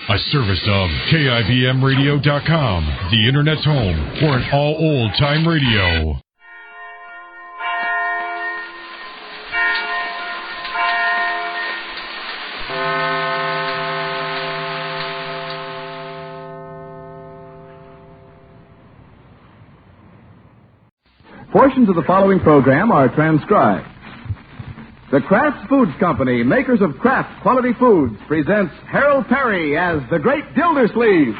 A service of KIBMradio.com, the Internet's home for an all old-time radio. Portions of the following program are transcribed. The Kraft Foods Company, makers of Kraft Quality Foods, presents Harold Perry as the Great Gildersleeve.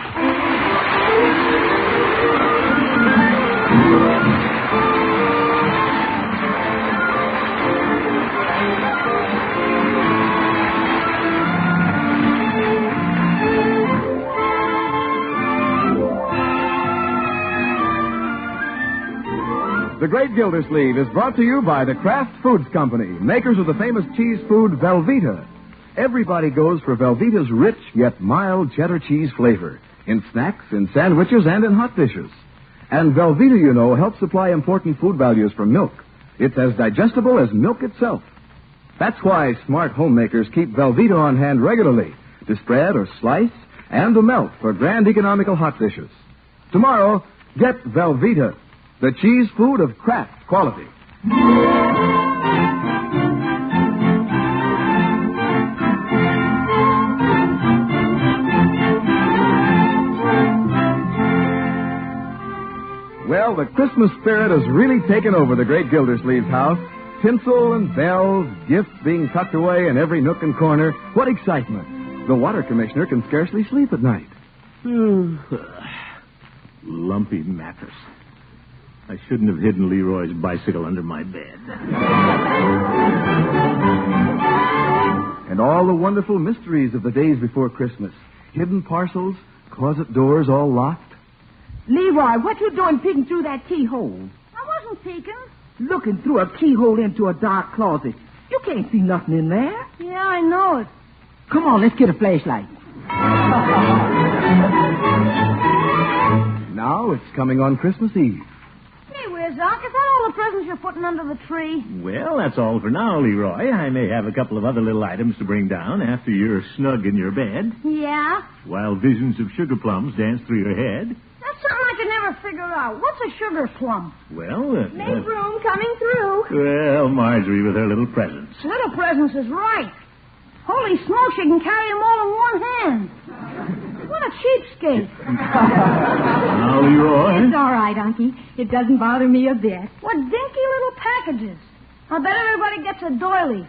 The Great Gildersleeve is brought to you by the Kraft Foods Company, makers of the famous cheese food Velveeta. Everybody goes for Velveeta's rich yet mild cheddar cheese flavor in snacks, in sandwiches, and in hot dishes. And Velveeta, you know, helps supply important food values from milk. It's as digestible as milk itself. That's why smart homemakers keep Velveeta on hand regularly to spread or slice and to melt for grand economical hot dishes. Tomorrow, get Velveeta, the cheese food of Kraft quality. Well, the Christmas spirit has really taken over the Great Gildersleeve's house. Tinsel and bells, gifts being tucked away in every nook and corner. What excitement. The water commissioner can scarcely sleep at night. Lumpy mattress. I shouldn't have hidden Leroy's bicycle under my bed. And all the wonderful mysteries of the days before Christmas. Hidden parcels, closet doors all locked. Leroy, what you doing peeking through that keyhole? I wasn't peeking. Looking through a keyhole into a dark closet. You can't see nothing in there. Yeah, I know it. Come on, let's get a flashlight. Now it's coming on Christmas Eve. Hey, where's Doc? Is that all the presents you're putting under the tree? Well, that's all for now, Leroy. I may have a couple of other little items to bring down after you're snug in your bed. Yeah? While visions of sugar plums dance through your head. That's something I can never figure out. What's a sugar plum? Well, Make room coming through. Well, Marjorie with her little presents. Little presents is right. Holy smokes, you can carry them all in one hand. What a cheapskate. Now, Leroy. It's all right, Unky. It doesn't bother me a bit. What dinky little packages. I bet everybody gets a doily.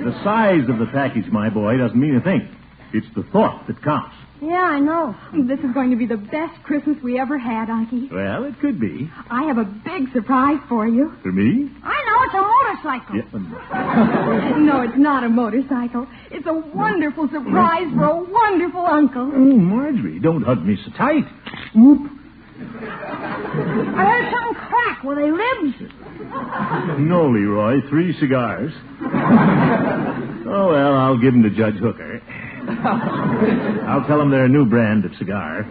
The size of the package, my boy, doesn't mean a thing. It's the thought that counts. Yeah, I know. This is going to be the best Christmas we ever had, Unky. Well, it could be. I have a big surprise for you. For me? I know, it's a motorcycle. Yeah. No, it's not a motorcycle. It's a wonderful surprise for a wonderful uncle. Oh, Marjorie, don't hug me so tight. Whoop. I heard something crack. Were they libs? No, Leroy, 3 cigars. Oh, well, I'll give them to Judge Hooker. I'll tell him they're a new brand of cigar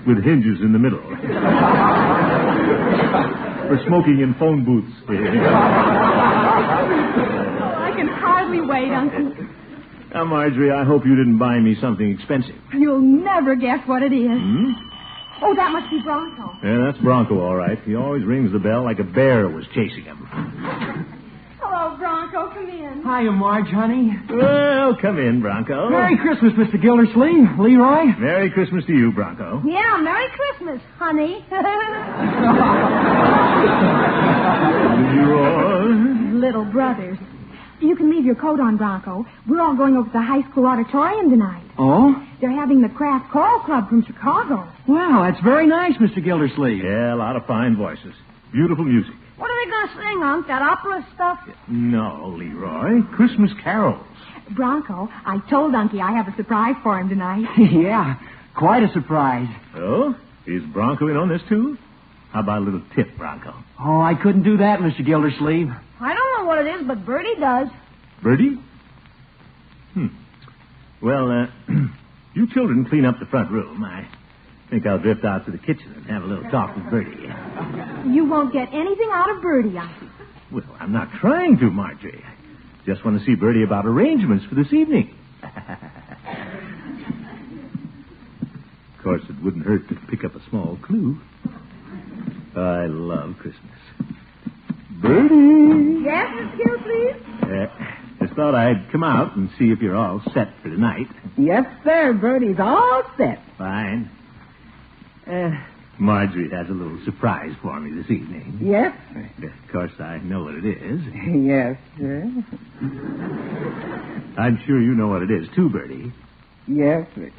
with hinges in the middle. For smoking in phone booths. I can hardly wait, Uncle. Now, Marjorie, I hope you didn't buy me something expensive. You'll never guess what it is. Hmm? Oh, that must be Bronco. Yeah, that's Bronco, all right. He always rings the bell like a bear was chasing him. Hello, Bronco. Come in. Hiya, Marge, honey. Well, come in, Bronco. Merry Christmas, Mr. Gildersleeve. Leroy. Merry Christmas to you, Bronco. Yeah, Merry Christmas, honey. Leroy. Little brothers. You can leave your coat on, Bronco. We're all going over to the high school auditorium tonight. Oh? They're having the Kraft Choral Club from Chicago. Wow, that's very nice, Mr. Gildersleeve. Yeah, a lot of fine voices. Beautiful music. What are they going to sing, Unc? That opera stuff? No, Leroy. Christmas carols. Bronco, I told Unky I have a surprise for him tonight. Yeah, quite a surprise. Oh? Is Bronco in on this, too? How about a little tip, Bronco? Oh, I couldn't do that, Mr. Gildersleeve. I don't know what it is, but Bertie does. Bertie? Well, you children clean up the front room. I think I'll drift out to the kitchen and have a little talk with Bertie. You won't get anything out of Bertie, Unky. Well, I'm not trying to, Marjorie. I just want to see Bertie about arrangements for this evening. course, it wouldn't hurt to pick up a small clue. I love Christmas. Bertie! Yes, Miss Gill, please? Just thought I'd come out and see if you're all set for tonight. Yes, sir. Bertie's all set. Fine. Marjorie has a little surprise for me this evening. Yes, Of course, I know what it is. yes, sir. I'm sure you know what it is, too, Bertie. Yes, sir.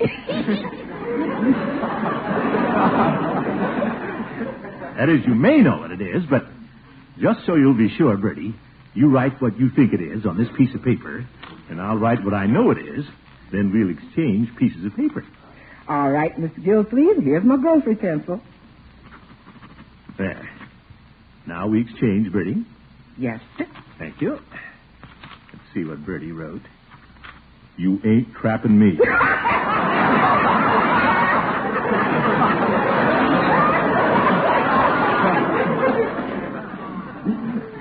That is, you may know what it is, but just so you'll be sure, Bertie, you write what you think it is on this piece of paper, and I'll write what I know it is. Then we'll exchange pieces of paper. All right, Mr. Gilsleeve, here's my grocery pencil. There. Now we exchange, Bertie. Yes, sir. Thank you. Let's see what Bertie wrote. You ain't crapping me.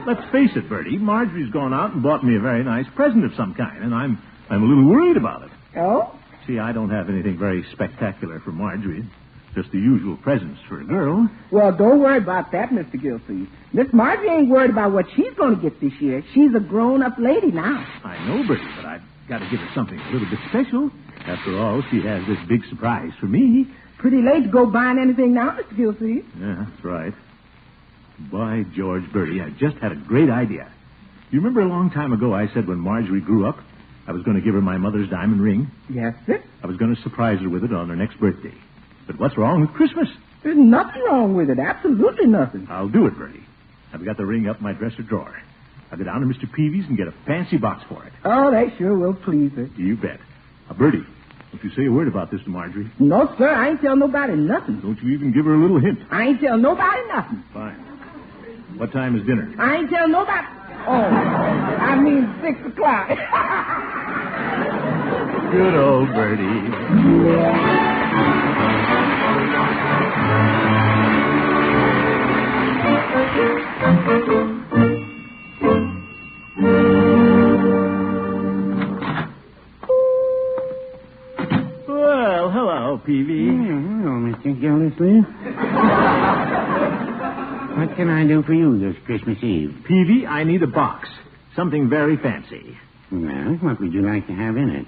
Let's face it, Bertie. Marjorie's gone out and bought me a very nice present of some kind, and I'm a little worried about it. Oh? See, I don't have anything very spectacular for Marjorie. Just the usual presents for a girl. Well, don't worry about that, Mr. Gilsleeve. Miss Marjorie ain't worried about what she's going to get this year. She's a grown-up lady now. I know, Bertie, but I've got to give her something a little bit special. After all, she has this big surprise for me. Pretty late to go buying anything now, Mr. Gilsleeve. Yeah, that's right. By George, Bertie, I just had a great idea. You remember a long time ago I said when Marjorie grew up, I was going to give her my mother's diamond ring? Yes, sir. I was going to surprise her with it on her next birthday. But what's wrong with Christmas? There's nothing wrong with it. Absolutely nothing. I'll do it, Bertie. I've got the ring up in my dresser drawer. I'll go down to Mr. Peavy's and get a fancy box for it. Oh, that sure will please her. You bet. Now, Bertie, don't you say a word about this to Marjorie. No, sir. I ain't tell nobody nothing. Don't you even give her a little hint. I ain't tell nobody nothing. Fine. What time is dinner? I ain't tell nobody. Oh, I mean 6 o'clock. Good old Bertie. Well, hello, Peavy. Hello, Mr. Gildersleeve. What can I do for you this Christmas Eve? Peavy, I need a box. Something very fancy. Well, what would you like to have in it?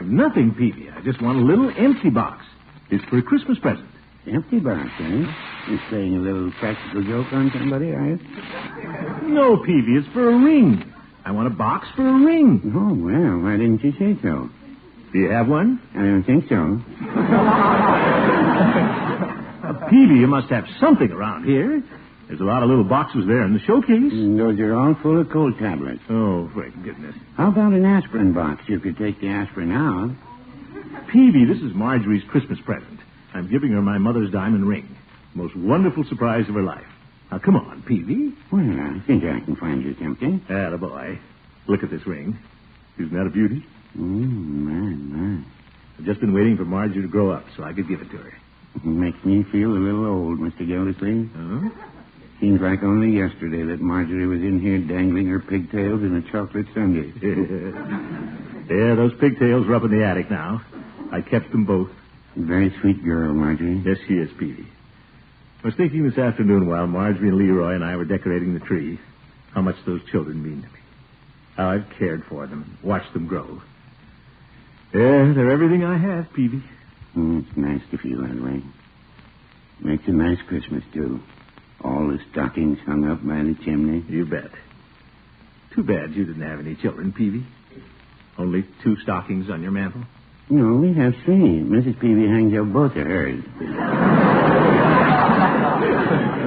Nothing, Peavy. I just want a little empty box. It's for a Christmas present. Empty box, eh? You're playing a little practical joke on somebody, are you? No, Peavy, it's for a ring. I want a box for a ring. Oh, well, why didn't you say so? Do you have one? I don't think so. Peavy, you must have something around here. There's a lot of little boxes there in the showcase. Those are all full of cold tablets. Oh, for goodness. How about an aspirin box? You could take the aspirin out. Peavy, this is Marjorie's Christmas present. I'm giving her my mother's diamond ring. Most wonderful surprise of her life. Now, come on, Peavy. Well, I think I can find you something. Attaboy. Look at this ring. Isn't that a beauty? My. I've just been waiting for Marjorie to grow up so I could give it to her. It makes me feel a little old, Mr. Gildersleeve. Huh? Seems like only yesterday that Marjorie was in here dangling her pigtails in a chocolate sundae. Yeah, those pigtails are up in the attic now. I kept them both. Very sweet girl, Marjorie. Yes, she is, Peavy. I was thinking this afternoon while Marjorie and Leroy and I were decorating the tree how much those children mean to me. How I've cared for them and watched them grow. Yeah, they're everything I have, Peavy. It's nice to feel that way. Makes a nice Christmas, too. All the stockings hung up by the chimney. You bet. Too bad you didn't have any children, Peavy. Only 2 stockings on your mantel. No, we have 3. Mrs. Peavy hangs up both of hers.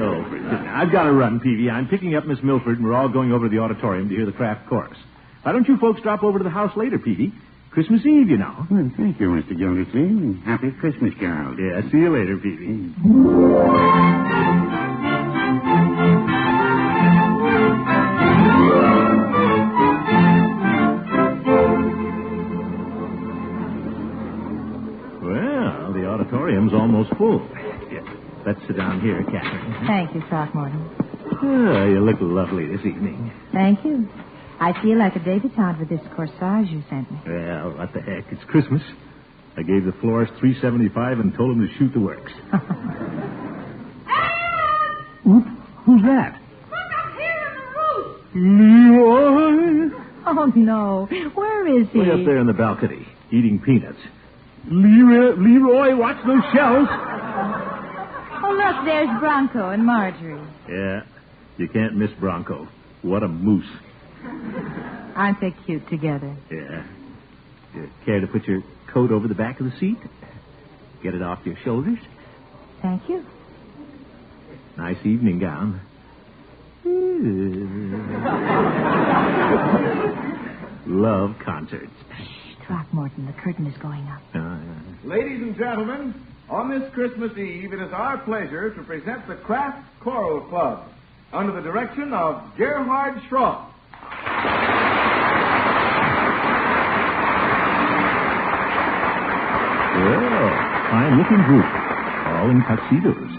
Oh, I've got to run, Peavy. I'm picking up Miss Milford, and we're all going over to the auditorium to hear the craft chorus. Why don't you folks drop over to the house later, Peavy? Christmas Eve, you know. Well, thank you, Mr. Gildersleeve, and happy Christmas, Carol. Yeah, see you later, Peavy. Well, the auditorium's almost full. Yeah, let's sit down here, Catherine. Thank you, Throckmorton. Oh, you look lovely this evening. Thank you. I feel like a debutante with this corsage you sent me. Well, what the heck? It's Christmas. I gave the florist $3.75 and told him to shoot the works. Who's that? Look up here on the roof. Leroy! Oh, no. Where is he? Way up there in the balcony, eating peanuts. Leroy, watch those shells. Oh, look, there's Bronco and Marjorie. Yeah, you can't miss Bronco. What a moose. Aren't they cute together? Yeah. You care to put your coat over the back of the seat? Get it off your shoulders? Thank you. Nice evening gown. Love concerts. Throckmorton, the curtain is going up. Ladies and gentlemen, on this Christmas Eve, it is our pleasure to present the Kraft Choral Club under the direction of Gerhard Schroff. Well, fine-looking group, all in tuxedos.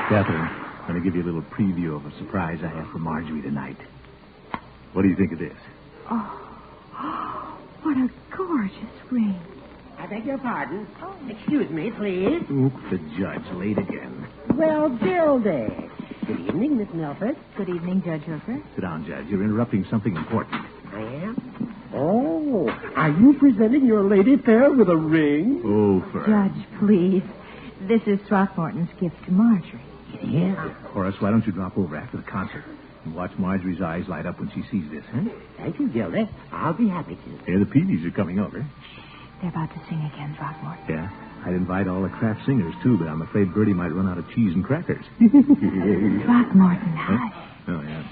Catherine, I'm going to give you a little preview of a surprise I have for Marjorie tonight. What do you think of this? Oh, what a gorgeous ring. I beg your pardon. Excuse me, please. Oop, the judge, late again. Well, Gildy. Good evening, Miss Milford. Good evening, Judge Hooker. Sit down, Judge. You're interrupting something important. I am? Oh, are you presenting your lady fair with a ring? Oh, for... Judge, please. This is Throckmorton's gift to Marjorie. Yeah. Horace, why don't you drop over after the concert and watch Marjorie's eyes light up when she sees this, huh? Thank you, Gildy. I'll be happy to. Yeah, the Peavies are coming over. They're about to sing again, Throckmorton. Yeah, I'd invite all the Kraft singers, too, but I'm afraid Bertie might run out of cheese and crackers. Throckmorton, hush. Oh, yeah.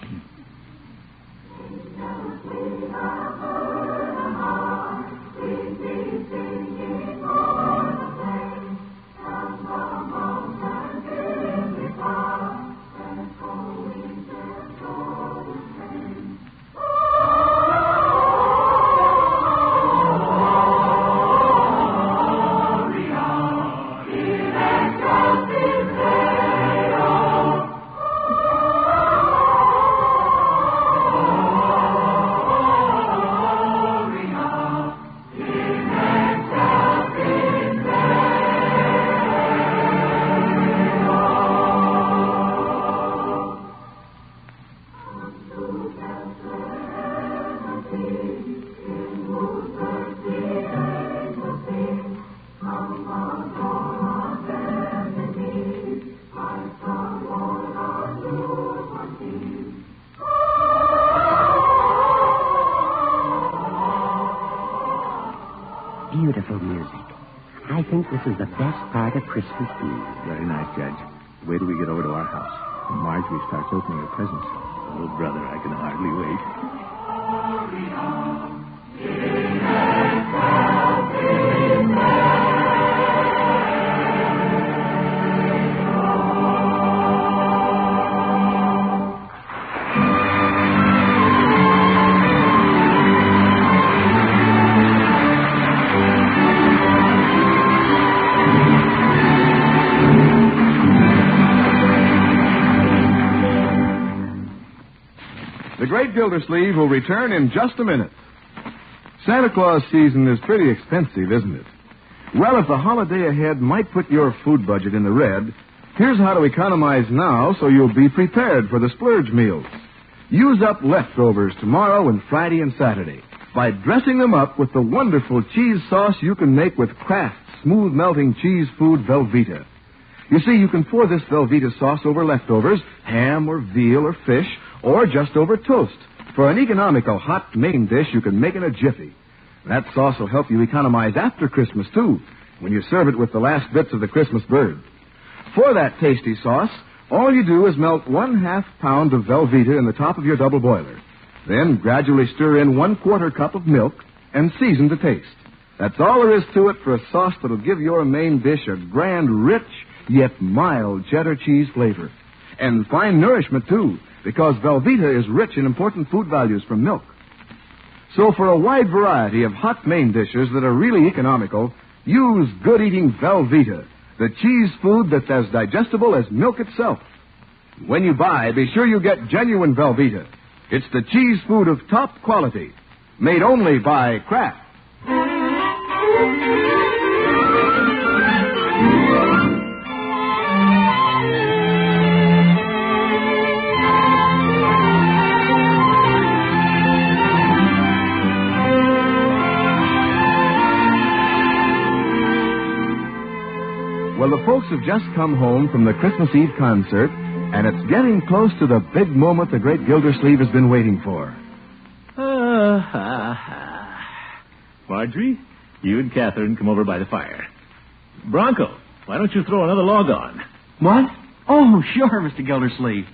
Beautiful music. I think this is the best part of Christmas Eve. Very nice, Judge. Wait till we get over to our house and Marjorie starts opening her presents. Oh, brother, I can hardly wait. The Great Gildersleeve will return in just a minute. Santa Claus season is pretty expensive, isn't it? Well, if the holiday ahead might put your food budget in the red, here's how to economize now so you'll be prepared for the splurge meals. Use up leftovers tomorrow and Friday and Saturday by dressing them up with the wonderful cheese sauce you can make with Kraft's smooth-melting cheese food Velveeta. You see, you can pour this Velveeta sauce over leftovers, ham or veal or fish, or just over toast for an economical hot main dish you can make in a jiffy. That sauce will help you economize after Christmas, too, when you serve it with the last bits of the Christmas bird. For that tasty sauce, all you do is melt 1/2 pound of Velveeta in the top of your double boiler. Then gradually stir in 1/4 cup of milk and season to taste. That's all there is to it for a sauce that'll give your main dish a grand, rich, yet mild cheddar cheese flavor. And fine nourishment, too, because Velveeta is rich in important food values from milk. So for a wide variety of hot main dishes that are really economical, use good-eating Velveeta, the cheese food that's as digestible as milk itself. When you buy, be sure you get genuine Velveeta. It's the cheese food of top quality, made only by Kraft. Well, the folks have just come home from the Christmas Eve concert, and it's getting close to the big moment the Great Gildersleeve has been waiting for. Marjorie, you and Catherine come over by the fire. Bronco, why don't you throw another log on? What? Oh, sure, Mr. Gildersleeve.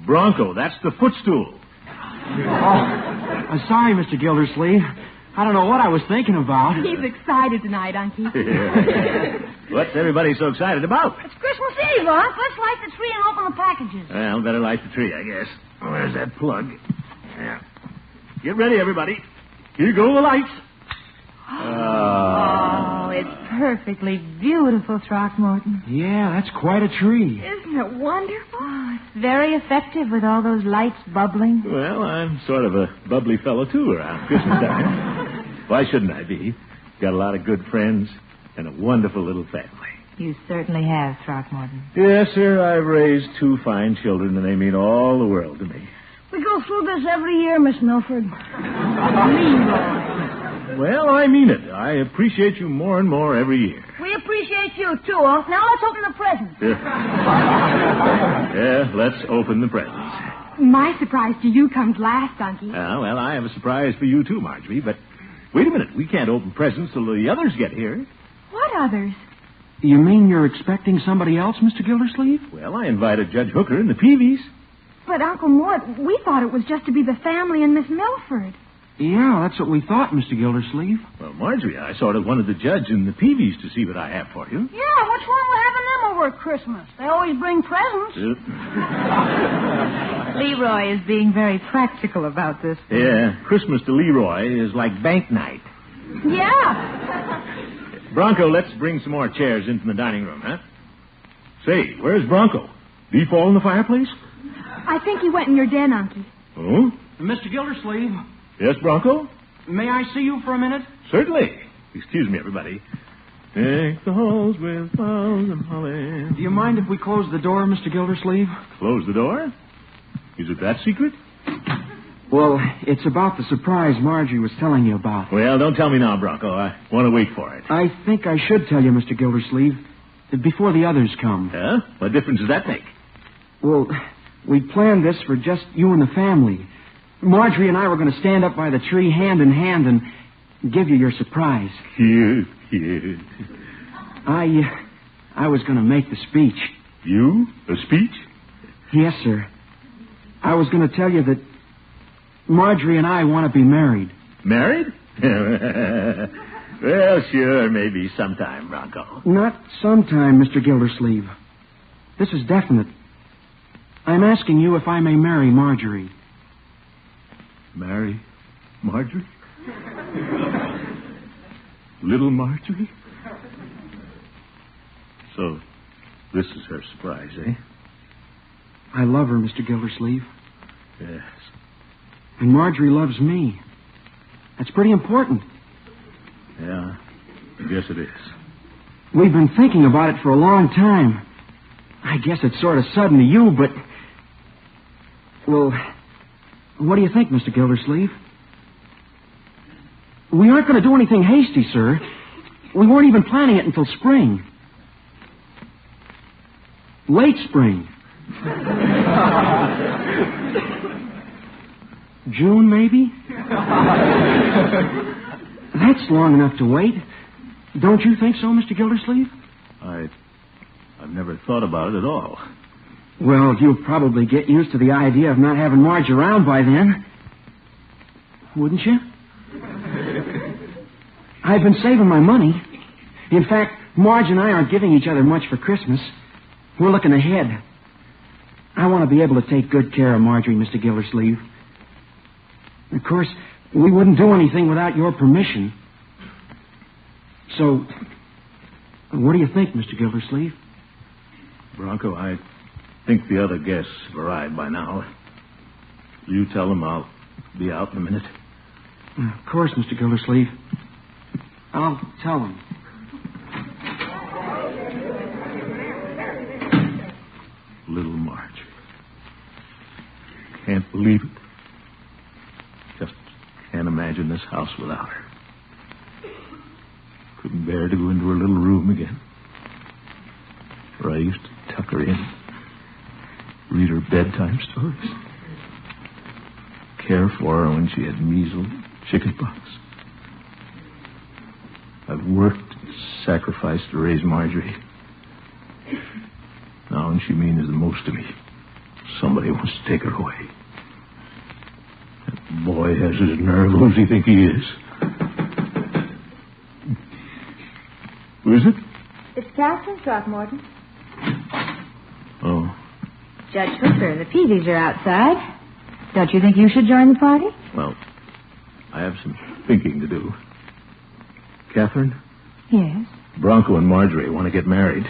Bronco, that's the footstool. I'm sorry, Mr. Gildersleeve. I don't know what I was thinking about. He's excited tonight, Unky. What's everybody so excited about? It's Christmas Eve, Unc. Let's light the tree and open the packages. Well, better light the tree, I guess. Where's that plug? Yeah. Get ready, everybody. Here go the lights. Oh, it's perfectly beautiful, Throckmorton. Yeah, that's quite a tree. Isn't it wonderful? Oh, it's very effective with all those lights bubbling. Well, I'm sort of a bubbly fellow, too, around Christmas time. Why shouldn't I be? Got a lot of good friends and a wonderful little family. You certainly have, Throckmorton. Yes, sir, I've raised 2 fine children, and they mean all the world to me. We go through this every year, Miss Milford. Well, I mean it. I appreciate you more and more every year. We appreciate you, too, Unc. Now let's open the presents. Yeah, let's open the presents. My surprise to you comes last, Unky. Well, I have a surprise for you, too, Marjorie, but wait a minute. We can't open presents till the others get here. What others? You mean you're expecting somebody else, Mr. Gildersleeve? Well, I invited Judge Hooker and the Peavies. But, Uncle Mort, we thought it was just to be the family and Miss Milford. Yeah, that's what we thought, Mr. Gildersleeve. Well, Marjorie, I sort of wanted the Judge and the Peavies to see what I have for you. Yeah, what's wrong with having them over at Christmas? They always bring presents. Leroy is being very practical about this. Yeah, Christmas to Leroy is like bank night. Yeah. Bronco, let's bring some more chairs into the dining room, huh? Say, where's Bronco? Did he fall in the fireplace? I think he went in your den, Unky. Oh? Mr. Gildersleeve, Yes, Bronco? may I see you for a minute? Certainly. Excuse me, everybody. Deck the halls with boughs and holly. Do you mind if we close the door, Mr. Gildersleeve? Close the door? Is it that secret? Well, it's about the surprise Marjorie was telling you about. Well, don't tell me now, Bronco. I want to wait for it. I think I should tell you, Mr. Gildersleeve, before the others come. Huh? What difference does that make? Well, we planned this for just you and the family. Marjorie and I were going to stand up by the tree hand in hand and give you your surprise. Cute, cute. I was going to make the speech. You? A speech? Yes, sir. I was going to tell you that Marjorie and I want to be married. Married? Well, sure, maybe sometime, Bronco. Not sometime, Mr. Gildersleeve. This is definite. I'm asking you if I may marry Marjorie. Marry Marjorie? Little Marjorie? So, this is her surprise, eh? I love her, Mr. Gildersleeve. Yes. And Marjorie loves me. That's pretty important. Yeah, I guess it is. We've been thinking about it for a long time. I guess it's sort of sudden to you, but... Well, what do you think, Mr. Gildersleeve? We aren't going to do anything hasty, sir. We weren't even planning it until spring. Late spring. June, maybe? That's long enough to wait. Don't you think so, Mr. Gildersleeve? I've never thought about it at all. Well, you'll probably get used to the idea of not having Marge around by then. Wouldn't you? I've been saving my money. In fact, Marge and I aren't giving each other much for Christmas. We're looking ahead. I want to be able to take good care of Marjorie, Mr. Gildersleeve. Of course, we wouldn't do anything without your permission. So, what do you think, Mr. Gildersleeve? Bronco, I think the other guests have arrived by now. You tell them I'll be out in a minute. Of course, Mr. Gildersleeve. I'll tell them. Little Marjorie. Can't believe it. Just can't imagine this house without her. Couldn't bear to go into her little room again, where I used to tuck her in, read her bedtime stories, care for her when she had measles, chickenpox. I've worked and sacrificed to raise Marjorie. Now when she means the most to me, somebody wants to take her away. That boy has his nerve. Who does he think he is? Who is it? It's Catherine Throckmorton. Oh. Judge Hooker, the Peavies are outside. Don't you think you should join the party? Well, I have some thinking to do. Catherine? Yes. Bronco and Marjorie want to get married.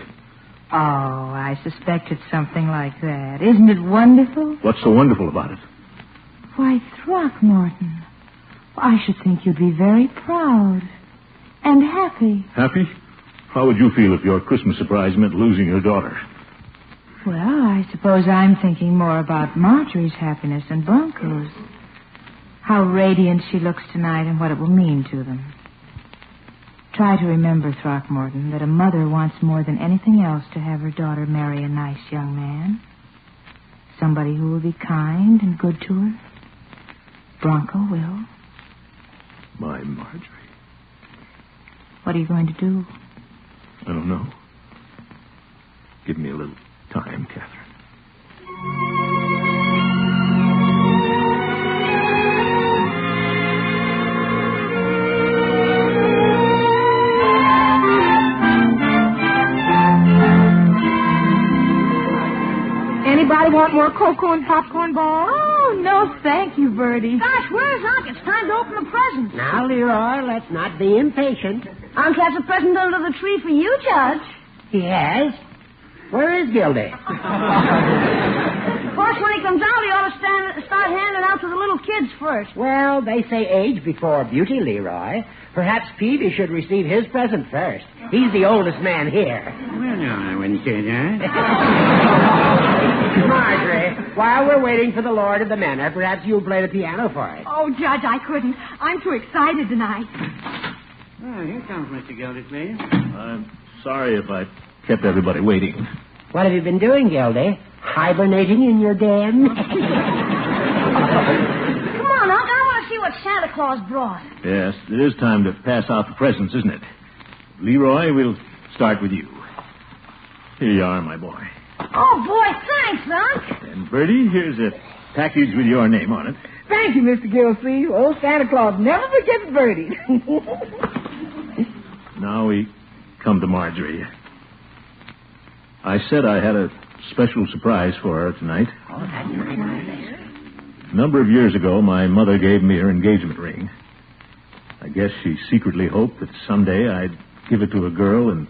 Oh, I suspected something like that. Isn't it wonderful? What's so wonderful about it? Why, Throckmorton, I should think you'd be very proud and happy. Happy? How would you feel if your Christmas surprise meant losing your daughter? Well, I suppose I'm thinking more about Marjorie's happiness than Bronco's. How radiant she looks tonight and what it will mean to them. Try to remember, Throckmorton, that a mother wants more than anything else to have her daughter marry a nice young man. Somebody who will be kind and good to her. Bronco will. My Marjorie. What are you going to do? I don't know. Give me a little time, Catherine. Anybody want more cocoa and popcorn balls? Oh, no, thank you, Bertie. Gosh, where's Unc? It's time to open the presents. Now, Leroy, let's not be impatient. Unc has a present under the tree for you, Judge. Yes? Where is Gildy? Of course, when he comes out, he ought to start handing out to the little kids first. Well, they say age before beauty, Leroy. Perhaps Peavy should receive his present first. He's the oldest man here. Well, no, I wouldn't say that. Marjorie, while we're waiting for the Lord of the Manor, perhaps you'll play the piano for us. Oh, Judge, I couldn't. I'm too excited tonight. Oh, here comes Mr. Gildersleeve. I'm sorry if I kept everybody waiting. What have you been doing, Gildy? Hibernating in your den? Come on, Unc. I want to see what Santa Claus brought. Yes, it is time to pass out the presents, isn't it? Leroy, we'll start with you. Here you are, my boy. Oh, boy, thanks, Unc. And Bertie, here's a package with your name on it. Thank you, Mr. Gilsleeve. Old Santa Claus never forgets Bertie. Now we come to Marjorie. I said I had a special surprise for her tonight. Oh, that's very nice. A number of years ago, my mother gave me her engagement ring. I guess she secretly hoped that someday I'd give it to a girl and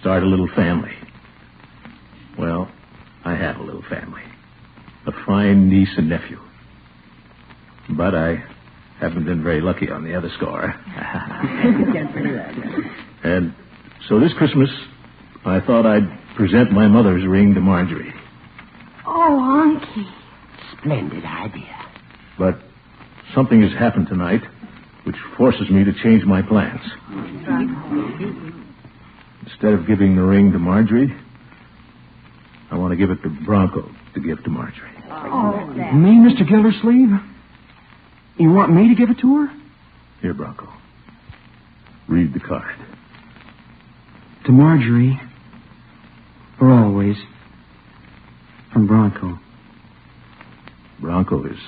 start a little family. Well, I have a little family. A fine niece and nephew. But I haven't been very lucky on the other score. And so this Christmas, I thought I'd present my mother's ring to Marjorie. Oh, Unky. Splendid idea. But something has happened tonight which forces me to change my plans. Instead of giving the ring to Marjorie, I want to give it to Bronco to give to Marjorie. Me, Mr. Gildersleeve? You want me to give it to her? Here, Bronco. Read the card. To Marjorie, for always, from Bronco. Bronco is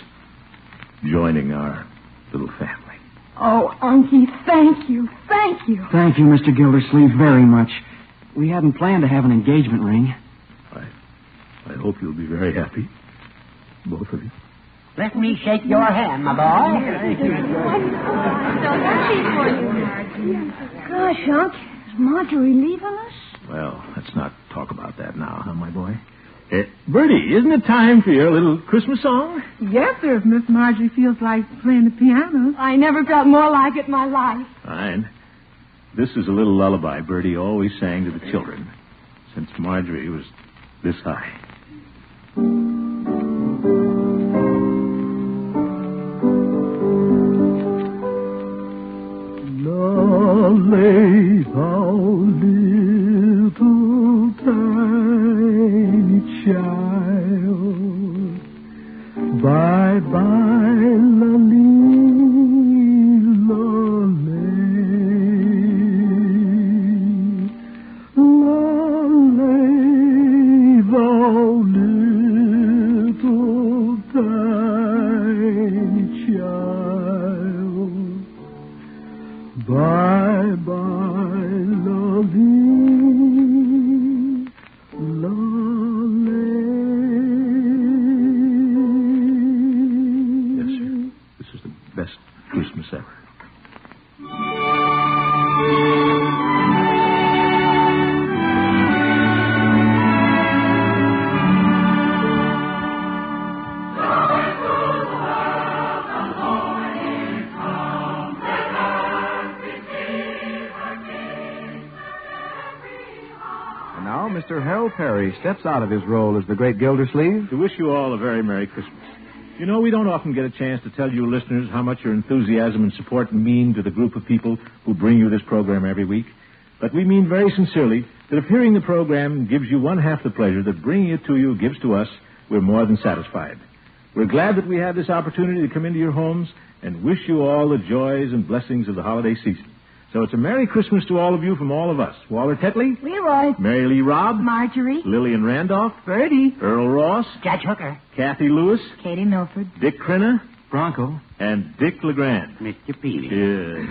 joining our little family. Oh, Unky, thank you. Thank you. Thank you, Mr. Gildersleeve, very much. We hadn't planned to have an engagement ring. I hope you'll be very happy, both of you. Let me shake your hand, my boy. So happy for you, Marjorie. Gosh, Unc, is Marjorie leaving us? Well, let's not talk about that now, huh, my boy? Bertie, isn't it time for your little Christmas song? Yes, sir, if Miss Marjorie feels like playing the piano. I never felt more like it in my life. Fine. This is a little lullaby Bertie always sang to the children since Marjorie was this high. Lay thou little tiny child, bye-bye, lolly, thou little tiny child, bye-bye, lolly, lolly. Yes, sir. This is the best Christmas ever. Mr. Harold Perry steps out of his role as the great Gildersleeve to wish you all a very Merry Christmas. You know, we don't often get a chance to tell you listeners how much your enthusiasm and support mean to the group of people who bring you this program every week. But we mean very sincerely that if hearing the program gives you one half the pleasure that bringing it to you gives to us, we're more than satisfied. We're glad that we have this opportunity to come into your homes and wish you all the joys and blessings of the holiday season. So it's a Merry Christmas to all of you from all of us. Walter Tetley, Leroy, Mary Lee Robb, Marjorie, Lillian Randolph, Bertie, Earl Ross, Judge Hooker, Kathy Lewis, Katie Milford, Dick Crenna, Bronco, and Dick LeGrand. Mr. Peavy. Yeah.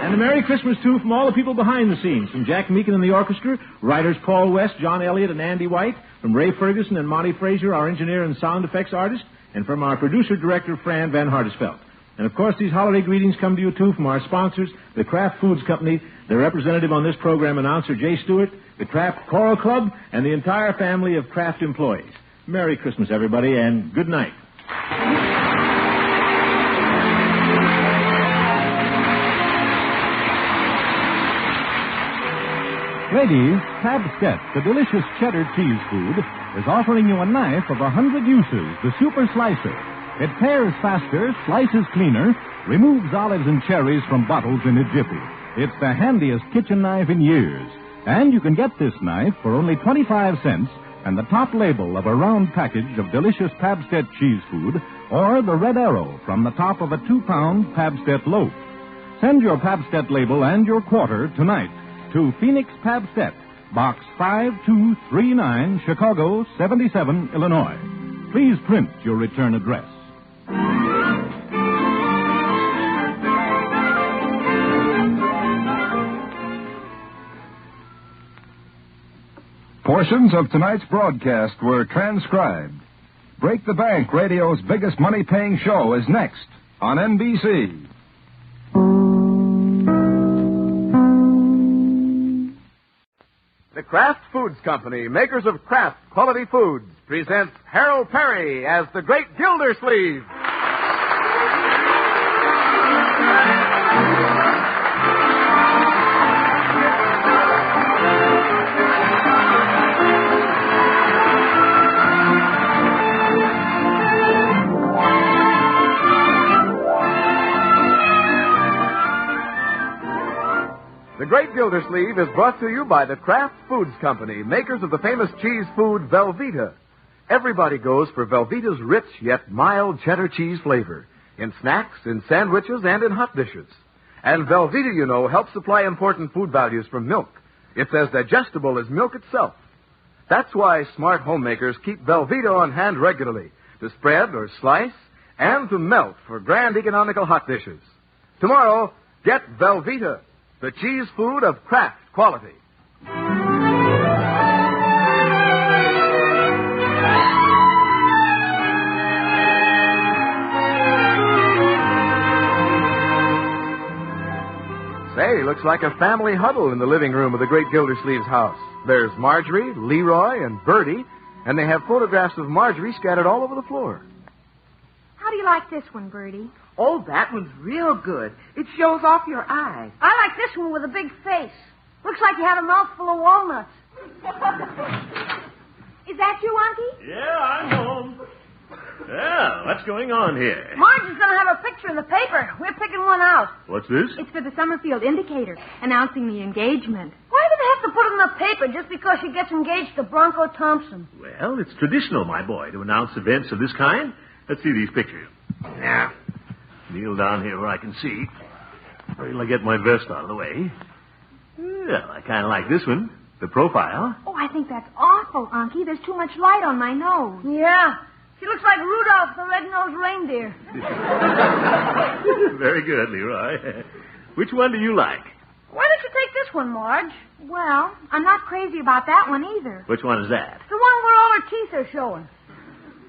And a Merry Christmas, too, from all the people behind the scenes. From Jack Meakin and the orchestra, writers Paul West, John Elliott, and Andy White. From Ray Ferguson and Monty Frazier, our engineer and sound effects artist. And from our producer-director, Fran Van Hartesveld. And, of course, these holiday greetings come to you, too, from our sponsors, the Kraft Foods Company, their representative on this program, announcer Jay Stewart, the Kraft Choral Club, and the entire family of Kraft employees. Merry Christmas, everybody, and good night. Ladies, Pabstet, the delicious cheddar cheese food, is offering you a knife of 100 uses, the Super Slicer. It tears faster, slices cleaner, removes olives and cherries from bottles in a jiffy. It's the handiest kitchen knife in years. And you can get this knife for only 25 cents and the top label of a round package of delicious Pabstet cheese food or the red arrow from the top of a 2-pound Pabstet loaf. Send your Pabstet label and your quarter tonight to Phoenix Pabstet, Box 5239, Chicago 77, Illinois. Please print your return address. Portions of tonight's broadcast were transcribed. Break the Bank, radio's biggest money-paying show, is next on NBC. The The Kraft Foods Company, makers of Kraft Quality Foods, presents Harold Perry as the Great Gildersleeve. The Great Gildersleeve is brought to you by the Kraft Foods Company, makers of the famous cheese food Velveeta. Everybody goes for Velveeta's rich yet mild cheddar cheese flavor in snacks, in sandwiches, and in hot dishes. And Velveeta, you know, helps supply important food values from milk. It's as digestible as milk itself. That's why smart homemakers keep Velveeta on hand regularly to spread or slice and to melt for grand economical hot dishes. Tomorrow, get Velveeta, the cheese food of Kraft quality. Say, looks like a family huddle in the living room of the Great Gildersleeve's house. There's Marjorie, Leroy, and Bertie, and they have photographs of Marjorie scattered all over the floor. How do you like this one, Bertie? Oh, that one's real good. It shows off your eyes. I like this one with a big face. Looks like you had a mouthful of walnuts. Is that you, Unky? Yeah, I'm home. Well, what's going on here? Marge's going to have a picture in the paper. We're picking one out. What's this? It's for the Summerfield Indicator, announcing the engagement. Why do they have to put it in the paper just because she gets engaged to Bronco Thompson? Well, it's traditional, my boy, to announce events of this kind. Let's see these pictures. Now, kneel down here where I can see. Wait till I get my vest out of the way. Well, I kind of like this one, the profile. Oh, I think that's awful, Unky. There's too much light on my nose. Yeah. She looks like Rudolph the Red-Nosed Reindeer. Very good, Leroy. Which one do you like? Why don't you take this one, Marge? Well, I'm not crazy about that one either. Which one is that? The one where all her teeth are showing.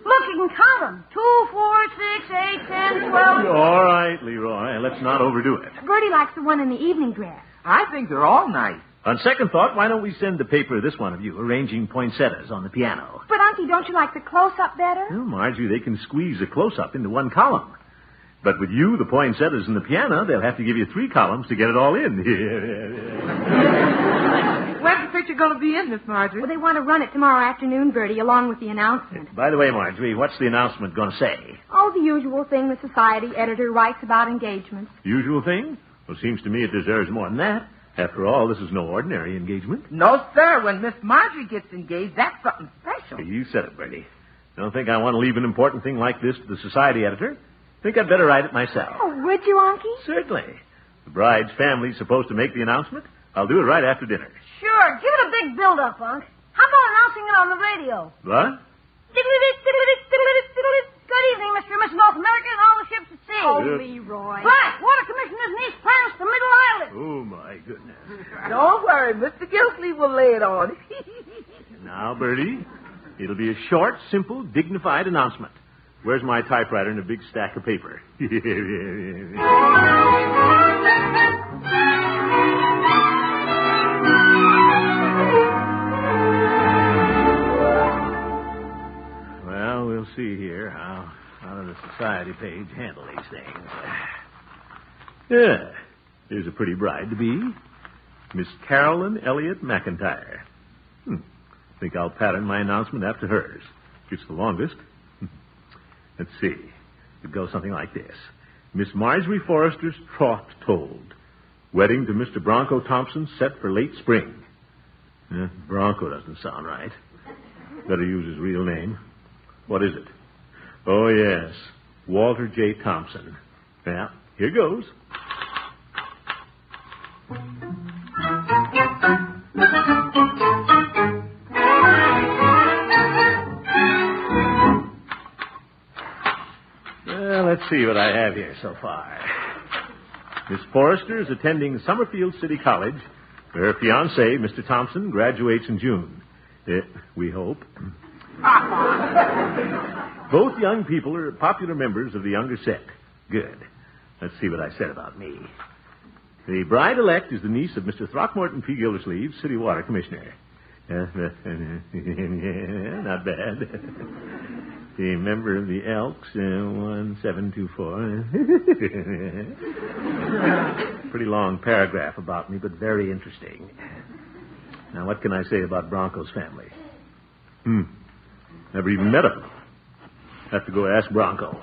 Look, you can count them. 2, 4, 6, 8, 10, 12. All right, Leroy. Let's not overdo it. Bertie likes the one in the evening dress. I think they're all nice. On second thought, why don't we send the paper this one of you, arranging poinsettias on the piano? But, Unky, don't you like the close-up better? Well, Marjorie, they can squeeze a close-up into one column. But with you, the poinsettias, and the piano, they'll have to give you 3 columns to get it all in. When's the picture going to be in, Miss Marjorie? Well, they want to run it tomorrow afternoon, Bertie, along with the announcement. By the way, Marjorie, what's the announcement going to say? Oh, the usual thing the society editor writes about engagements. Usual thing? Well, seems to me it deserves more than that. After all, this is no ordinary engagement. No, sir. When Miss Marjorie gets engaged, that's something special. You said it, Bertie. Don't think I want to leave an important thing like this to the society editor. Think I'd better write it myself. Oh, would you, Unky? Certainly. The bride's family's supposed to make the announcement. I'll do it right after dinner. Sure. Give it a big build-up, Unc. How about announcing it on the radio? What? Good evening, Mr. and Miss North America and all the ships at sea. Oh, Leroy. Black, Water Commissioner's niece, Clarence, the Middle Island. Oh, my goodness. Don't worry. Mr. Gildersleeve will lay it on. Now, Bertie, it'll be a short, simple, dignified announcement. Where's my typewriter and a big stack of paper? Well, we'll see here how does the society page handle these things. Yeah, here's a pretty bride to be. Miss Carolyn Elliott McIntyre. Think I'll pattern my announcement after hers. It's the longest. Let's see. It goes something like this. Miss Marjorie Forrester's troth told. Wedding to Mr. Bronco Thompson set for late spring. Bronco doesn't sound right. Better use his real name. What is it? Oh, yes. Walter J. Thompson. Yeah, here goes. Well, let's see what I have here so far. Miss Forrester is attending Summerfield City College, where her fiancé, Mr. Thompson, graduates in June. We hope. Both young people are popular members of the younger set. Good. Let's see what I said about me. The bride-elect is the niece of Mr. Throckmorton P. Gildersleeve, City Water Commissioner. Not bad. The member of the Elks, 1724. Pretty long paragraph about me, but very interesting. Now, what can I say about Bronco's family? Never even met him. Have to go ask Bronco.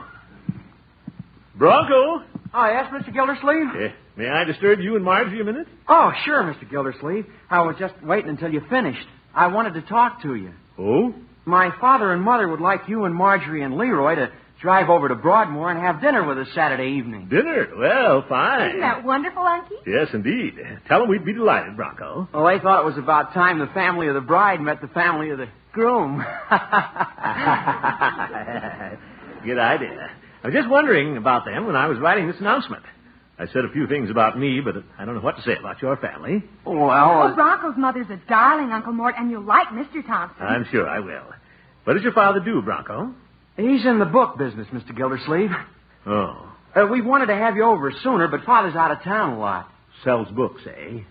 Bronco? Oh, yes, Mr. Gildersleeve? May I disturb you and Marjorie a minute? Oh, sure, Mr. Gildersleeve. I was just waiting until you finished. I wanted to talk to you. Oh? My father and mother would like you and Marjorie and Leroy to drive over to Broadmoor and have dinner with us Saturday evening. Dinner? Well, fine. Isn't that wonderful, Unky? Yes, indeed. Tell them we'd be delighted, Bronco. Well, they thought it was about time the family of the bride met the family of the groom. Good idea. I was just wondering about them when I was writing this announcement. I said a few things about me, but I don't know what to say about your family. Well, Bronco's mother's a darling, Uncle Mort, and you'll like Mr. Thompson. I'm sure I will. What does your father do, Bronco? He's in the book business, Mr. Gildersleeve. Oh. We wanted to have you over sooner, but Father's out of town a lot. Sells books, eh?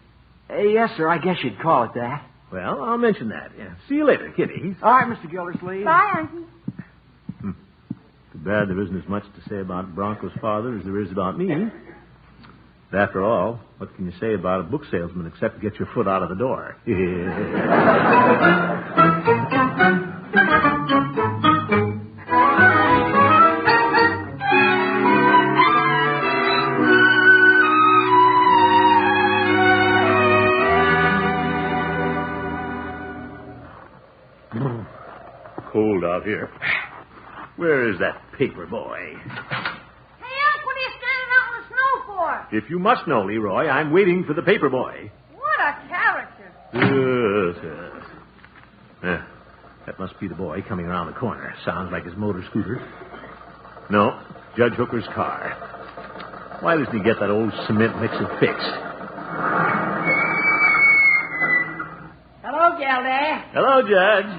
Yes, sir. I guess you'd call it that. Well, I'll mention that. Yeah. See you later, kiddies. All right, Mr. Gildersleeve. Bye, Unky. Too bad there isn't as much to say about Bronco's father as there is about me. But after all, what can you say about a book salesman except get your foot out of the door? Cold out here. Where is that paper boy? Hey, Unc, what are you standing out in the snow for? If you must know, Leroy, I'm waiting for the paper boy. What a character. That must be the boy coming around the corner. Sounds like his motor scooter. No, Judge Hooker's car. Why doesn't he get that old cement mixer fixed? Hello, Gildy. Hello, Judge.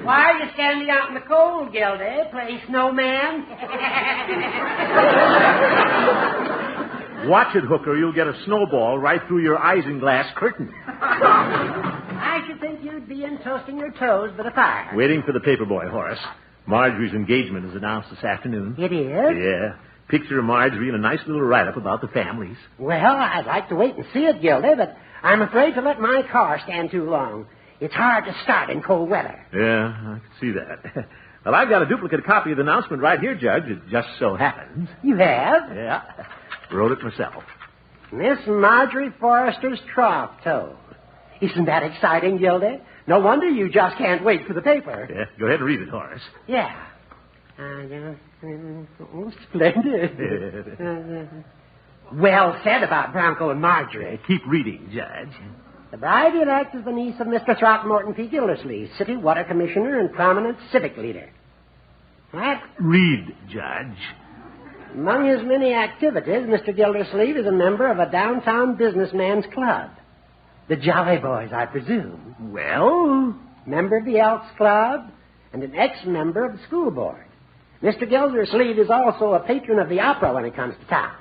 Why are you standing out in the cold, Gildy? Play snowman? Watch it, Hooker. You'll get a snowball right through your isinglass curtain. I should think you'd be in toasting your toes by the fire. Waiting for the paper boy, Horace. Marjorie's engagement is announced this afternoon. It is? Yeah. Picture of Marjorie and a nice little write-up about the families. Well, I'd like to wait and see it, Gildy, but I'm afraid to let my car stand too long. It's hard to start in cold weather. Yeah, I can see that. Well, I've got a duplicate copy of the announcement right here, Judge. It just so happens. You have? Yeah. Wrote it myself. Miss Marjorie Forrester's trough toad. Isn't that exciting, Gildy? No wonder you just can't wait for the paper. Yeah, go ahead and read it, Horace. Yeah. Splendid. Well said about Bronco and Marjorie. Keep reading, Judge. The bride-elect is the niece of Mr. Throckmorton P. Gildersleeve, city water commissioner and prominent civic leader. What? Read, Judge. Among his many activities, Mr. Gildersleeve is a member of a downtown businessman's club. The Jolly Boys, I presume. Well? Member of the Elks Club and an ex-member of the school board. Mr. Gildersleeve is also a patron of the opera when it comes to town.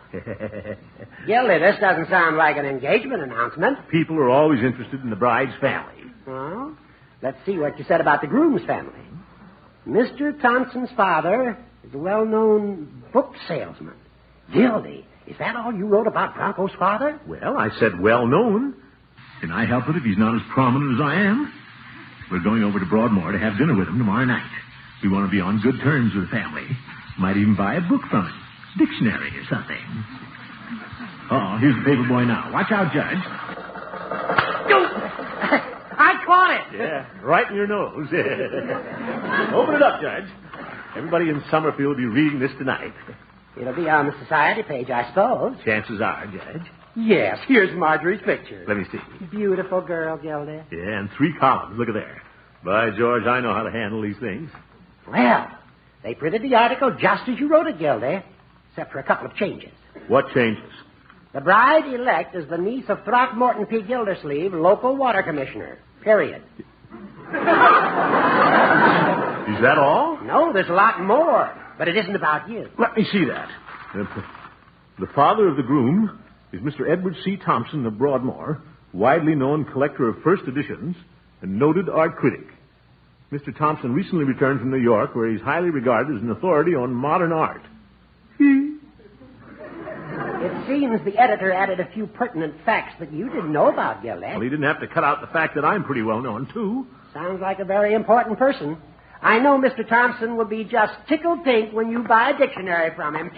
Gildy, this doesn't sound like an engagement announcement. People are always interested in the bride's family. Well, let's see what you said about the groom's family. Mr. Thompson's father is a well-known book salesman. Gildy, is that all you wrote about Bronco's father? Well, I said well-known. Can I help it if he's not as prominent as I am? We're going over to Broadmoor to have dinner with him tomorrow night. We want to be on good terms with the family. Might even buy a book from him. Dictionary or something. Oh, here's the paper boy now. Watch out, Judge. I caught it. Yeah, right in your nose. Open it up, Judge. Everybody in Summerfield will be reading this tonight. It'll be on the society page, I suppose. Chances are, Judge. Yes, here's Marjorie's picture. Let me see. Beautiful girl, Gildy. Yeah, and 3 columns. Look at there. By George, I know how to handle these things. Well, they printed the article just as you wrote it, Gildy, except for a couple of changes. What changes? The bride-elect is the niece of Throckmorton P. Gildersleeve, local water commissioner. Period. Is that all? No, there's a lot more, but it isn't about you. Let me see that. The father of the groom is Mr. Edward C. Thompson of Broadmoor, widely known collector of first editions, a noted art critic. Mr. Thompson recently returned from New York, where he's highly regarded as an authority on modern art. It seems the editor added a few pertinent facts that you didn't know about, Gillette. Well, he didn't have to cut out the fact that I'm pretty well known, too. Sounds like a very important person. I know Mr. Thompson will be just tickled pink when you buy a dictionary from him.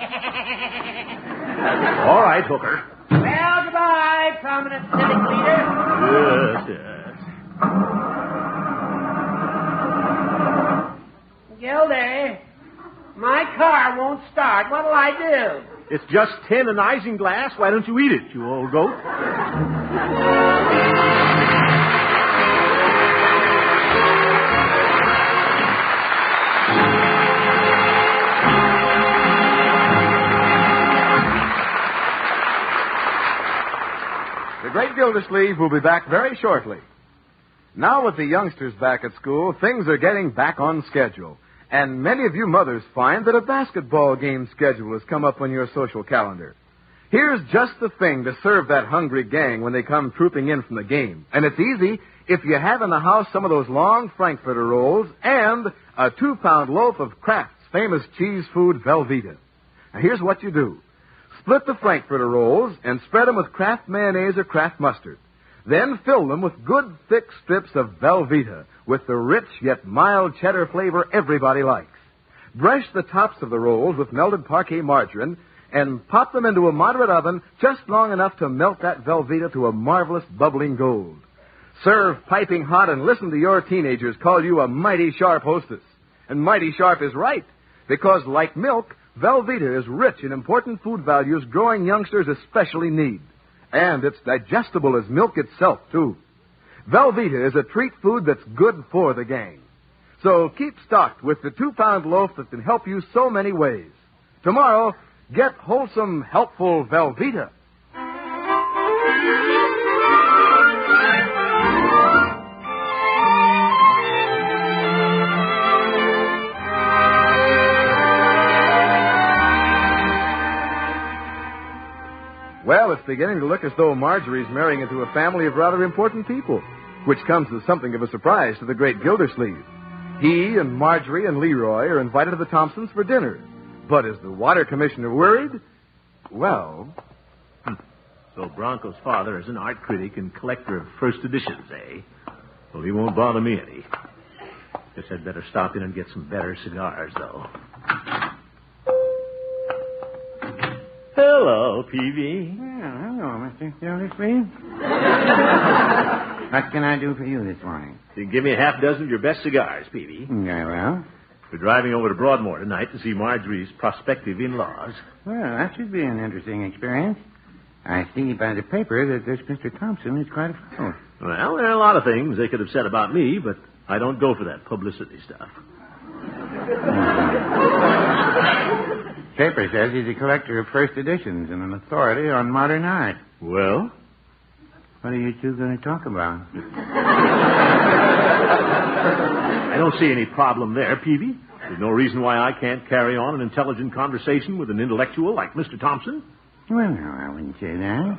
All right, Hooker. Well, goodbye, prominent civic leader. Yes. Gildy, my car won't start. What'll I do? It's just tin and isinglass. Why don't you eat it, you old goat? The Great Gildersleeve will be back very shortly. Now with the youngsters back at school, things are getting back on schedule. And many of you mothers find that a basketball game schedule has come up on your social calendar. Here's just the thing to serve that hungry gang when they come trooping in from the game. And it's easy if you have in the house some of those long Frankfurter rolls and a 2-pound loaf of Kraft's famous cheese food Velveeta. Now here's what you do. Split the Frankfurter rolls and spread them with Kraft mayonnaise or Kraft mustard. Then fill them with good, thick strips of Velveeta with the rich yet mild cheddar flavor everybody likes. Brush the tops of the rolls with melted Parquet margarine and pop them into a moderate oven just long enough to melt that Velveeta to a marvelous bubbling gold. Serve piping hot and listen to your teenagers call you a mighty sharp hostess. And mighty sharp is right, because like milk, Velveeta is rich in important food values growing youngsters especially need. And it's digestible as milk itself, too. Velveeta is a treat food that's good for the gang. So keep stocked with the 2-pound loaf that can help you so many ways. Tomorrow, get wholesome, helpful Velveeta. Well, it's beginning to look as though Marjorie's marrying into a family of rather important people, which comes as something of a surprise to the great Gildersleeve. He and Marjorie and Leroy are invited to the Thompsons for dinner. But is the water commissioner worried? Well... So Bronco's father is an art critic and collector of first editions, eh? Well, he won't bother me any. Guess I'd better stop in and get some better cigars, though. Hello, Peavy. Hello, Mr. Gildersleeve. What can I do for you this morning? You can give me a half dozen of your best cigars, Peavy. Very well. We're driving over to Broadmoor tonight to see Marjorie's prospective in-laws. Well, that should be an interesting experience. I see by the paper that this Mr. Thompson is quite a fellow. Well, there are a lot of things they could have said about me, but I don't go for that publicity stuff. Paper says he's a collector of first editions and an authority on modern art. Well? What are you two going to talk about? I don't see any problem there, Peavy. There's no reason why I can't carry on an intelligent conversation with an intellectual like Mr. Thompson. Well, no, I wouldn't say that.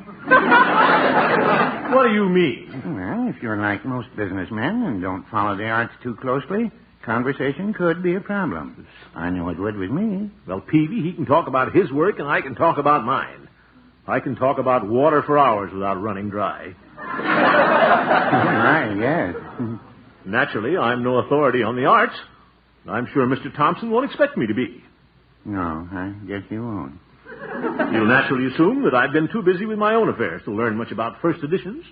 What do you mean? Well, if you're like most businessmen and don't follow the arts too closely, conversation could be a problem. I know it would with me. Well, Peavy, he can talk about his work and I can talk about mine. I can talk about water for hours without running dry. Right, yes. Naturally, I'm no authority on the arts. I'm sure Mr. Thompson won't expect me to be. No, I guess you won't. You'll naturally assume that I've been too busy with my own affairs to learn much about first editions.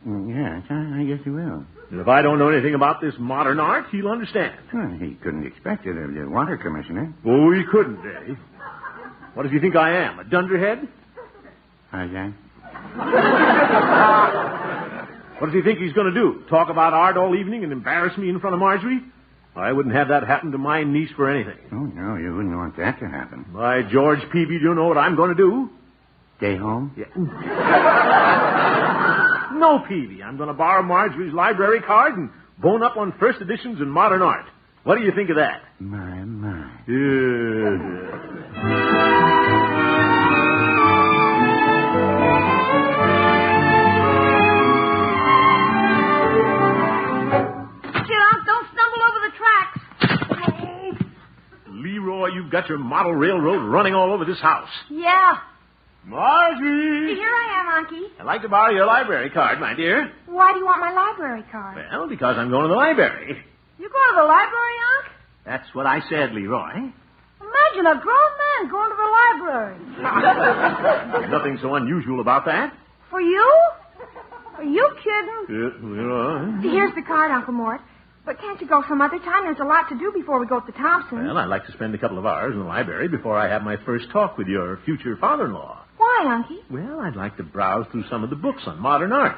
Yes, I guess you will. And if I don't know anything about this modern art, he'll understand. Well, he couldn't expect it of the water commissioner. Oh, he couldn't, eh? What does he think I am, a dunderhead? How's that? What does he think he's going to do? Talk about art all evening and embarrass me in front of Marjorie? I wouldn't have that happen to my niece for anything. Oh, no, you wouldn't want that to happen. By George, Peavy, do you know what I'm going to do? Stay home? Yeah. No, Peavy. I'm going to borrow Marjorie's library card and bone up on first editions and modern art. What do you think of that? My. you've got your model railroad running all over this house. Yeah. Marjorie! Here I am, Unky. I'd like to borrow your library card, my dear. Why do you want my library card? Well, because I'm going to the library. You go to the library, Unc? That's what I said, Leroy. Imagine a grown man going to the library. There's nothing so unusual about that. For you? Are you kidding? Leroy. Here's the card, Uncle Mort. But can't you go some other time? There's a lot to do before we go to the Thompsons. Well, I'd like to spend a couple of hours in the library before I have my first talk with your future father-in-law. Why, Unky? Well, I'd like to browse through some of the books on modern art.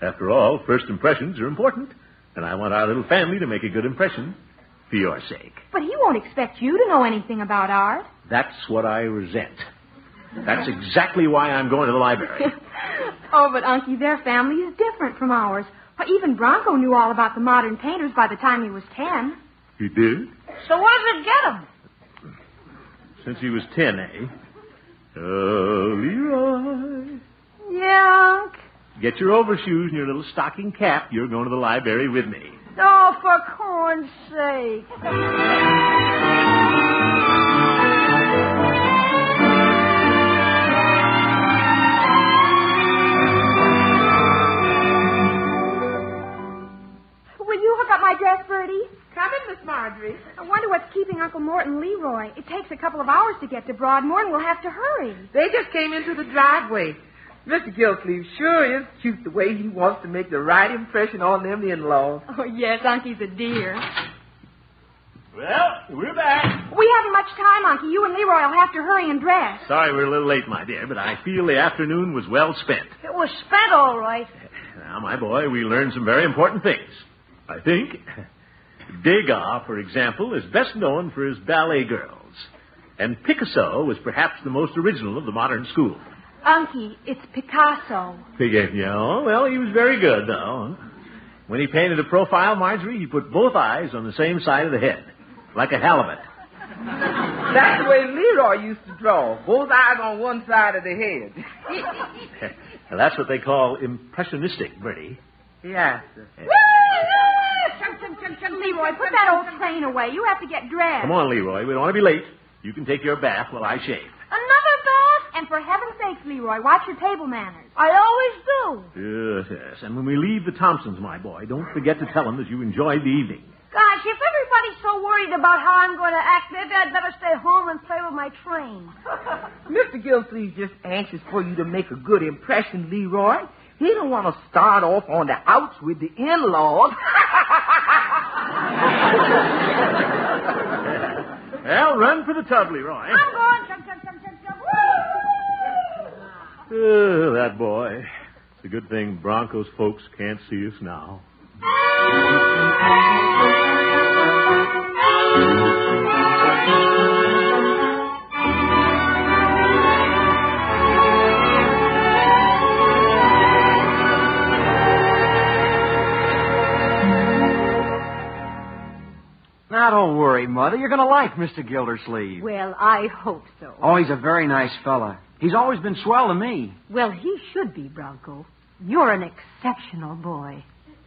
After all, first impressions are important, and I want our little family to make a good impression for your sake. But he won't expect you to know anything about art. That's what I resent. That's exactly why I'm going to the library. Oh, but Unky, their family is different from ours. Why, even Bronco knew all about the modern painters by the time he was 10. He did? So what does it get him? Since he was 10, eh? Leroy. Yeah, Unc. Get your overshoes and your little stocking cap. You're going to the library with me. Oh, for corn's sake. Will you hook up my dress, Bertie? Come in, Miss Marjorie. I wonder what's keeping Uncle Mort and Leroy. It takes a couple of hours to get to Broadmoor, and we'll have to hurry. They just came into the driveway. Mr. Gillsleeve sure is cute the way he wants to make the right impression on them in-laws. Oh, yes, Unky's a dear. Well, we're back. We haven't much time, Unky. You and Leroy will have to hurry and dress. Sorry we're a little late, my dear, but I feel the afternoon was well spent. It was spent all right. Now, my boy, we learned some very important things. I think Degas, for example, is best known for his ballet girls. And Picasso was perhaps the most original of the modern school. Unky, it's Picasso. Yeah, well, he was very good, though. When he painted a profile, Marjorie, he put both eyes on the same side of the head, like a halibut. That's the way Leroy used to draw. Both eyes on one side of the head. Well, that's what they call impressionistic, Bertie. Yes, sir. Leroy, put that old train away. You have to get dressed. Come on, Leroy. We don't want to be late. You can take your bath while I shave. Another bath? And for heaven's sakes, Leroy, watch your table manners. I always do. Yes. And when we leave the Thompsons, my boy, don't forget to tell them that you enjoyed the evening. Gosh, if everybody's so worried about how I'm going to act, maybe I'd better stay home and play with my train. Mr. Gillsleeve's just anxious for you to make a good impression, Leroy. He don't want to start off on the outs with the in-laws. Well, run for the tub, Leroy. I'm going. Chum. Oh, that boy. It's a good thing Bronco's folks can't see us now. Now, don't worry, Mother. You're going to like Mr. Gildersleeve. Well, I hope so. Oh, he's a very nice fella. He's always been swell to me. Well, he should be, Bronco. You're an exceptional boy.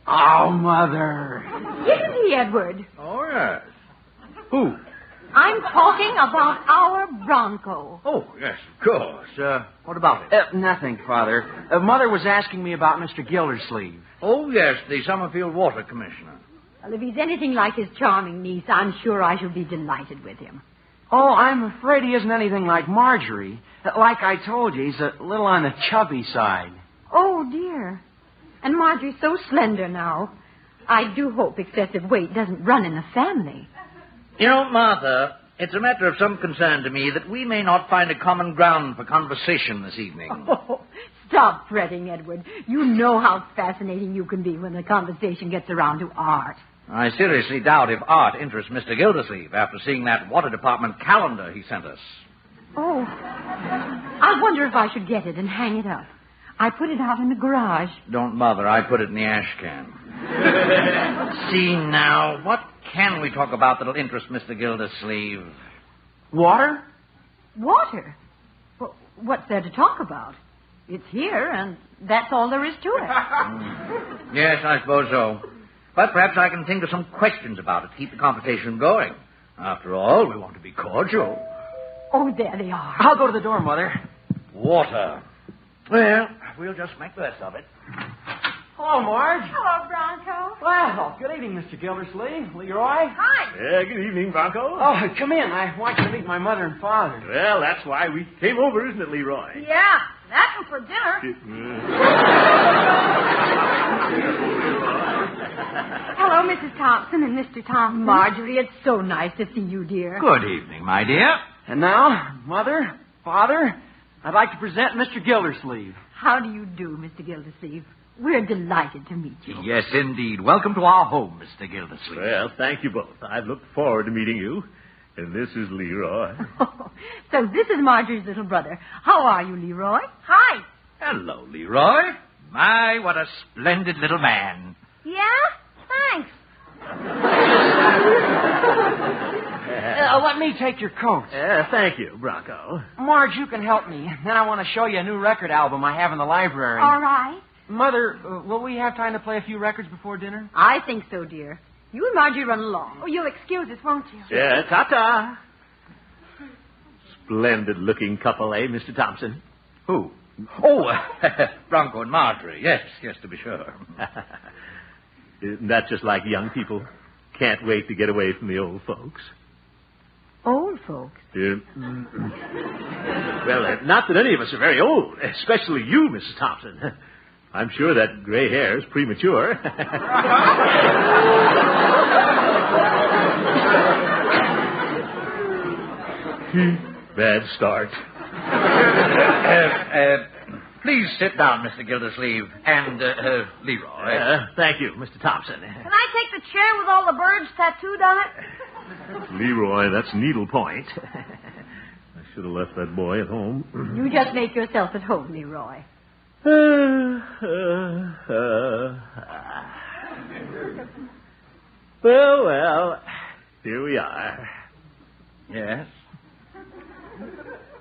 Oh, Mother. Isn't he, Edward? Oh, yes. Who? I'm talking about our Bronco. Oh, yes, of course. What about it? Nothing, Father. Mother was asking me about Mr. Gildersleeve. Oh, yes, the Summerfield Water Commissioner. Well, if he's anything like his charming niece, I'm sure I shall be delighted with him. Oh, I'm afraid he isn't anything like Marjorie. Like I told you, he's a little on the chubby side. Oh, dear. And Marjorie's so slender now. I do hope excessive weight doesn't run in the family. You know, Martha, it's a matter of some concern to me that we may not find a common ground for conversation this evening. Oh, stop fretting, Edward. You know how fascinating you can be when the conversation gets around to art. I seriously doubt if art interests Mr. Gildersleeve after seeing that water department calendar he sent us. Oh, I wonder if I should get it and hang it up. I put it out in the garage. Don't bother. I put it in the ash can. See now, what can we talk about that'll interest Mr. Gildersleeve? Water? Water? Well, what's there to talk about? It's here, and that's all there is to it. Yes, I suppose so. But perhaps I can think of some questions about it to keep the conversation going. After all, we want to be cordial. Oh, there they are. I'll go to the door, Mother. Water. Well, we'll just make the rest of it. Hello, Marge. Hello, Bronco. Well, good evening, Mr. Gildersleeve. Leroy. Hi. Yeah, good evening, Bronco. Oh, come in. I want you to meet my mother and father. Well, that's why we came over, isn't it, Leroy? Yeah, that's for dinner. Hello, Mrs. Thompson and Mr. Thompson. Marjorie, it's so nice to see you, dear. Good evening, my dear. And now, Mother, Father, I'd like to present Mr. Gildersleeve. How do you do, Mr. Gildersleeve? We're delighted to meet you. Yes, indeed. Welcome to our home, Mr. Gildersleeve. Well, thank you both. I've looked forward to meeting you. And this is Leroy. Oh, so this is Marjorie's little brother. How are you, Leroy? Hi. Hello, Leroy. My, what a splendid little man. Yeah? Thanks. Let me take your coat. Thank you, Bronco. Marge, you can help me. Then I want to show you a new record album I have in the library. All right. Mother, will we have time to play a few records before dinner? I think so, dear. You and Marjorie run along. Oh, you'll excuse us, won't you? Yeah, ta-ta. Splendid-looking couple, eh, Mr. Thompson? Who? Oh, Bronco and Marjorie. Yes, to be sure. Isn't that just like young people? Can't wait to get away from the old folks. Old folks? Well, not that any of us are very old, especially you, Mrs. Thompson. I'm sure that gray hair is premature. Bad start. Please sit down, Mr. Gildersleeve, and Leroy. Thank you, Mr. Thompson. Can I take the chair with all the birds tattooed on it? Leroy, that's needlepoint. I should have left that boy at home. You just make yourself at home, Leroy. Well, here we are. Yes.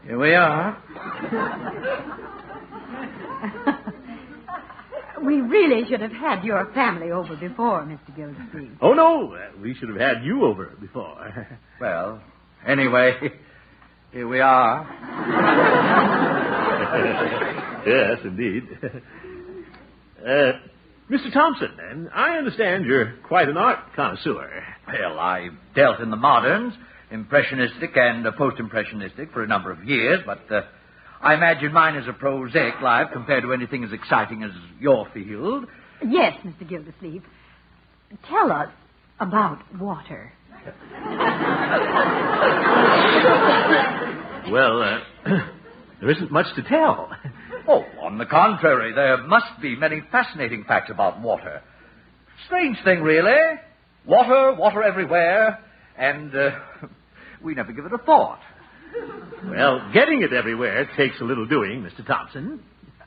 Here we are. We really should have had your family over before, Mr. Gildersleeve. Oh, no. We should have had you over before. Well, anyway, here we are. Yes, indeed. Mr. Thompson, I understand you're quite an art connoisseur. Well, I've dealt in the moderns, impressionistic and post-impressionistic for a number of years, but I imagine mine is a prosaic life compared to anything as exciting as your field. Yes, Mr. Gildersleeve. Tell us about water. Well, there isn't much to tell. Oh, on the contrary, there must be many fascinating facts about water. Strange thing, really. Water everywhere, and we never give it a thought. Well, getting it everywhere takes a little doing, Mr. Thompson.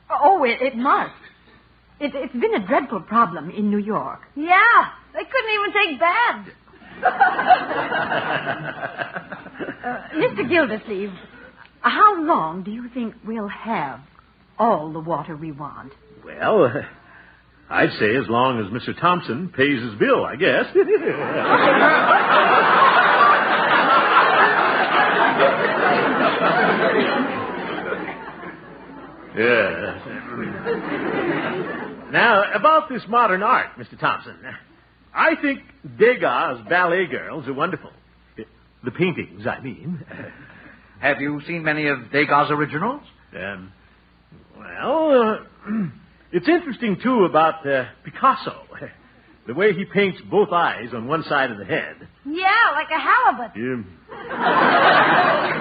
Oh, it must. It's been a dreadful problem in New York. Yeah, they couldn't even take baths. Mr. Gildersleeve, how long do you think we'll have all the water we want? Well, I'd say as long as Mr. Thompson pays his bill, I guess. Yeah. Now, about this modern art, Mr. Thompson, I think Degas' ballet girls are wonderful. The paintings, I mean. Have you seen many of Degas' originals? It's interesting, too, about Picasso. The way he paints both eyes on one side of the head. Yeah, like a halibut.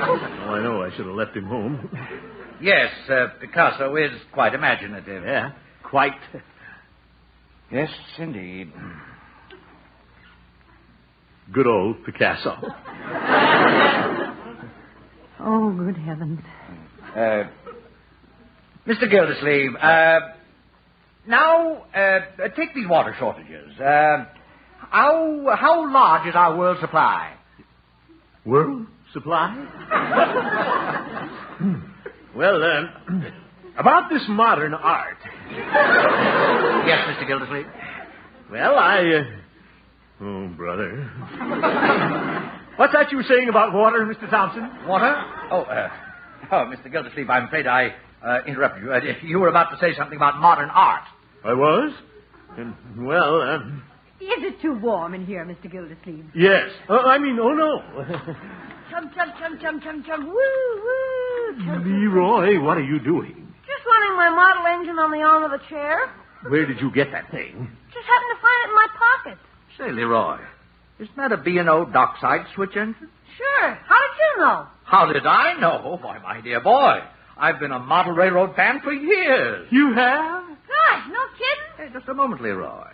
Oh, I know. I should have left him home. Yes, Picasso is quite imaginative. Yeah, quite. Yes, indeed. Good old Picasso. Oh, good heavens. Mr. Gildersleeve, now, take these water shortages. How large is our world supply? World supply? Well, about this modern art. Yes, Mr. Gildersleeve. Well, oh, brother. What's that you were saying about water, Mr. Thompson? Water? Oh, Mr. Gildersleeve, I'm afraid I interrupted you. You were about to say something about modern art. I was? Well, Is it too warm in here, Mr. Gildersleeve? yes. Oh, no. Chum, chum, chum, chum, chum, chum. Woo, woo. Chum, Leroy, what are you doing? just running my model engine on the arm of the chair. Where did you get that thing? Just happened to find it in my pocket. Say, Leroy, isn't that a B&O dockside switch engine? Sure. How did you know? How did I know? Why, my dear boy, I've been a model railroad fan for years. You have? Gosh, no kidding. Hey, just a moment, Leroy.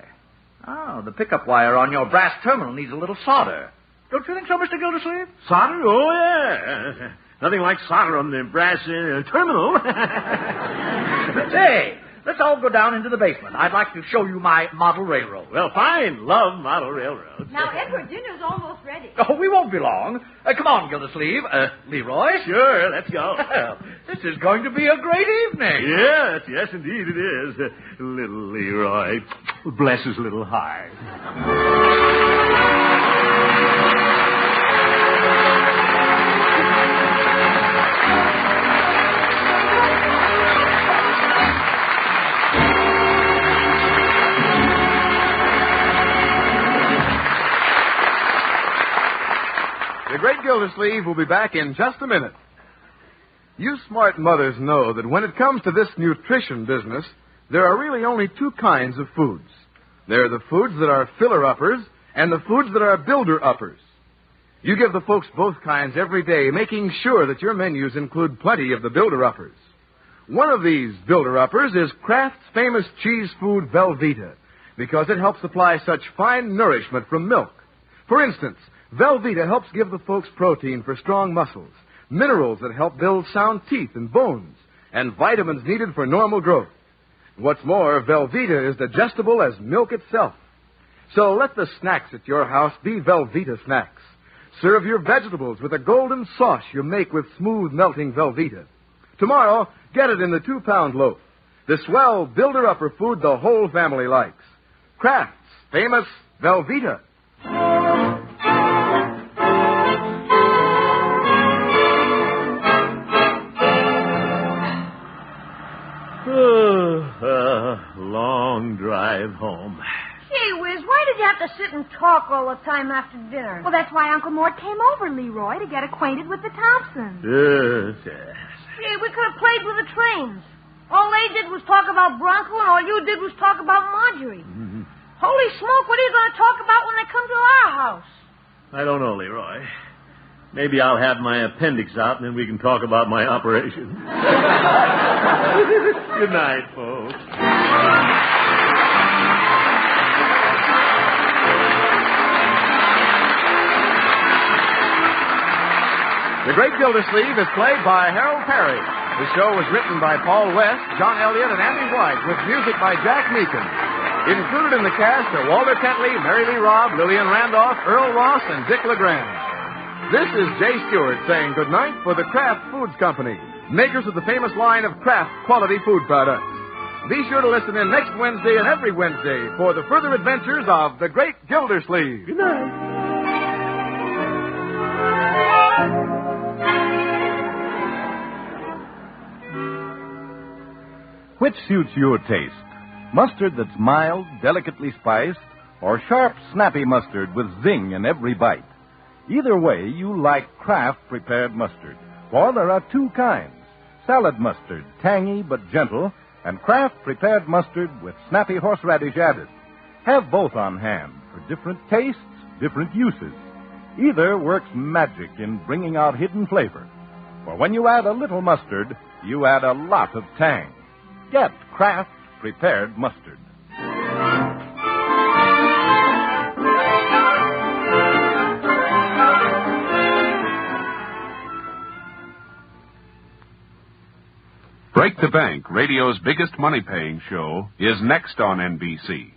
Oh, the pickup wire on your brass terminal needs a little solder. Don't you think so, Mr. Gildersleeve? Solder? Oh, yeah. Nothing like solder on the brass terminal. Say, let's all go down into the basement. I'd like to show you my model railroad. Well, fine. Love model railroads. Now, Edward, dinner's almost ready. Oh, we won't be long. Come on, Gildersleeve. Leroy? Sure, let's go. Well, this is going to be a great evening. Yes, indeed it is. Little Leroy. Bless his little heart. The Great Gildersleeve will be back in just a minute. You smart mothers know that when it comes to this nutrition business, there are really only two kinds of foods. There are the foods that are filler-uppers and the foods that are builder-uppers. You give the folks both kinds every day, making sure that your menus include plenty of the builder-uppers. One of these builder-uppers is Kraft's famous cheese food Velveeta, because it helps supply such fine nourishment from milk. For instance, Velveeta helps give the folks protein for strong muscles, minerals that help build sound teeth and bones, and vitamins needed for normal growth. What's more, Velveeta is digestible as milk itself. So let the snacks at your house be Velveeta snacks. Serve your vegetables with a golden sauce you make with smooth melting Velveeta. Tomorrow, get it in the 2-pound loaf. The swell builder-upper food the whole family likes. Kraft's famous Velveeta. Long drive home. Gee whiz, why did you have to sit and talk all the time after dinner? Well, that's why Uncle Mort came over, Leroy, to get acquainted with the Thompsons. Yes. Gee, we could have played with the trains. All they did was talk about Bronco, and all you did was talk about Marjorie. Mm-hmm. Holy smoke, what are you going to talk about when they come to our house? I don't know, Leroy. Maybe I'll have my appendix out, and then we can talk about my operation. Good night, folks. The Great Gildersleeve is played by Harold Perry. The show was written by Paul West, John Elliott, and Andy White, with music by Jack Meakin. Included in the cast are Walter Kentley, Mary Lee Robb, Lillian Randolph, Earl Ross, and Dick LeGrand. This is Jay Stewart saying goodnight for the Kraft Foods Company, makers of the famous line of Kraft quality food products. Be sure to listen in next Wednesday and every Wednesday for the further adventures of the Great Gildersleeve. Good night. Which suits your taste? Mustard that's mild, delicately spiced, or sharp, snappy mustard with zing in every bite? Either way, you like Kraft prepared mustard. For there are two kinds. Salad mustard, tangy but gentle, and Kraft prepared mustard with snappy horseradish added. Have both on hand for different tastes, different uses. Either works magic in bringing out hidden flavor. For when you add a little mustard, you add a lot of tang. Get Kraft prepared mustard. Break the Bank, radio's biggest money-paying show, is next on NBC.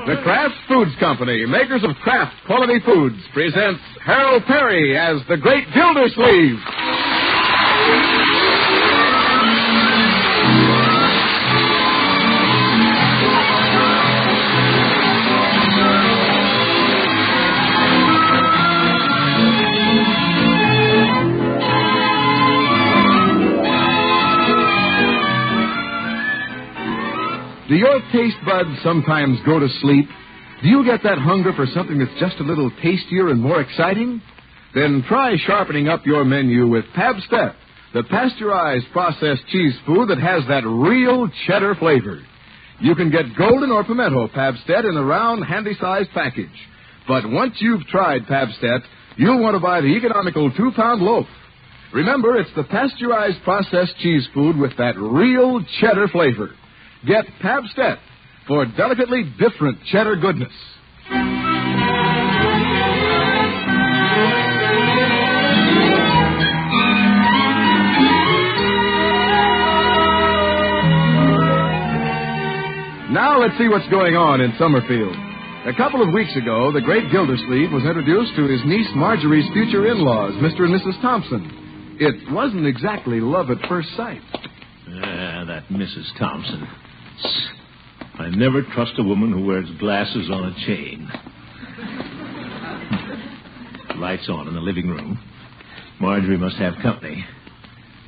The Kraft Foods Company, makers of Kraft quality foods, presents Harold Perry as the Great Gildersleeve. Do your taste buds sometimes go to sleep? Do you get that hunger for something that's just a little tastier and more exciting? Then try sharpening up your menu with Pabst-ett, the pasteurized processed cheese food that has that real cheddar flavor. You can get golden or pimento Pabst-ett in a round, handy-sized package. But once you've tried Pabst-ett, you'll want to buy the economical 2-pound loaf. Remember, it's the pasteurized processed cheese food with that real cheddar flavor. Get Pabst-ett for delicately different cheddar goodness. Now let's see what's going on in Summerfield. A couple of weeks ago, the great Gildersleeve was introduced to his niece Marjorie's future in-laws, Mr. and Mrs. Thompson. It wasn't exactly love at first sight. That Mrs. Thompson. I never trust a woman who wears glasses on a chain. Lights on in the living room. Marjorie must have company.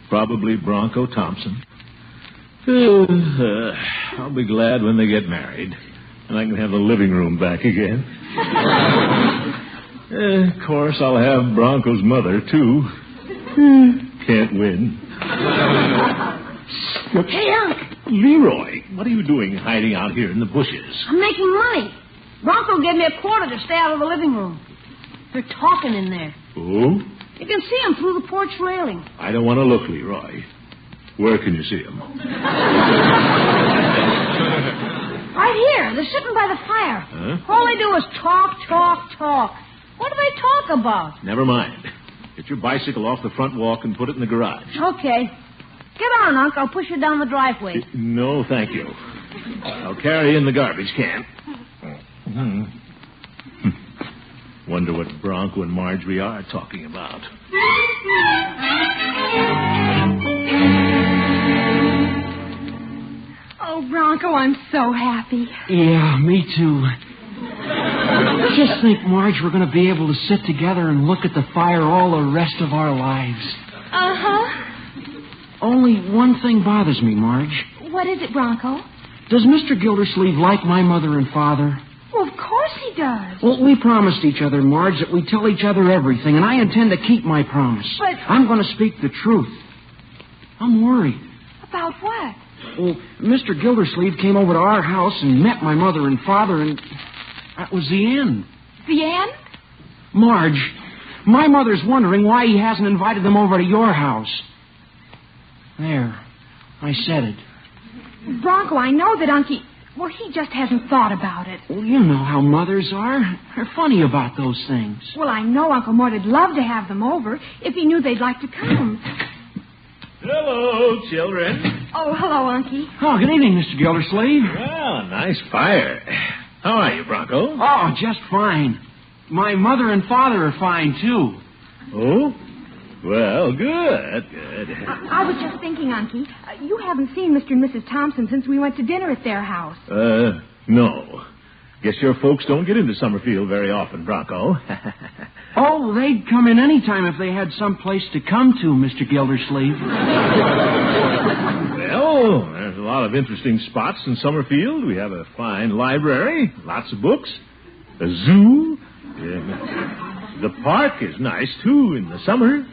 Probably Bronco Thompson. I'll be glad when they get married, and I can have the living room back again. Of course, I'll have Bronco's mother, too. Can't win. Hey, Unc. Leroy, what are you doing hiding out here in the bushes? I'm making money. Bronco gave me a quarter to stay out of the living room. They're talking in there. Oh? You can see them through the porch railing. I don't want to look, Leroy. Where can you see them? Right here. They're sitting by the fire. Huh? All they do is talk. What do they talk about? Never mind. Get your bicycle off the front walk and put it in the garage. Okay. Get on, Unc. I'll push you down the driveway. No, thank you. I'll carry in the garbage can. Wonder what Bronco and Marjorie are talking about. Oh, Bronco, I'm so happy. Yeah, me too. Just think, Marge, we're going to be able to sit together and look at the fire all the rest of our lives. Uh-huh. Only one thing bothers me, Marge. What is it, Bronco? Does Mr. Gildersleeve like my mother and father? Well, of course he does. Well, we promised each other, Marge, that we'd tell each other everything, and I intend to keep my promise. But... I'm going to speak the truth. I'm worried. About what? Well, Mr. Gildersleeve came over to our house and met my mother and father, and that was the end. The end? Marge, my mother's wondering why he hasn't invited them over to your house. There, I said it. Bronco, I know that Unky... Well, he just hasn't thought about it. Well, you know how mothers are. They're funny about those things. Well, I know Uncle Mort would love to have them over if he knew they'd like to come. Hello, children. Oh, hello, Unky. Oh, good evening, Mr. Gildersleeve. Well, nice fire. How are you, Bronco? Oh, just fine. My mother and father are fine, too. Oh? Well, good. I was just thinking, Unky, you haven't seen Mr. and Mrs. Thompson since we went to dinner at their house. No. Guess your folks don't get into Summerfield very often, Bronco. Oh, they'd come in any time if they had some place to come to, Mr. Gildersleeve. Well, there's a lot of interesting spots in Summerfield. We have a fine library, lots of books, a zoo. The park is nice, too, in the summer.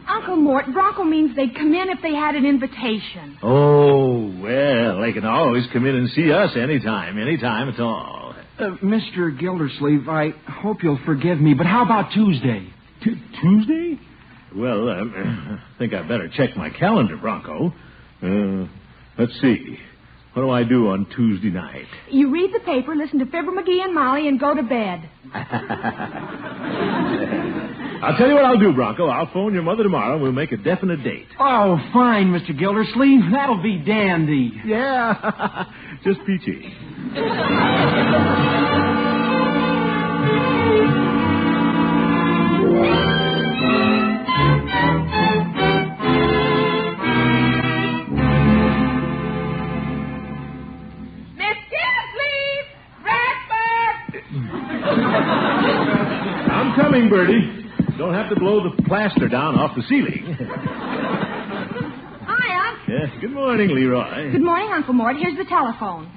Uncle Mort, Bronco means they'd come in if they had an invitation. Oh, well, they can always come in and see us anytime at all. Mr. Gildersleeve, I hope you'll forgive me, but how about Tuesday? Tuesday? Well, I think I'd better check my calendar, Bronco. Let's see. What do I do on Tuesday night? You read the paper, listen to Fibber McGee and Molly, and go to bed. I'll tell you what I'll do, Bronco. I'll phone your mother tomorrow, and we'll make a definite date. Oh, fine, Mr. Gildersleeve. That'll be dandy. Yeah, just peachy. I'm coming, Bertie. Don't have to blow the plaster down off the ceiling. Hi, Unc. Good morning, Leroy. Good morning, Uncle Mort. Here's the telephone.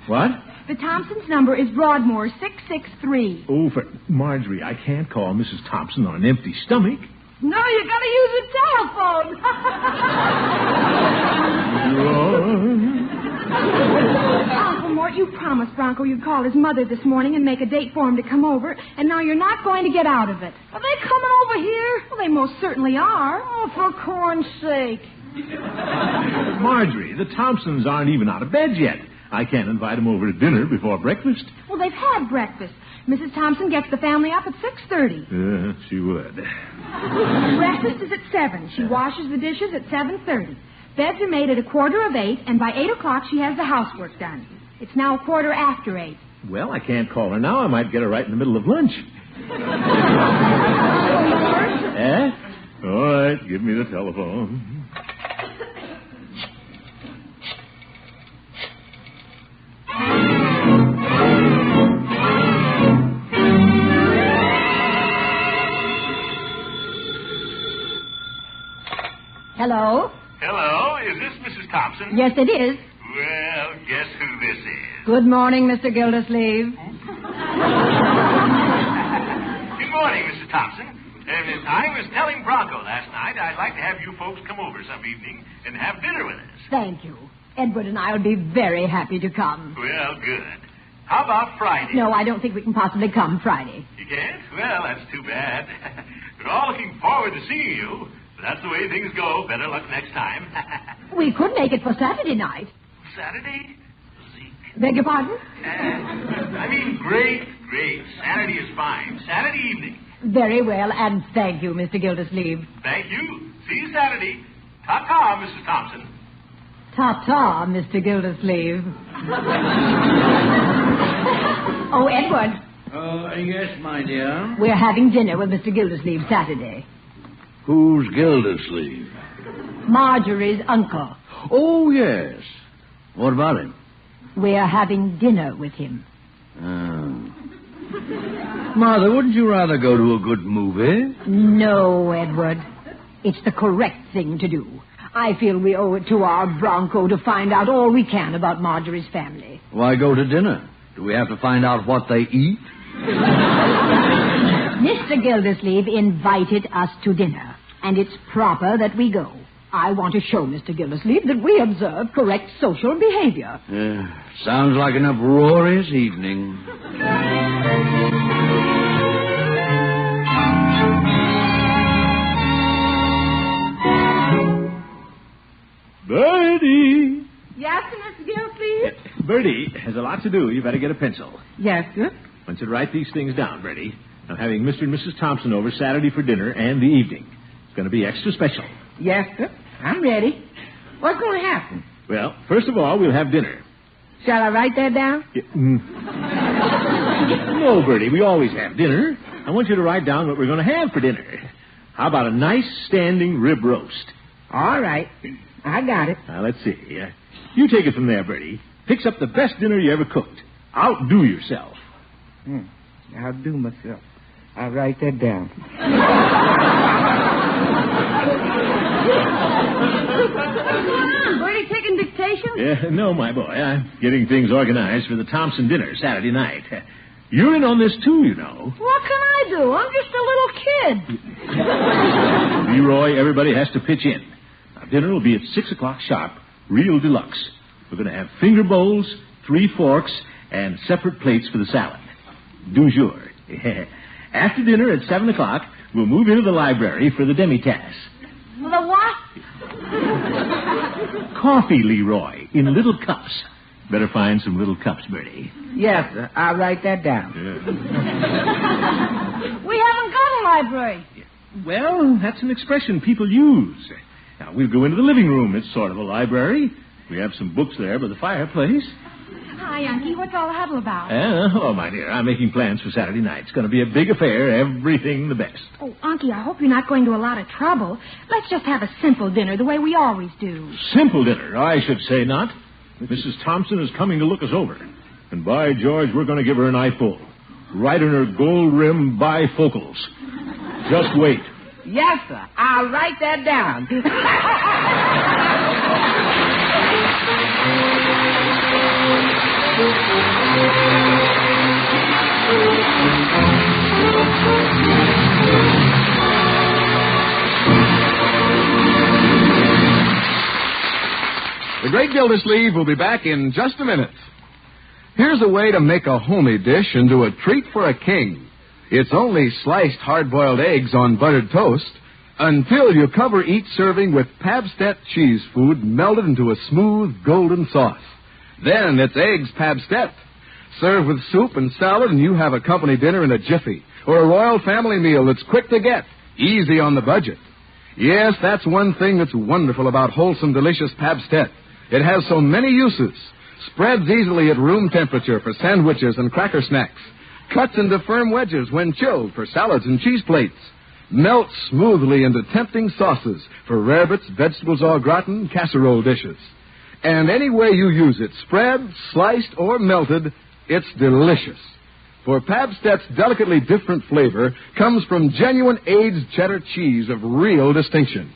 What? The Thompsons' number is Broadmoor 663. Oh, for Marjorie, I can't call Mrs. Thompson on an empty stomach. No, you gotta use the telephone. Uncle Mort, you promised Bronco you'd call his mother this morning and make a date for him to come over, and now you're not going to get out of it. Are they coming over here? Well, they most certainly are. Oh, for corn's sake. Marjorie, the Thompsons aren't even out of bed yet. I can't invite them over to dinner before breakfast. Well, they've had breakfast. Mrs. Thompson gets the family up at 6:30. She would. Breakfast is at 7. She washes the dishes at 7:30. Beds are made at 7:45, and by 8 o'clock she has the housework done. It's now 8:15. Well, I can't call her now. I might get her right in the middle of lunch. All right, give me the telephone. Hello? Hello, is this Mrs. Thompson? Yes, it is. Well, guess who this is? Good morning, Mr. Gildersleeve. Good morning, Mrs. Thompson. I was telling Bronco last night I'd like to have you folks come over some evening and have dinner with us. Thank you. Edward and I will be very happy to come. Well, good. How about Friday? No, I don't think we can possibly come Friday. You can't? Well, that's too bad. We're all looking forward to seeing you. That's the way things go. Better luck next time. We could make it for Saturday night. Saturday? Beg your pardon? Great. Saturday is fine. Saturday evening. Very well, and thank you, Mr. Gildersleeve. Thank you. See you Saturday. Ta-ta, Mrs. Thompson. Ta-ta, Mr. Gildersleeve. Oh, Edward. Yes, my dear. We're having dinner with Mr. Gildersleeve Saturday. Who's Gildersleeve? Marjorie's uncle. Oh, yes. What about him? We're having dinner with him. Mother, wouldn't you rather go to a good movie? No, Edward. It's the correct thing to do. I feel we owe it to our Bronco to find out all we can about Marjorie's family. Why go to dinner? Do we have to find out what they eat? Mr. Gildersleeve invited us to dinner, and it's proper that we go. I want to show Mr. Gildersleeve that we observe correct social behavior. Sounds like an uproarious evening. Bertie! Yes, Mr. Gildersleeve? Bertie has a lot to do. You better get a pencil. Yes, sir. I want you to write these things down, Bertie. I'm having Mr. and Mrs. Thompson over Saturday for dinner and the evening. It's going to be extra special. Yes, sir. I'm ready. What's going to happen? Well, first of all, we'll have dinner. Shall I write that down? No, Bertie, we always have dinner. I want you to write down what we're going to have for dinner. How about a nice standing rib roast? All right. I got it. Now, let's see. You take it from there, Bertie. Fix up the best dinner you ever cooked. Outdo yourself. Outdo myself. I'll write that down. Bertie taking dictation? No, my boy. I'm getting things organized for the Thompson dinner Saturday night. You're in on this, too, you know. What can I do? I'm just a little kid. Leroy, everybody has to pitch in. Now, dinner will be at 6 o'clock sharp, real deluxe. We're going to have finger bowls, 3 forks, and separate plates for the salad. Du jour. After dinner at 7 o'clock, we'll move into the library for the demi-tasse. The what? Coffee, Leroy, in little cups. Better find some little cups, Bertie. Yes, sir. I'll write that down. We haven't got a library. Well, that's an expression people use. Now, we'll go into the living room. It's sort of a library. We have some books there by the fireplace. Hi, Unky. What's all the huddle about? Hello, my dear. I'm making plans for Saturday night. It's going to be a big affair. Everything the best. Oh, Unky, I hope you're not going to a lot of trouble. Let's just have a simple dinner the way we always do. Simple dinner? I should say not. Mrs. Thompson is coming to look us over. And by George, we're going to give her an eyeful. Right in her gold-rimmed bifocals. Just wait. Yes, sir. I'll write that down. The Great Gildersleeve will be back in just a minute. Here's a way to make a homey dish into a treat for a king. It's only sliced hard-boiled eggs on buttered toast until you cover each serving with Pabstet cheese food melted into a smooth golden sauce. Then it's eggs Pabstet. Serve with soup and salad and you have a company dinner in a jiffy, or a royal family meal that's quick to get, easy on the budget. Yes, that's one thing that's wonderful about wholesome, delicious Pabstet. It has so many uses. Spreads easily at room temperature for sandwiches and cracker snacks. Cuts into firm wedges when chilled for salads and cheese plates. Melts smoothly into tempting sauces for rarebits, vegetables au gratin, casserole dishes. And any way you use it, spread, sliced, or melted, it's delicious. For Pabstet's delicately different flavor comes from genuine aged cheddar cheese of real distinction.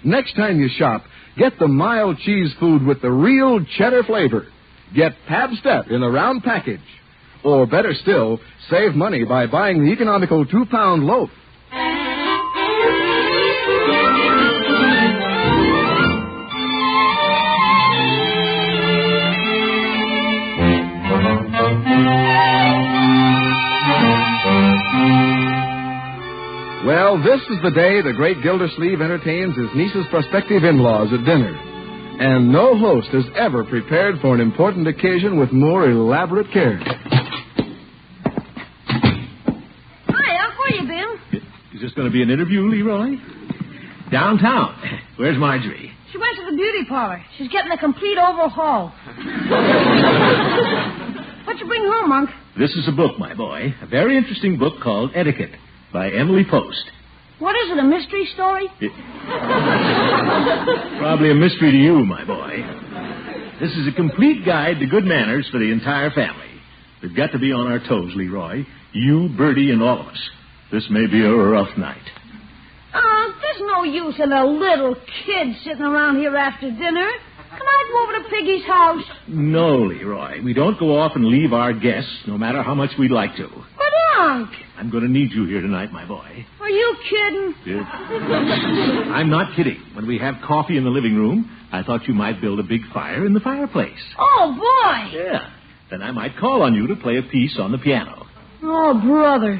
Next time you shop, get the mild cheese food with the real cheddar flavor. Get Pabstet in a round package. Or better still, save money by buying the economical 2-pound loaf. Well, this is the day the great Gildersleeve entertains his niece's prospective in-laws at dinner. And no host has ever prepared for an important occasion with more elaborate care. Hi, Unc, where you been? Is this going to be an interview, Leroy? Downtown. Where's Marjorie? She went to the beauty parlor. She's getting a complete overhaul. What'd you bring home, Unc? This is a book, my boy. A very interesting book called Etiquette by Emily Post. What is it, a mystery story? Probably a mystery to you, my boy. This is a complete guide to good manners for the entire family. We've got to be on our toes, Leroy. You, Bertie, and all of us. This may be a rough night. There's no use in a little kid sitting around here after dinner. Can I go over to Piggy's house? No, Leroy. We don't go off and leave our guests, no matter how much we'd like to. But, Unc. I'm going to need you here tonight, my boy. Are you kidding? I'm not kidding. When we have coffee in the living room, I thought you might build a big fire in the fireplace. Oh, boy. Yeah. Then I might call on you to play a piece on the piano. Oh, brother.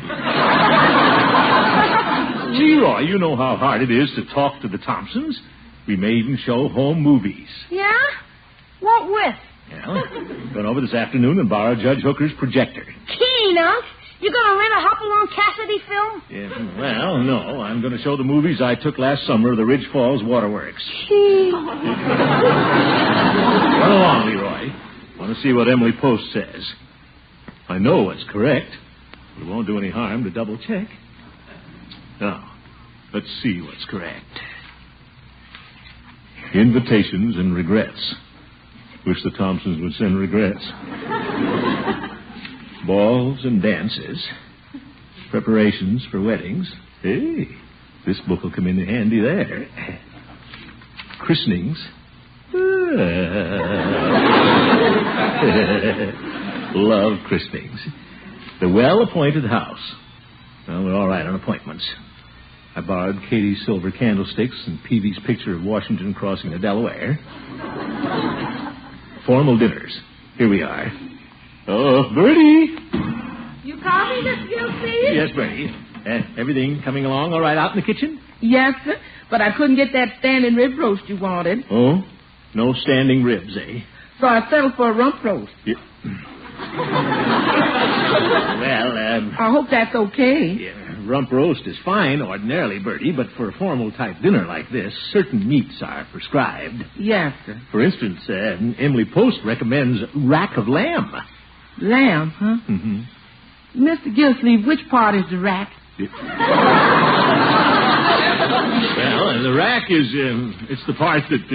Leroy, you know how hard it is to talk to the Thompsons. We may even show home movies. Yeah? What with? Well, went over this afternoon and borrowed Judge Hooker's projector. Keen, Unc. You gonna rent a Hopalong Cassidy film? Yeah, well, no. I'm going to show the movies I took last summer of the Ridge Falls Waterworks. Keen. Run along, Leroy. Want to see what Emily Post says. I know what's correct. But it won't do any harm to double check. Now, let's see what's correct. Invitations and regrets. Wish the Thompsons would send regrets. Balls and dances. Preparations for weddings. Hey, this book will come in handy there. Christenings. Love christenings. The well-appointed house. Well, we're all right on appointments. I borrowed Katie's silver candlesticks and Peavy's picture of Washington crossing the Delaware. Formal dinners. Here we are. Oh, Bertie! You call me, Miss Gilsey? Yes, Bertie. Everything coming along all right out in the kitchen? Yes, sir. But I couldn't get that standing rib roast you wanted. Oh? No standing ribs, eh? So I settled for a rump roast. Yeah. Well, I hope that's okay. Yeah. Rump roast is fine ordinarily, Bertie, but for a formal-type dinner like this, certain meats are prescribed. Yes, sir. For instance, Emily Post recommends rack of lamb. Lamb, huh? Mm-hmm. Mr. Gilsleeve, which part is the rack? Well, the rack is, it's the part that,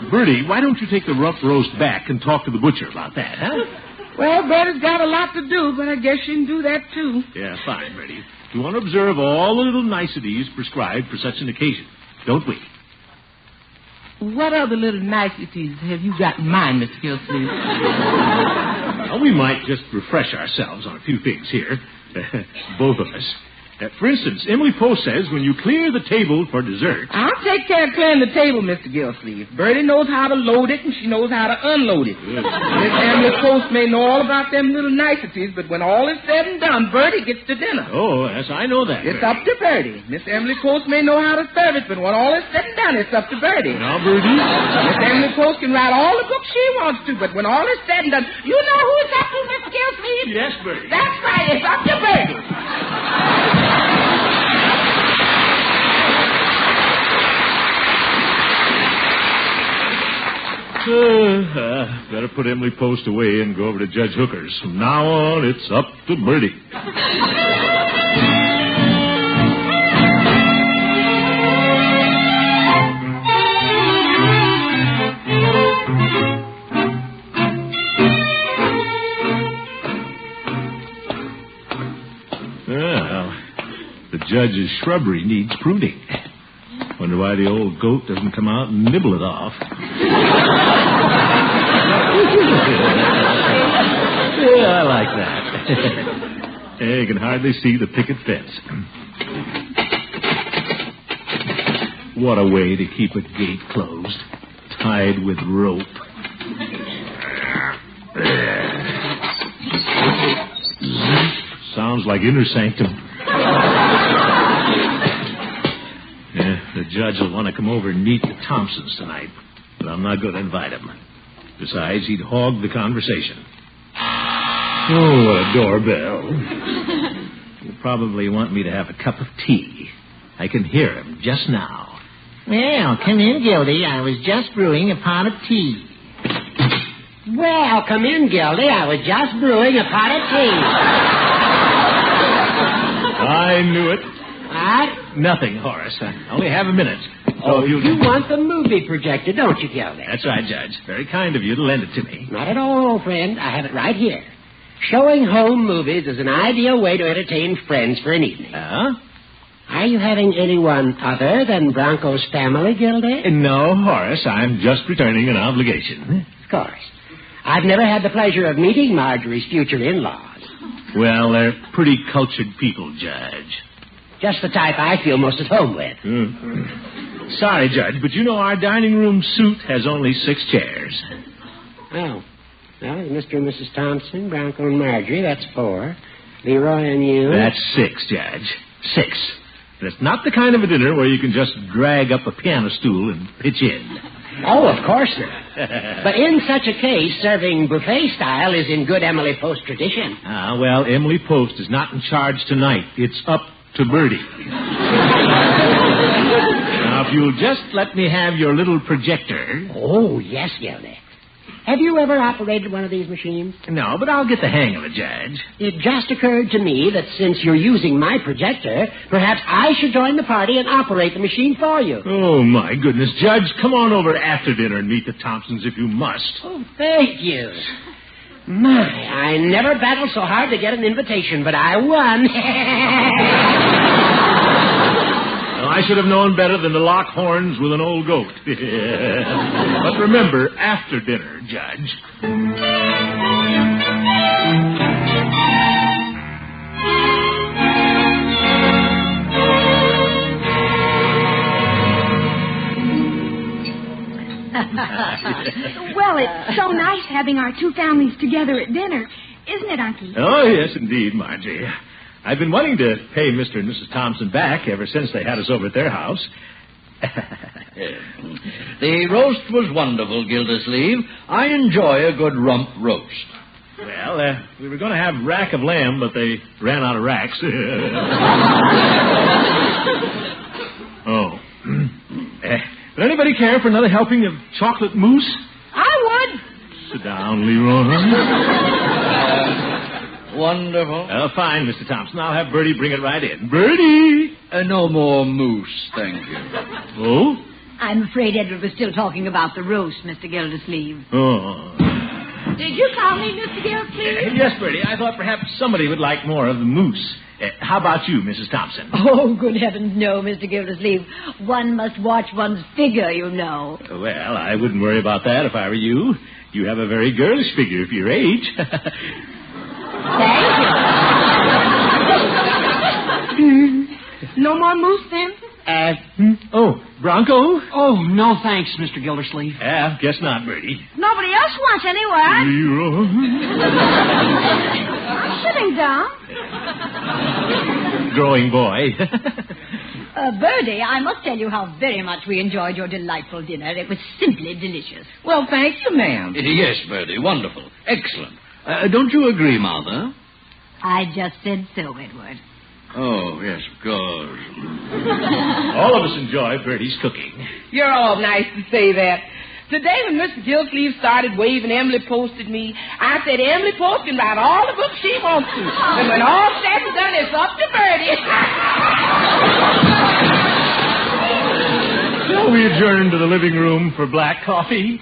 Bertie, why don't you take the rump roast back and talk to the butcher about that, huh? Well, Bertie's got a lot to do, but I guess she can do that, too. Yeah, fine, Bertie. We want to observe all the little niceties prescribed for such an occasion, don't we? What other little niceties have you got in mind, Mr. Gilsleeve? Well, we might just refresh ourselves on a few things here. Both of us. For instance, Emily Post says when you clear the table for dessert... I'll take care of clearing the table, Mr. Gilsleeve. Bertie knows how to load it, and she knows how to unload it. Miss Emily Post may know all about them little niceties, but when all is said and done, Bertie gets to dinner. Oh, yes, I know that. It's up to Bertie. Miss Emily Post may know how to serve it, but when all is said and done, it's up to Bertie. Now, Bertie? Miss Emily Post can write all the books she wants to, but when all is said and done, you know who it's up to, Mr. Gilsleeve? Yes, Bertie. That's right, it's up to Bertie. Better put Emily Post away and go over to Judge Hooker's. From now on, it's up to Bertie. Well, the judge's shrubbery needs pruning. Wonder why the old goat doesn't come out and nibble it off. Yeah, I like that. You can hardly see the picket fence. What a way to keep a gate closed, tied with rope. Sounds like inner sanctum. The judge will want to come over and meet the Thompsons tonight, but I'm not going to invite him. Besides, he'd hog the conversation. Oh, what a doorbell. He'll probably want me to have a cup of tea. I can hear him just now. Well, come in, Gildy. I was just brewing a pot of tea. Well, come in, Gildy. I was just brewing a pot of tea. I knew it. What? Nothing, Horace. I only have a minute. Oh, you want the movie projector, don't you, Gildy? That's right, Judge. Very kind of you to lend it to me. Not at all, old friend. I have it right here. Showing home movies is an ideal way to entertain friends for an evening. Are you having anyone other than Bronco's family, Gildy? No, Horace. I'm just returning an obligation. Of course. I've never had the pleasure of meeting Marjorie's future in-laws. Well, they're pretty cultured people, Judge. Just the type I feel most at home with. Sorry, Judge, but you know our dining room suite has only 6 chairs. Oh. Well, Mr. and Mrs. Thompson, Bronco and Marjorie, that's 4. Leroy and you. That's 6, Judge. 6. And it's not the kind of a dinner where you can just drag up a piano stool and pitch in. Oh, of course not. But in such a case, serving buffet style is in good Emily Post tradition. Well, Emily Post is not in charge tonight. It's up to Bertie. Now, if you'll just let me have your little projector. Oh, yes, Gildy. Have you ever operated one of these machines? No, but I'll get the hang of it, Judge. It just occurred to me that since you're using my projector, perhaps I should join the party and operate the machine for you. Oh, my goodness, Judge. Come on over after dinner and meet the Thompsons if you must. Oh, thank you. My, I never battled so hard to get an invitation, but I won. Well, I should have known better than to lock horns with an old goat. But remember, after dinner, Judge. Well, it's so nice having our two families together at dinner. Isn't it, Unky? Oh, yes, indeed, Margie. I've been wanting to pay Mr. and Mrs. Thompson back ever since they had us over at their house. The roast was wonderful, Gildersleeve. I enjoy a good rump roast. Well, we were going to have rack of lamb, but they ran out of racks. Oh. Would anybody care for another helping of chocolate mousse? I would. Sit down, Leroy. Wonderful. Fine, Mr. Thompson. I'll have Bertie bring it right in. Bertie! No more mousse, thank you. Oh? I'm afraid Edward was still talking about the roast, Mr. Gildersleeve. Oh. Did you call me, Mr. Gildersleeve? Yes, Bertie. I thought perhaps somebody would like more of the moose. How about you, Mrs. Thompson? Oh, good heavens, no, Mr. Gildersleeve. One must watch one's figure, you know. Well, I wouldn't worry about that if I were you. You have a very girlish figure for your age. Thank you. No more moose, then? Oh, Bronco? Oh, no thanks, Mr. Gildersleeve. Yeah, guess not, Bertie. Nobody else wants any, what? Leroy. I'm sitting down. Growing boy. Bertie, I must tell you how very much we enjoyed your delightful dinner. It was simply delicious. Well, thank you, ma'am. Yes, Bertie, wonderful. Excellent. Don't you agree, Mother? I just said so, Edward. Oh, yes, of course. All of us enjoy Bertie's cooking. You're all nice to say that. Today when Mr. Gildersleeve started waving Emily Post at me, I said Emily Post can write all the books she wants to. And when all said and done, it's up to Bertie. Shall we adjourn to the living room for black coffee?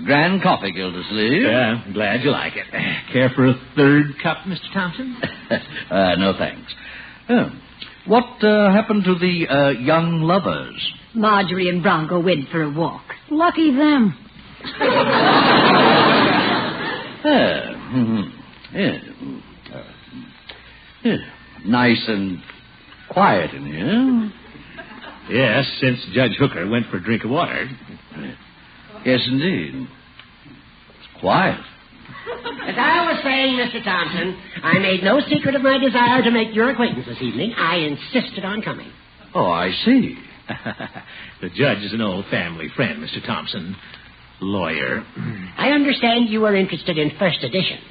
Grand coffee, Gildersleeve. Yeah, I'm glad you like it. Care for a third cup, Mr. Thompson? No, thanks. What happened to the young lovers? Marjorie and Bronco went for a walk. Lucky them. Nice and quiet in here. Yes, since Judge Hooker went for a drink of water. Yes, indeed. It's quiet. As I was saying, Mr. Thompson, I made no secret of my desire to make your acquaintance this evening. I insisted on coming. Oh, I see. The judge is an old family friend, Mr. Thompson. Lawyer. I understand you are interested in first editions.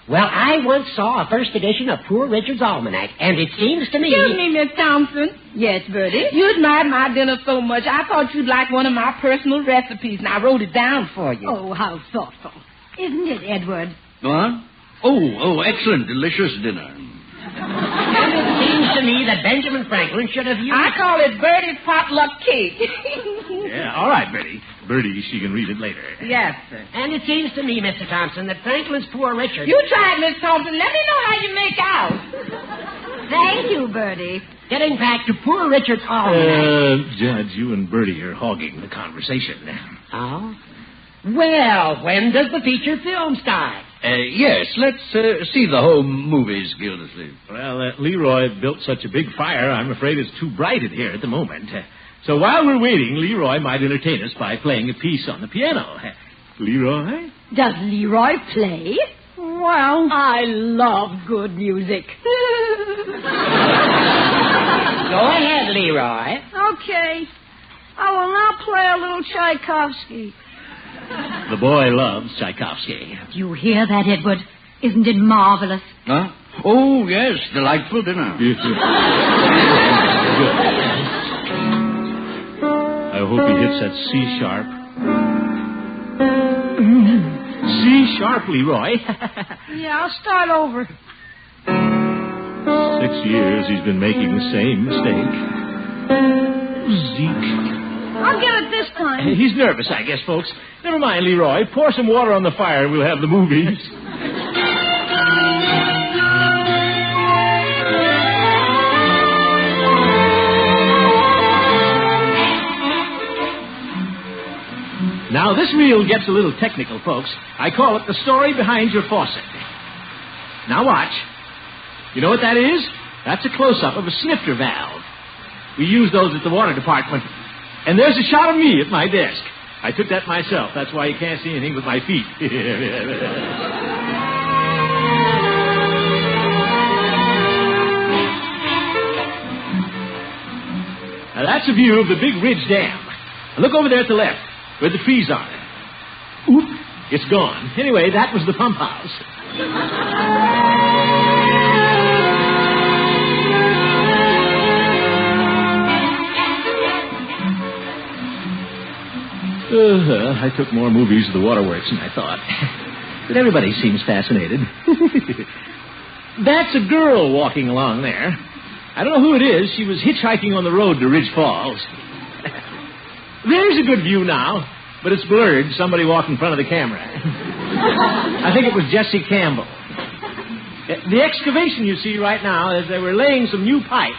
Well, I once saw a first edition of Poor Richard's Almanac, and it seems to me... Excuse me, Miss Thompson. Yes, Bertie? You admired my dinner so much, I thought you'd like one of my personal recipes, and I wrote it down for you. Oh, how thoughtful. Isn't it, Edward? What? Oh, excellent, delicious dinner. And it seems to me that Benjamin Franklin should have used... I call it Bertie's potluck cake. Yeah, all right, Bertie. Bertie, she can read it later. Yes, sir. And it seems to me, Mr. Thompson, that Franklin's Poor Richard... You try it, Miss Thompson. Let me know how you make out. Thank you, Bertie. Getting back to Poor Richard's Almanac... Judge, you and Bertie are hogging the conversation. Oh? Well, when does the feature film start? Yes, let's see the home movies, Gildersleeve. Well, Leroy built such a big fire, I'm afraid it's too bright in here at the moment. So while we're waiting, Leroy might entertain us by playing a piece on the piano. Leroy? Does Leroy play? Well, I love good music. Go ahead, Leroy. Okay. I will now play a little Tchaikovsky. The boy loves Tchaikovsky. You hear that, Edward? Isn't it marvelous? Huh? Oh, yes, delightful dinner. I hope he hits that C sharp. C sharp, Leroy. Yeah, I'll start over. 6 years he's been making the same mistake. Zeke. I'll get it this time. He's nervous, I guess, folks. Never mind, Leroy. Pour some water on the fire and we'll have the movies. Now, this reel gets a little technical, folks. I call it the story behind your faucet. Now, watch. You know what that is? That's a close-up of a snifter valve. We use those at the water department. And there's a shot of me at my desk. I took that myself. That's why you can't see anything with my feet. Now, that's a view of the Big Ridge Dam. Now, look over there at the left, where the trees are. Oop, it's gone. Anyway, that was the pump house. I took more movies of the waterworks than I thought. but everybody seems fascinated. That's a girl walking along there. I don't know who it is. She was hitchhiking on the road to Ridge Falls. There's a good view now, but it's blurred. Somebody walked in front of the camera. I think it was Jesse Campbell. The excavation you see right now is they were laying some new pipe.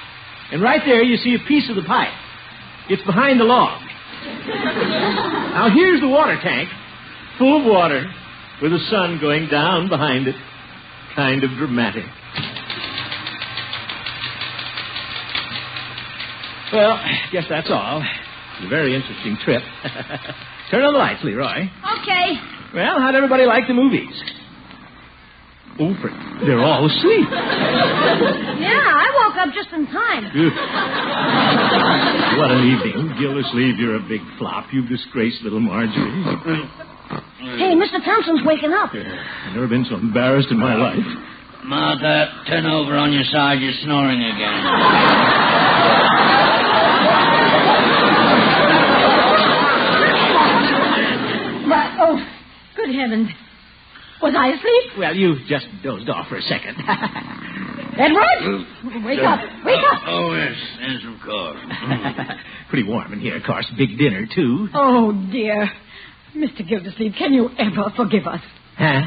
And right there you see a piece of the pipe. It's behind the log. Now here's the water tank, full of water, with the sun going down behind it. Kind of dramatic. Well, I guess that's all. It's a very interesting trip. Turn on the lights, Leroy. Okay. Well, how'd everybody like the movies? Oh, they're all asleep. Yeah, I woke up just in time. What an evening. Gildersleeve, you're a big flop. You've disgraced little Marjorie. Hey, Mr. Thompson's waking up. I've never been so embarrassed in my life. Martha, turn over on your side. You're snoring again. Oh, good heavens. Was I asleep? Well, you just dozed off for a second. Edward? Wake up. Wake up. Oh, yes, of course. Pretty warm in here, of course. Big dinner, too. Oh, dear. Mr. Gildersleeve, can you ever forgive us? Huh?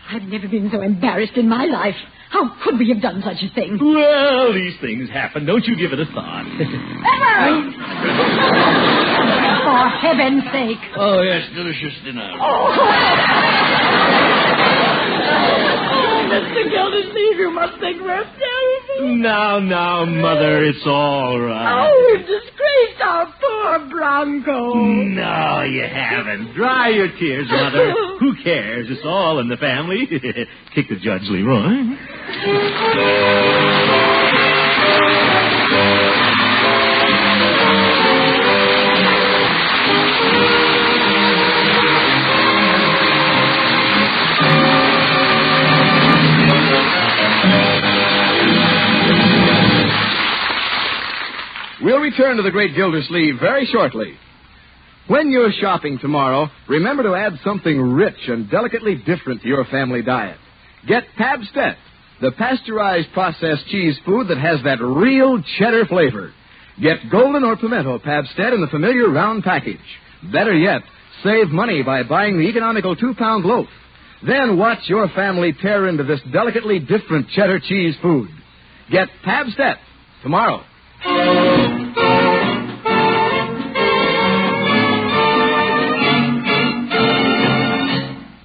I've never been so embarrassed in my life. How could we have done such a thing? Well, these things happen. Don't you give it a thought. Edward! For heaven's sake. Oh, yes, delicious dinner. Oh, Mr. Gildersleeve, you must think we're terrible. Now, Mother, it's all right. Oh, we've disgraced our poor Bronco. No, you haven't. Dry your tears, Mother. Who cares? It's all in the family. Kick the Judge, Leroy. We'll return to the great Gildersleeve very shortly. When you're shopping tomorrow, remember to add something rich and delicately different to your family diet. Get Pabstet, the pasteurized processed cheese food that has that real cheddar flavor. Get golden or pimento Pabstet in the familiar round package. Better yet, save money by buying the economical 2-pound loaf. Then watch your family tear into this delicately different cheddar cheese food. Get Pabstet tomorrow.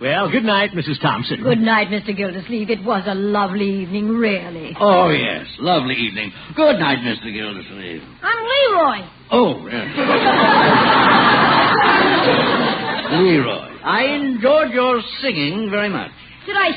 Well, good night, Mrs. Thompson. Good night, Mr. Gildersleeve. It was a lovely evening, really. Oh, yes, lovely evening. Good night, Mr. Gildersleeve. I'm Leroy. Oh, yes. Leroy, I enjoyed your singing very much. Did I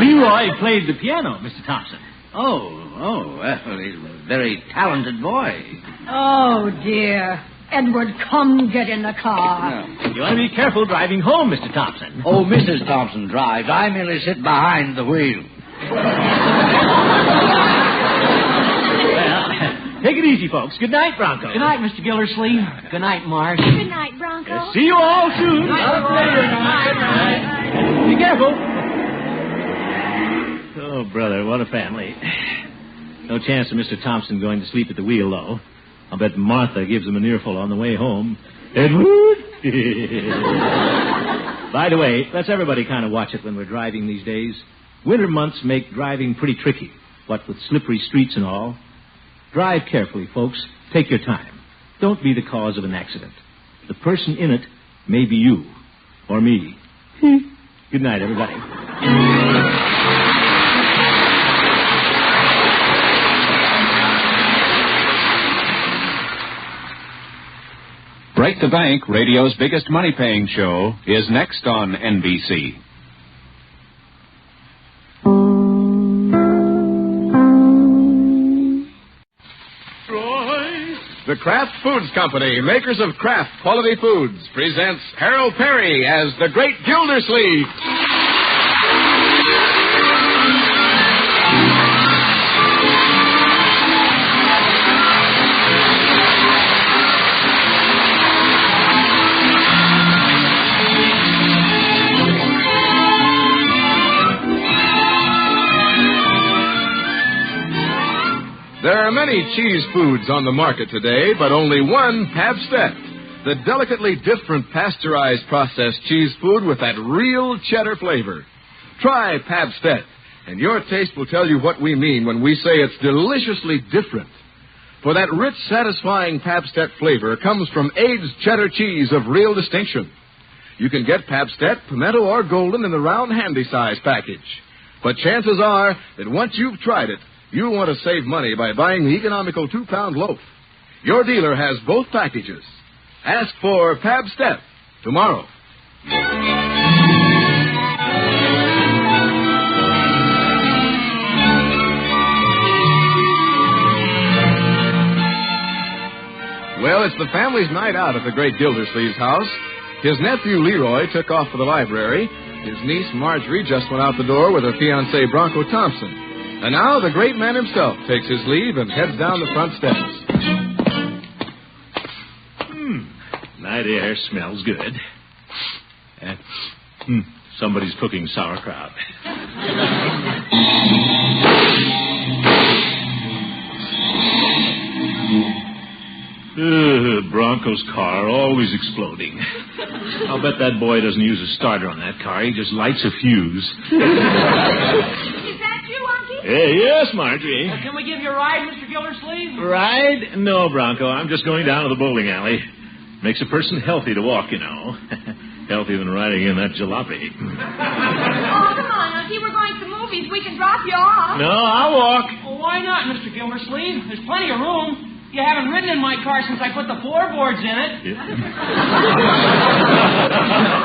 sing? Leroy played the piano, Mr. Thompson. Oh, well, he's a very talented boy. Oh, dear. Edward, come get in the car. No. You want to be careful driving home, Mr. Thompson. Oh, Mrs. Thompson drives. I merely sit behind the wheel. Well, take it easy, folks. Good night, Bronco. Good night, Mr. Gildersleeve. Good night, Marge. Good night, Bronco. See you all soon. Be careful. Oh, brother, what a family. No chance of Mr. Thompson going to sleep at the wheel, though. I'll bet Martha gives him an earful on the way home. Edward! By the way, let's everybody kind of watch it when we're driving these days. Winter months make driving pretty tricky, what with slippery streets and all. Drive carefully, folks. Take your time. Don't be the cause of an accident. The person in it may be you or me. Good night, everybody. Break the Bank, radio's biggest money-paying show, is next on NBC. The Kraft Foods Company, makers of Kraft Quality Foods, presents Harold Perry as the Great Gildersleeve. many cheese foods on the market today, but only one Pabst-ett, the delicately different pasteurized processed cheese food with that real cheddar flavor. Try Pabst-ett, and your taste will tell you what we mean when we say it's deliciously different. For that rich, satisfying Pabst-ett flavor comes from aged cheddar cheese of real distinction. You can get Pabst-ett, pimento, or golden in the round handy-size package. But chances are that once you've tried it, you'll want to save money by buying the economical 2-pound loaf. Your dealer has both packages. Ask for Pabst-ett tomorrow. Well, it's the family's night out at the great Gildersleeve's house. His nephew Leroy took off for the library. His niece Marjorie just went out the door with her fiancé Bronco Thompson. And now the great man himself takes his leave and heads down the front steps. Night air smells good. Somebody's cooking sauerkraut. Bronco's car, always exploding. I'll bet that boy doesn't use a starter on that car. He just lights a fuse. Is that you, Unky? Yes, Marjorie. Can we give you a ride, Mr. Gildersleeve? Ride? No, Bronco. I'm just going down to the bowling alley. Makes a person healthy to walk, you know. Healthier than riding in that jalopy. Oh, come on, Unky. We're going to the movies. We can drop you off. No, I'll walk. Well, why not, Mr. Gildersleeve? There's plenty of room. You haven't ridden in my car since I put the floorboards in it. Yeah. Come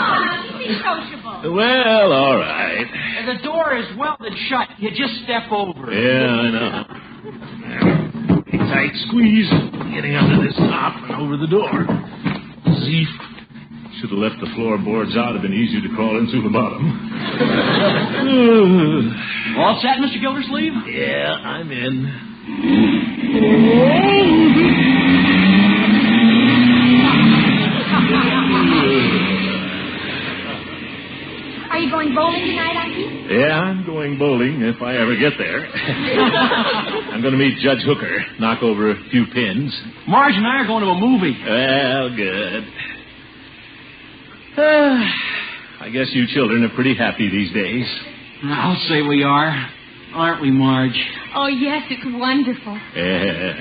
on, Unky. Be sociable. Well, all right. The door is welded shut. You just step over it. Yeah, I know. Tight squeeze. Getting under this top and over the door. Zeef. Should have left the floorboards out. It'd been easier to crawl in through the bottom. All set, Mr. Gildersleeve? Yeah, I'm in. Are you going bowling tonight, Unky? Yeah, I'm going bowling if I ever get there. I'm going to meet Judge Hooker, knock over a few pins. Marge and I are going to a movie. Well, good. I guess you children are pretty happy these days. I'll say we are. Aren't we, Marge? Oh, yes, it's wonderful. Yes.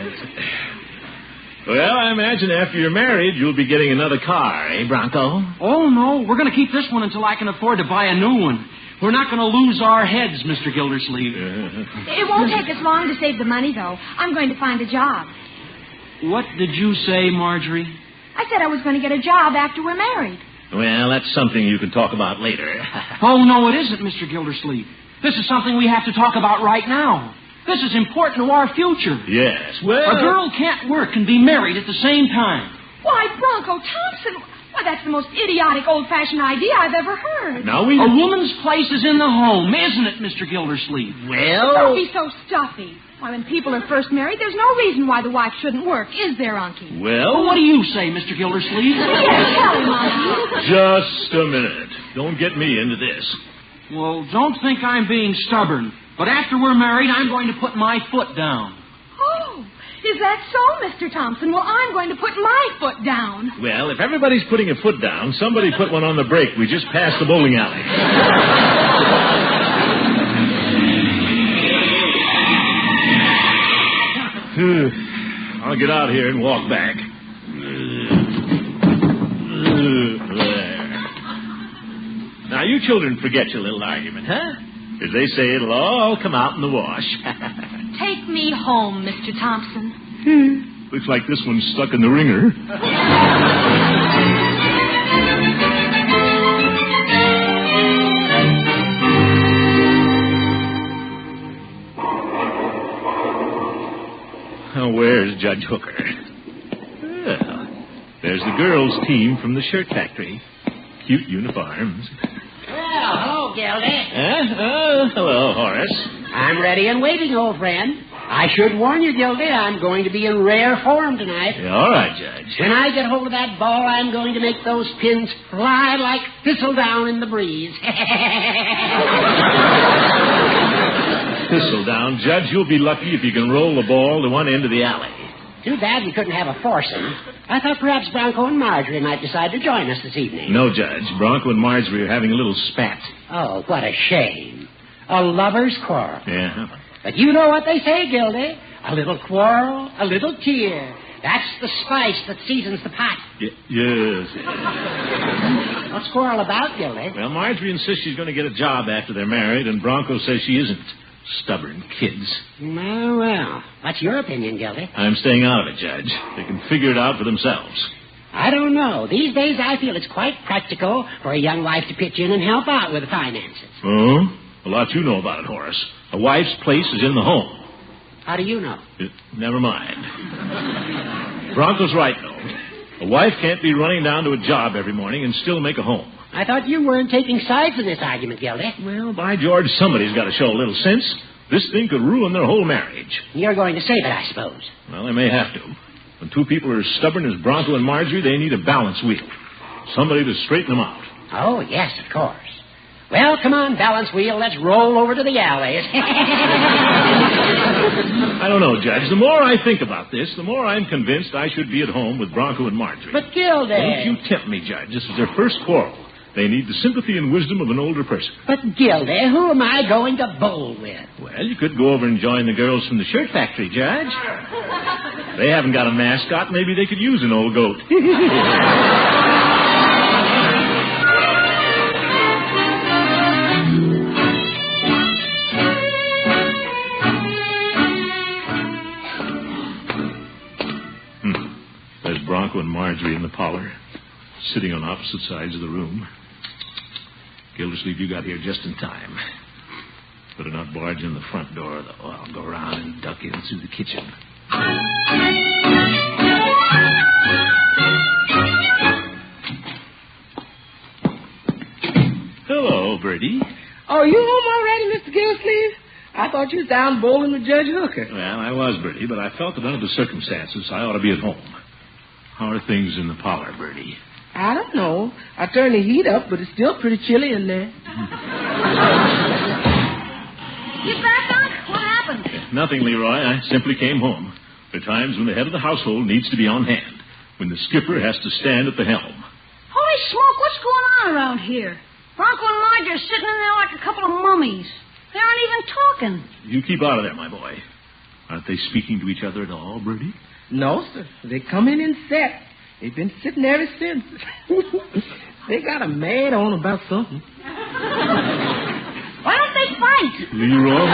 Well, I imagine after you're married, you'll be getting another car, eh, Bronco? Oh, no. We're going to keep this one until I can afford to buy a new one. We're not going to lose our heads, Mr. Gildersleeve. It won't take us long to save the money, though. I'm going to find a job. What did you say, Marjorie? I said I was going to get a job after we're married. Well, that's something you can talk about later. Oh, no, it isn't, Mr. Gildersleeve. This is something we have to talk about right now. This is important to our future. Yes, well... A girl can't work and be married at the same time. Why, Bronco Thompson... Why, that's the most idiotic, old-fashioned idea I've ever heard. Now we... A woman's place is in the home, isn't it, Mr. Gildersleeve? Well... Don't be so stuffy. Why, when people are first married, there's no reason why the wife shouldn't work, is there, Unky? Well... What do you say, Mr. Gildersleeve? Yes, tell him, Unky. Just a minute. Don't get me into this. Well, don't think I'm being stubborn. But after we're married, I'm going to put my foot down. Oh, is that so, Mr. Thompson? Well, I'm going to put my foot down. Well, if everybody's putting a foot down, somebody put one on the brake. We just passed the bowling alley. I'll get out here and walk back. Now, you children forget your little argument, huh? As they say, it'll all come out in the wash. Take me home, Mr. Thompson. Looks like this one's stuck in the ringer. Now, where's Judge Hooker? Well, there's the girls' team from the shirt factory. Cute uniforms. Well, hello, Gildy. Hello, Horace. I'm ready and waiting, old friend. I should warn you, Gildy, I'm going to be in rare form tonight. Yeah, all right, Judge. When I get hold of that ball, I'm going to make those pins fly like thistledown in the breeze. pistol down. Judge, you'll be lucky if you can roll the ball to one end of the alley. Too bad we couldn't have a foursome. I thought perhaps Bronco and Marjorie might decide to join us this evening. No, Judge. Bronco and Marjorie are having a little spat. Oh, what a shame. A lover's quarrel. Yeah. But you know what they say, Gildy. A little quarrel, a little tear. That's the spice that seasons the pot. Yes. What's quarrel about, Gildy? Well, Marjorie insists she's going to get a job after they're married, and Bronco says she isn't. Stubborn kids. Well. What's your opinion, Gildy? I'm staying out of it, Judge. They can figure it out for themselves. I don't know. These days I feel it's quite practical for a young wife to pitch in and help out with the finances. Oh? A lot you know about it, Horace. A wife's place is in the home. How do you know? Never mind. Bronco's right, though. A wife can't be running down to a job every morning and still make a home. I thought you weren't taking sides in this argument, Gildy. Well, by George, somebody's got to show a little sense. This thing could ruin their whole marriage. You're going to say that, I suppose. Well, they may have to. When two people are as stubborn as Bronco and Marjorie, they need a balance wheel. Somebody to straighten them out. Oh, yes, of course. Well, come on, balance wheel. Let's roll over to the alleys. I don't know, Judge. The more I think about this, the more I'm convinced I should be at home with Bronco and Marjorie. But, Gildy... Don't you tempt me, Judge. This is their first quarrel. They need the sympathy and wisdom of an older person. But, Gildy, who am I going to bowl with? Well, you could go over and join the girls from the shirt factory, Judge. They haven't got a mascot. Maybe they could use an old goat. There's Bronco and Marjorie in the parlor, sitting on opposite sides of the room. Gildersleeve, you got here just in time. Better not barge in the front door, though. I'll go around and duck in through the kitchen. Hello, Bertie. Oh, you home already, Mr. Gildersleeve? I thought you was down bowling with Judge Hooker. Well, I was, Bertie, but I felt that under the circumstances, I ought to be at home. How are things in the parlor, Bertie? I don't know. I turned the heat up, but it's still pretty chilly in there. You back, Unc? What happened? Nothing, Leroy. I simply came home. There are times when the head of the household needs to be on hand, when the skipper has to stand at the helm. Holy smoke, what's going on around here? Bronco and Marge are sitting in there like a couple of mummies. They aren't even talking. You keep out of there, my boy. Aren't they speaking to each other at all, Bertie? No, sir. They come in and sat. They've been sitting there ever since. They got a mad on about something. Why don't they fight? Leroy?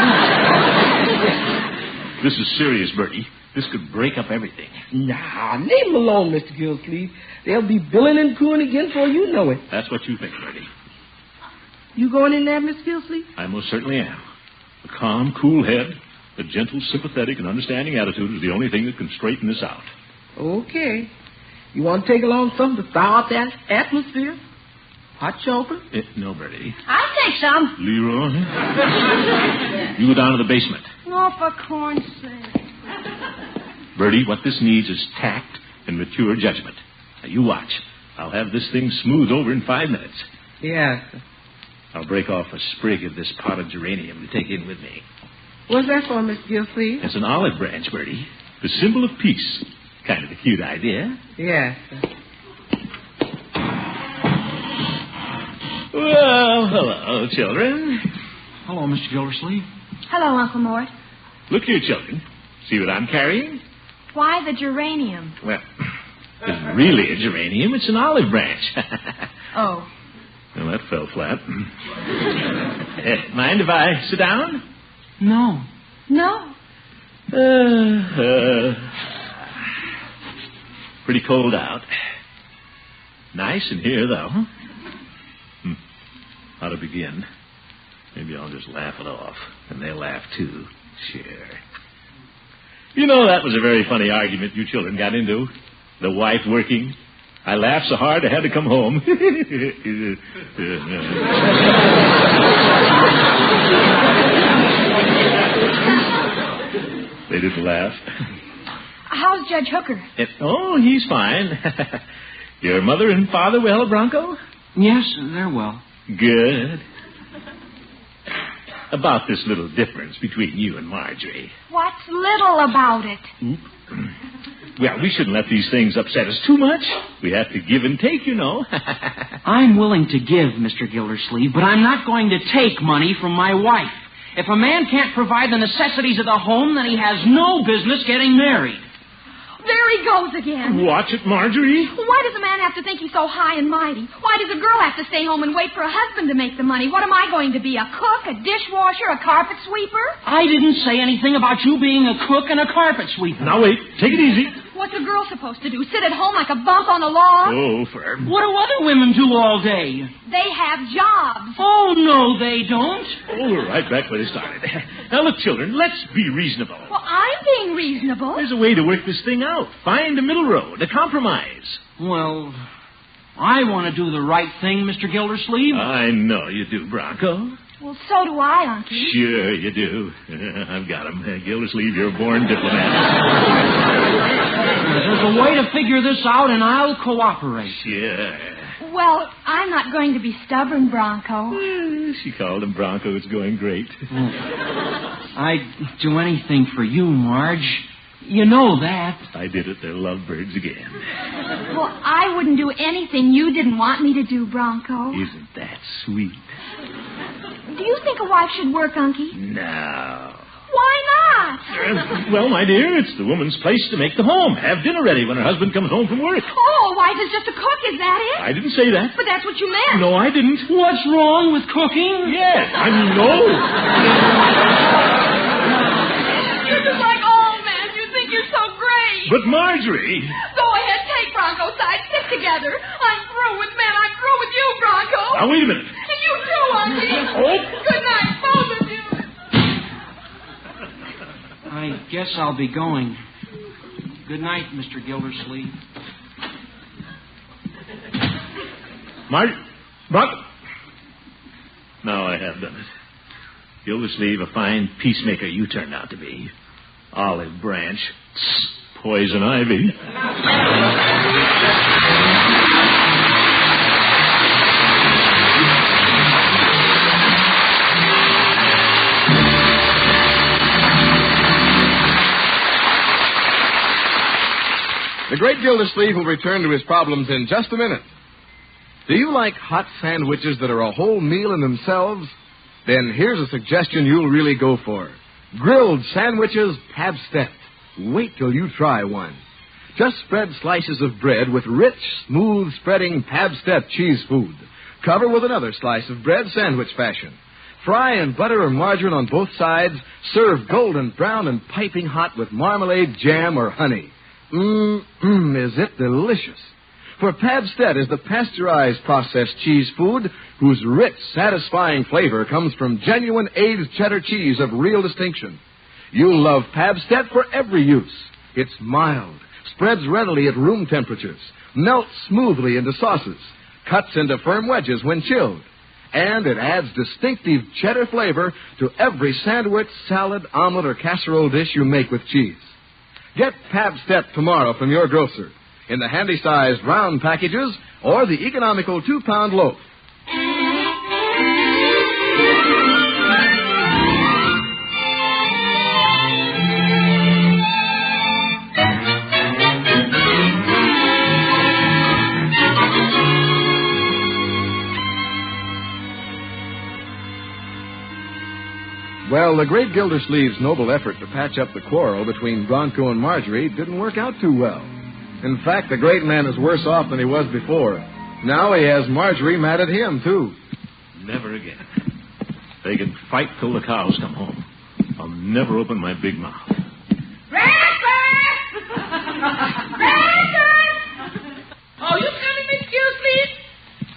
This is serious, Bertie. This could break up everything. Nah, leave them alone, Mr. Gildersleeve. They'll be billing and cooing again before you know it. That's what you think, Bertie. You going in there, Mr. Gildersleeve? I most certainly am. A calm, cool head, a gentle, sympathetic, and understanding attitude is the only thing that can straighten this out. Okay. You want to take along something to thaw out that atmosphere? Hot chocolate? No, Bertie. I'll take some. Leroy? You go down to the basement. Oh, for corn's sake. Bertie, what this needs is tact and mature judgment. Now, you watch. I'll have this thing smoothed over in 5 minutes. Yeah. I'll break off a sprig of this potted geranium to take in with me. What's that for, Mr. Gildersleeve? It's an olive branch, Bertie. The symbol of peace. Kind of a cute idea. Yeah. Well, hello, children. Hello, Mr. Gildersleeve. Hello, Uncle Mort. Look here, children. See what I'm carrying? Why the geranium? Well, it's really a geranium. It's an olive branch. Oh. Well, that fell flat. Mind if I sit down? No. No. Pretty cold out. Nice in here, though. How to begin? Maybe I'll just laugh it off. And they'll laugh, too. Sure. You know, that was a very funny argument you children got into. The wife working. I laughed so hard I had to come home. They didn't laugh. How's Judge Hooker? Oh, he's fine. Your mother and father well, Bronco? Yes, they're well. Good. about this little difference between you and Marjorie. What's little about it? Well, we shouldn't let these things upset us too much. We have to give and take, you know. I'm willing to give, Mr. Gildersleeve, but I'm not going to take money from my wife. If a man can't provide the necessities of the home, then he has no business getting married. There he goes again. Watch it, Marjorie. Why does a man have to think he's so high and mighty? Why does a girl have to stay home and wait for a husband to make the money? What am I going to be, a cook, a dishwasher, a carpet sweeper? I didn't say anything about you being a cook and a carpet sweeper. Now, wait. Take it easy. What's a girl supposed to do? Sit at home like a bump on a log? Oh, Ferb. What do other women do all day? They have jobs. Oh, no, they don't. Oh, we're right back where they started. Now, look, children, let's be reasonable. Well, I'm being reasonable. There's a way to work this thing out. Find a middle road, a compromise. Well, I want to do the right thing, Mr. Gildersleeve. I know you do, Bronco. Well, so do I, Unky. Sure you do. I've got him. Gildersleeve, you're a born diplomat. There's a way to figure this out, and I'll cooperate. Sure. Well, I'm not going to be stubborn, Bronco. She called him Bronco. It's going great. I'd do anything for you, Marge. You know that. I did it. They're lovebirds again. Well, I wouldn't do anything you didn't want me to do, Bronco. Isn't that sweet? Do you think a wife should work, Unky? No. Why not? Well, my dear, it's the woman's place to make the home. Have dinner ready when her husband comes home from work. Oh, a wife is just a cook, is that it? I didn't say that. But that's what you meant. No, I didn't. What's wrong with cooking? Yes, I know. You're just like old man. You think you're so great. But Marjorie... Go ahead, take Bronco's side. Stick together. I'm through with men. I'm through with you, Bronco. Now, wait a minute. And you too, Unky. Oh. Good night, both of you. I guess I'll be going. Good night, Mr. Gildersleeve. Bronco. Now I have done it. Gildersleeve, a fine peacemaker you turned out to be. Olive branch. Poison ivy. The great Gildersleeve will return to his problems in just a minute. Do you like hot sandwiches that are a whole meal in themselves? Then here's a suggestion you'll really go for. Grilled sandwiches Pabst-ett. Wait till you try one. Just spread slices of bread with rich, smooth spreading Pabst-ett cheese food. Cover with another slice of bread sandwich fashion. Fry in butter or margarine on both sides. Serve golden brown and piping hot with marmalade, jam, or honey. Is it delicious? For Pabst-ett is the pasteurized processed cheese food whose rich, satisfying flavor comes from genuine aged cheddar cheese of real distinction. You'll love Pabst-ett for every use. It's mild, spreads readily at room temperatures, melts smoothly into sauces, cuts into firm wedges when chilled, and it adds distinctive cheddar flavor to every sandwich, salad, omelet, or casserole dish you make with cheese. Get Pabst-ett tomorrow from your grocer in the handy-sized round packages or the economical 2-pound loaf. Well, the great Gildersleeve's noble effort to patch up the quarrel between Bronco and Marjorie didn't work out too well. In fact, the great man is worse off than he was before. Now he has Marjorie mad at him, too. Never again. They can fight till the cows come home. I'll never open my big mouth. Bradford! Oh, you coming, Miss Gildersleeve?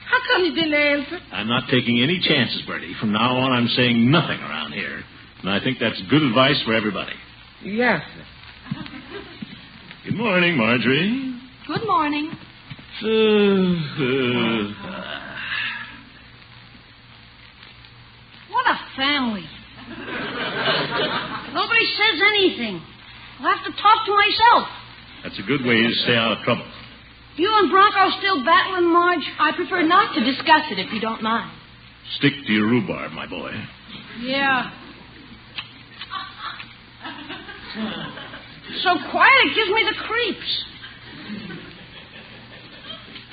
How come you didn't answer? I'm not taking any chances, Bertie. From now on, I'm saying nothing around here. And I think that's good advice for everybody. Yes, sir. Good morning, Marjorie. Good morning. What a family. Nobody says anything. I'll have to talk to myself. That's a good way to stay out of trouble. You and Bronco still battling, Marge? I prefer not to discuss it if you don't mind. Stick to your rhubarb, my boy. Yeah. So quiet, it gives me the creeps.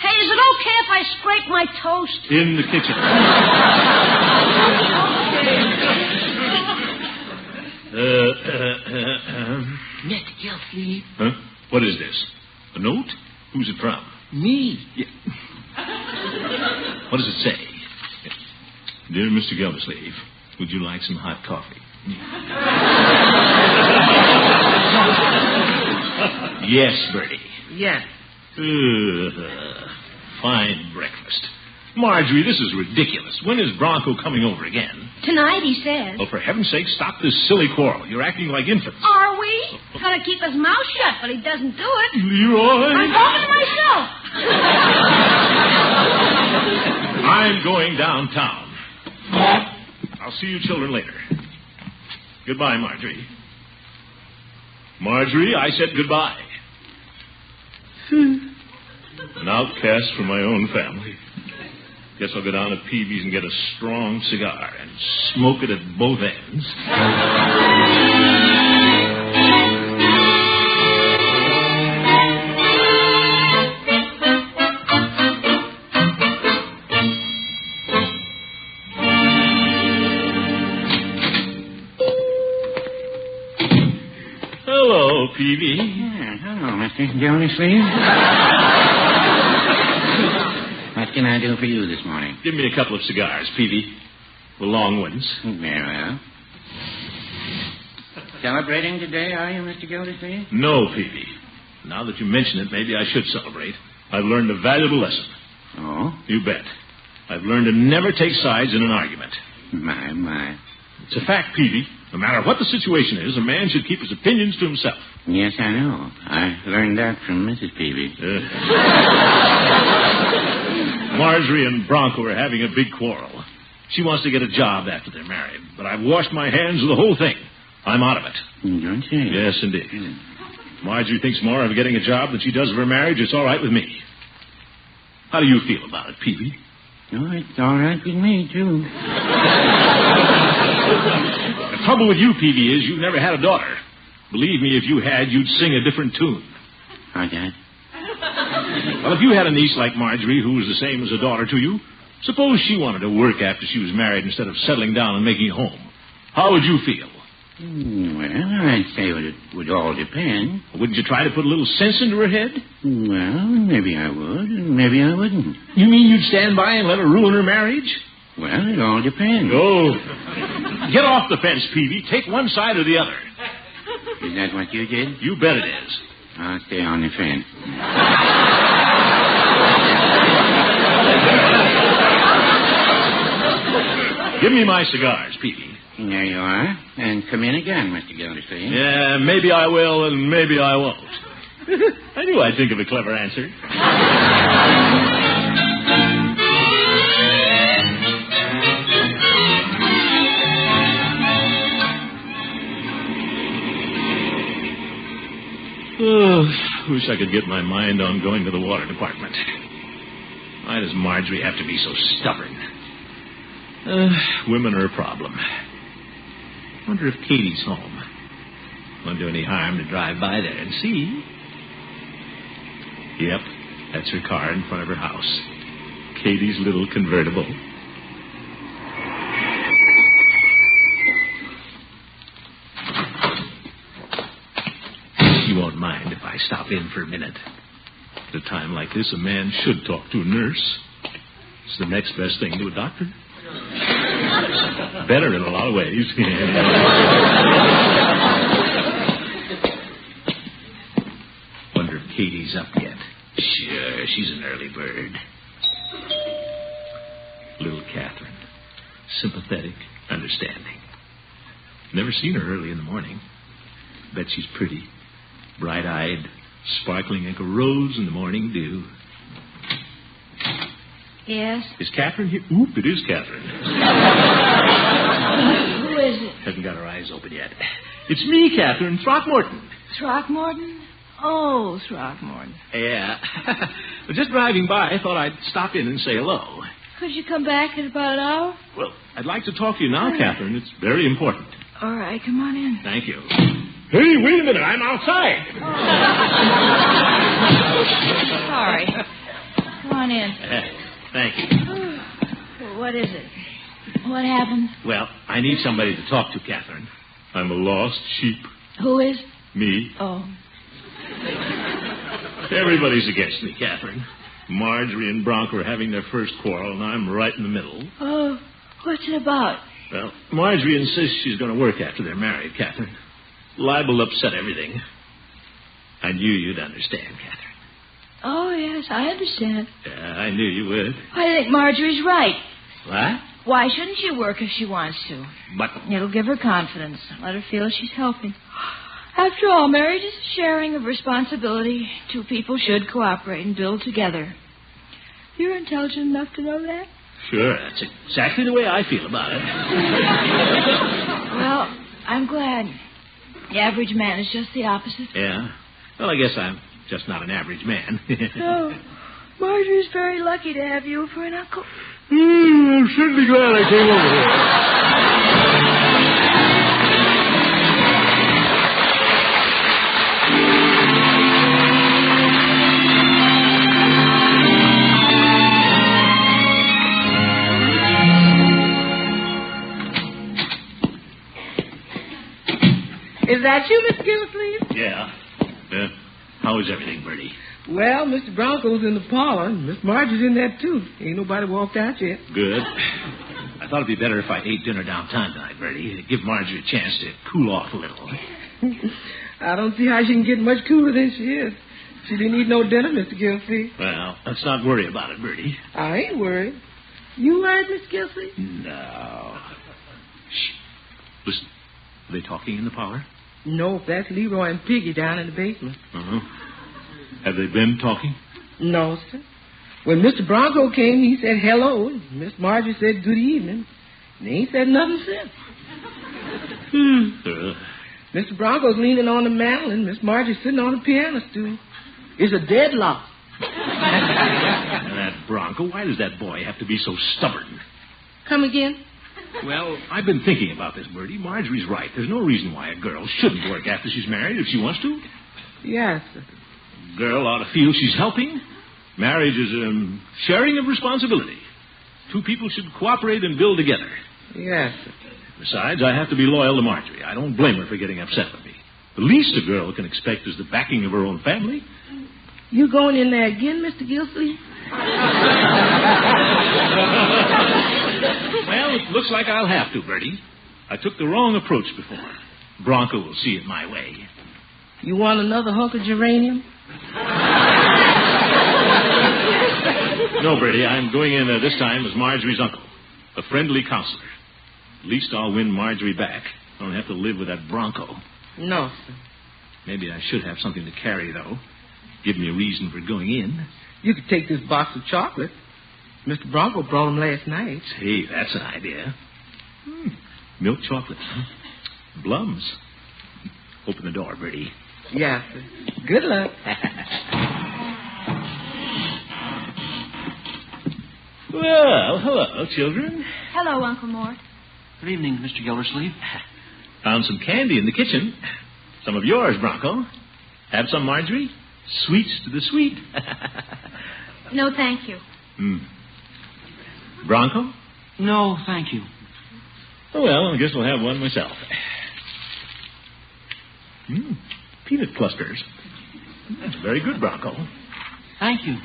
Hey, is it okay if I scrape my toast? In the kitchen. Mr. Gilsleeve. Huh? What is this? A note? Who's it from? Me. Yeah. What does it say? Dear Mr. Gildersleeve, would you like some hot coffee? Yes, Bertie. Yes. Fine breakfast. Marjorie, this is ridiculous. When is Bronco coming over again? Tonight, he says. Oh, for heaven's sake, stop this silly quarrel. You're acting like infants. Are we? He's going to keep his mouth shut, but he doesn't do it. Leroy! I'm talking to myself. I'm going downtown. I'll see you children later. Goodbye, Marjorie. Marjorie, I said goodbye. An outcast from my own family. Guess I'll go down to Peavy's and get a strong cigar and smoke it at both ends. Hello, Peavy. Hello, Mr. Gildersleeve. What can I do for you this morning? Give me a couple of cigars, Peavy. The long ones. Very well. Celebrating today, are you, Mr. Gildersleeve? No, Peavy. Now that you mention it, maybe I should celebrate. I've learned a valuable lesson. Oh? You bet. I've learned to never take sides in an argument. My. It's a fact, Peavy. No matter what the situation is, a man should keep his opinions to himself. Yes, I know. I learned that from Mrs. Peavy. Marjorie and Bronco are having a big quarrel. She wants to get a job after they're married, but I've washed my hands of the whole thing. I'm out of it. Don't you? Yes, indeed. Marjorie thinks more of getting a job than she does of her marriage. It's all right with me. How do you feel about it, Peavy? Oh, it's all right with me, too. The trouble with you, Peavy, is you've never had a daughter. Believe me, if you had, you'd sing a different tune. How's that? Well, if you had a niece like Marjorie who was the same as a daughter to you, suppose she wanted to work after she was married instead of settling down and making a home. How would you feel? Well, I'd say it would all depend. Wouldn't you try to put a little sense into her head? Well, maybe I would, and maybe I wouldn't. You mean you'd stand by and let her ruin her marriage? Well, it all depends. Oh. Get off the fence, Peavy. Take one side or the other. Is that what you did? You bet it is. I'll stay on the fence. Give me my cigars, Peavy. There you are. And come in again, Mr. Gildersleeve. Yeah, maybe I will and maybe I won't. I knew I'd think of a clever answer. Wish I could get my mind on going to the water department. Why does Marjorie have to be so stubborn? Women are a problem. Wonder if Katie's home. Won't do any harm to drive by there and see. Yep, that's her car in front of her house. Katie's little convertible. You won't mind if I stop in for a minute. At a time like this, a man should talk to a nurse. It's the next best thing to a doctor. Better in a lot of ways. Wonder if Katie's up yet. Sure, she's an early bird. Little Catherine. Sympathetic, understanding. Never seen her early in the morning. Bet she's pretty. Bright-eyed, sparkling like a rose in the morning dew. Yes? Is Catherine here? Oop, it is Catherine. Who is it? Hasn't got her eyes open yet. It's me, Catherine Throckmorton. Throckmorton? Oh, Throckmorton. Yeah. Just driving by, I thought I'd stop in and say hello. Could you come back in about an hour? Well, I'd like to talk to you now, Catherine. It's very important. All right, come on in. Thank you. Hey, wait a minute. I'm outside. Sorry. Come on in. Thank you. What is it? What happened? Well, I need somebody to talk to, Catherine. I'm a lost sheep. Who is? Me. Oh. Everybody's against me, Catherine. Marjorie and Bronco are having their first quarrel, and I'm right in the middle. Oh, what's it about? Well, Marjorie insists she's going to work after they're married, Catherine. Liable to upset everything. I knew you'd understand, Catherine. Oh, yes, I understand. Yeah, I knew you would. I think Marjorie's right. What? Why shouldn't she work if she wants to? But... It'll give her confidence. Let her feel she's helping. After all, marriage is a sharing of responsibility. Two people should cooperate and build together. You're intelligent enough to know that? Sure, that's exactly the way I feel about it. Well, I'm glad. The average man is just the opposite. Yeah? Well, I guess I'm just not an average man. Oh, Marjorie's very lucky to have you for an uncle. I'm certainly glad I came over here. Is that you, Mr. Gildersleeve? Yeah. How is everything, Bertie? Well, Mr. Bronco's in the parlor, and Miss Marjorie's in there, too. Ain't nobody walked out yet. Good. I thought it'd be better if I ate dinner downtown tonight, Bertie. It'd give Marjorie a chance to cool off a little. I don't see how she can get much cooler than she is. She didn't eat no dinner, Mr. Gildersleeve. Well, let's not worry about it, Bertie. I ain't worried. You worried, Miss Gildersleeve? No. Shh. Listen. Are they talking in the parlor? No, that's Leroy and Piggy down in the basement. Uh-huh. Have they been talking? No, sir. When Mr. Bronco came, he said hello, and Miss Marjorie said good evening. And they ain't said nothing since. Mr. Bronco's leaning on the mantel, and Miss Marjorie's sitting on the piano stool. It's a deadlock. And that Bronco, why does that boy have to be so stubborn? Come again? Well, I've been thinking about this, Bertie. Marjorie's right. There's no reason why a girl shouldn't work after she's married if she wants to. Yes, sir. A girl ought to feel she's helping. Marriage is a sharing of responsibility. Two people should cooperate and build together. Yes, sir. Besides, I have to be loyal to Marjorie. I don't blame her for getting upset with me. The least a girl can expect is the backing of her own family. You going in there again, Mr. Gildersleeve? Well, it looks like I'll have to, Bertie. I took the wrong approach before. Bronco will see it my way. You want another hunk of geranium? No, Bertie, I'm going in this time as Marjorie's uncle, a friendly counselor. At least I'll win Marjorie back. I don't have to live with that Bronco. No, sir. Maybe I should have something to carry, though. Give me a reason for going in. You could take this box of chocolate. Mr. Bronco brought them last night. Hey, that's an idea. Milk chocolate, huh? Blums. Open the door, Bertie. Yeah, sir. Good luck. Well, hello, children. Hello, Uncle Mort. Good evening, Mr. Gildersleeve. Found some candy in the kitchen. Some of yours, Bronco. Have some, Marjorie? Sweets to the sweet. No, thank you. Bronco? No, thank you. Oh, well, I guess I'll have one myself. Peanut clusters. Very good, Bronco. Thank you.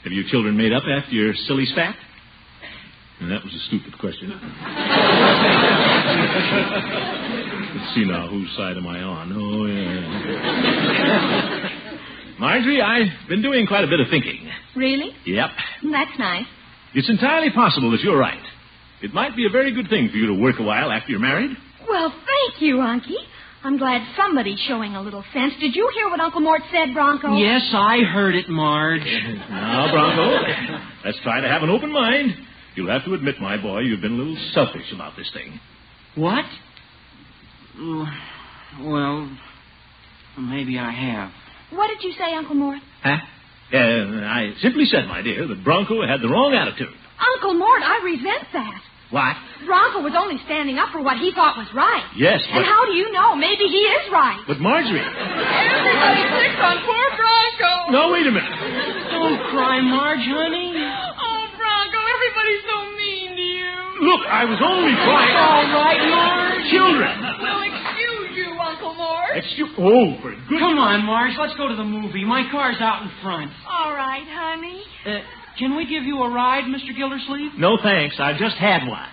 Have you children made up after your silly spat? And that was a stupid question. Let's see now, whose side am I on? Oh, yeah. Marjorie, I've been doing quite a bit of thinking. Really? Yep. That's nice. It's entirely possible that you're right. It might be a very good thing for you to work a while after you're married. Well, thank you, Unky. I'm glad somebody's showing a little sense. Did you hear what Uncle Mort said, Bronco? Yes, I heard it, Marge. Now, Bronco, let's try to have an open mind. You'll have to admit, my boy, you've been a little selfish about this thing. What? Well, maybe I have. What did you say, Uncle Mort? Huh? I simply said, my dear, that Bronco had the wrong attitude. Uncle Mort, I resent that. What? Bronco was only standing up for what he thought was right. Yes, but... And how do you know? Maybe he is right. But Marjorie... Everybody picks on poor Bronco. No, wait a minute. Don't cry, Marge, honey. Oh, Bronco, everybody's so mean to you. Look, I was only crying... All right, Marge. Children. Well, excuse you, Uncle Mort. Oh, for goodness... Come on, Marge, let's go to the movie. My car's out in front. All right, honey. Can we give you a ride, Mr. Gildersleeve? No, thanks. I just had one.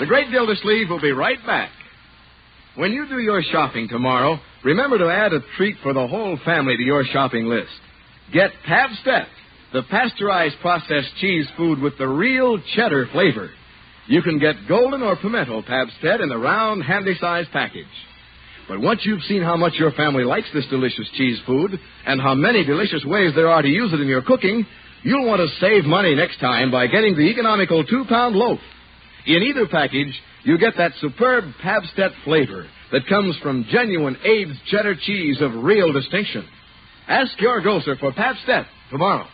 The Great Gildersleeve will be right back. When you do your shopping tomorrow, remember to add a treat for the whole family to your shopping list. Get Pabstet, the pasteurized processed cheese food with the real cheddar flavor. You can get golden or pimento Pabstet in the round, handy-sized package. But once you've seen how much your family likes this delicious cheese food and how many delicious ways there are to use it in your cooking, you'll want to save money next time by getting the economical 2-pound loaf. In either package, you get that superb Pabstet flavor that comes from genuine aged cheddar cheese of real distinction. Ask your grocer for Pabstet tomorrow.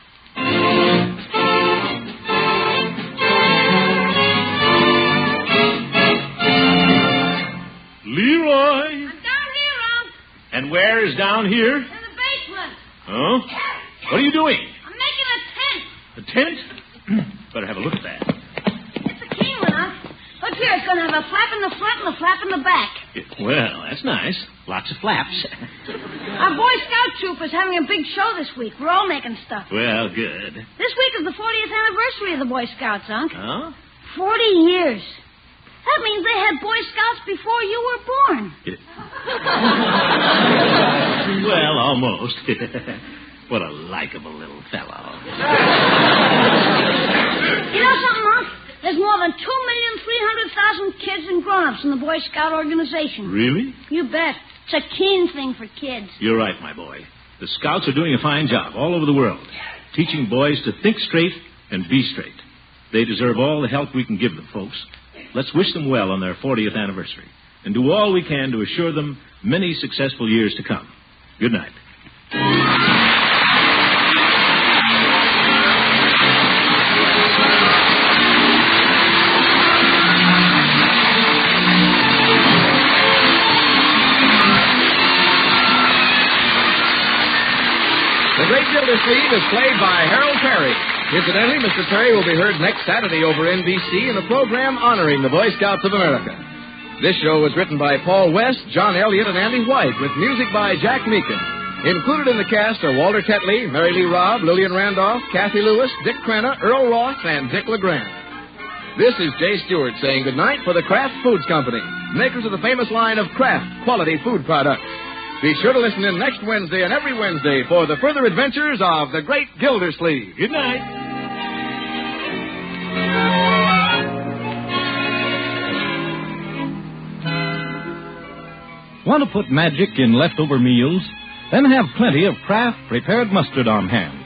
Leroy! I'm down here, Unc. And where is down here? In the basement. Oh? What are you doing? I'm making a tent. A tent? Better have a look at that. It's a key one, Unc. Look here, it's going to have a flap in the front and a flap in the back. Well, that's nice. Lots of flaps. Our Boy Scout troop is having a big show this week. We're all making stuff. Well, good. This week is the 40th anniversary of the Boy Scouts, Unc. Oh? 40 years. That means they had Boy Scouts before you were born. Well, almost. What a likable little fellow. You know something, Unc? There's more than 2,300,000 kids and grown-ups in the Boy Scout organization. Really? You bet. It's a keen thing for kids. You're right, my boy. The Scouts are doing a fine job all over the world, teaching boys to think straight and be straight. They deserve all the help we can give them, folks. Let's wish them well on their 40th anniversary and do all we can to assure them many successful years to come. Good night. The Great Gildersleeve is played by Harold Perry. Incidentally, Mr. Perry will be heard next Saturday over NBC in the program honoring the Boy Scouts of America. This show was written by Paul West, John Elliott, and Andy White, with music by Jack Meakin. Included in the cast are Walter Tetley, Mary Lee Robb, Lillian Randolph, Kathy Lewis, Dick Crenna, Earl Ross, and Dick LeGrand. This is Jay Stewart saying goodnight for the Kraft Foods Company, makers of the famous line of Kraft quality food products. Be sure to listen in next Wednesday and every Wednesday for the further adventures of the Great Gildersleeve. Good night. Want to put magic in leftover meals? Then have plenty of Kraft prepared mustard on hand.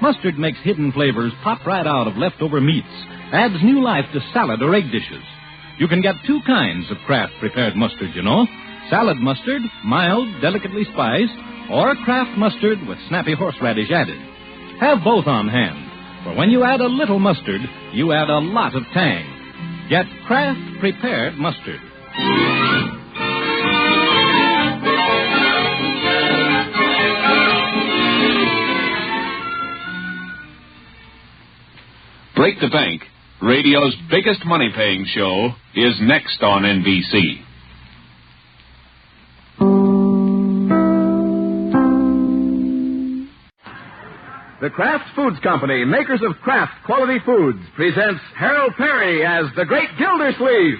Mustard makes hidden flavors pop right out of leftover meats, adds new life to salad or egg dishes. You can get two kinds of Kraft prepared mustard, you know. Salad mustard, mild, delicately spiced, or Kraft mustard with snappy horseradish added. Have both on hand, for when you add a little mustard, you add a lot of tang. Get Kraft prepared mustard. Break the Bank, radio's biggest money-paying show, is next on NBC. The Kraft Foods Company, makers of Kraft quality foods, presents Harold Perry as the Great Gildersleeve.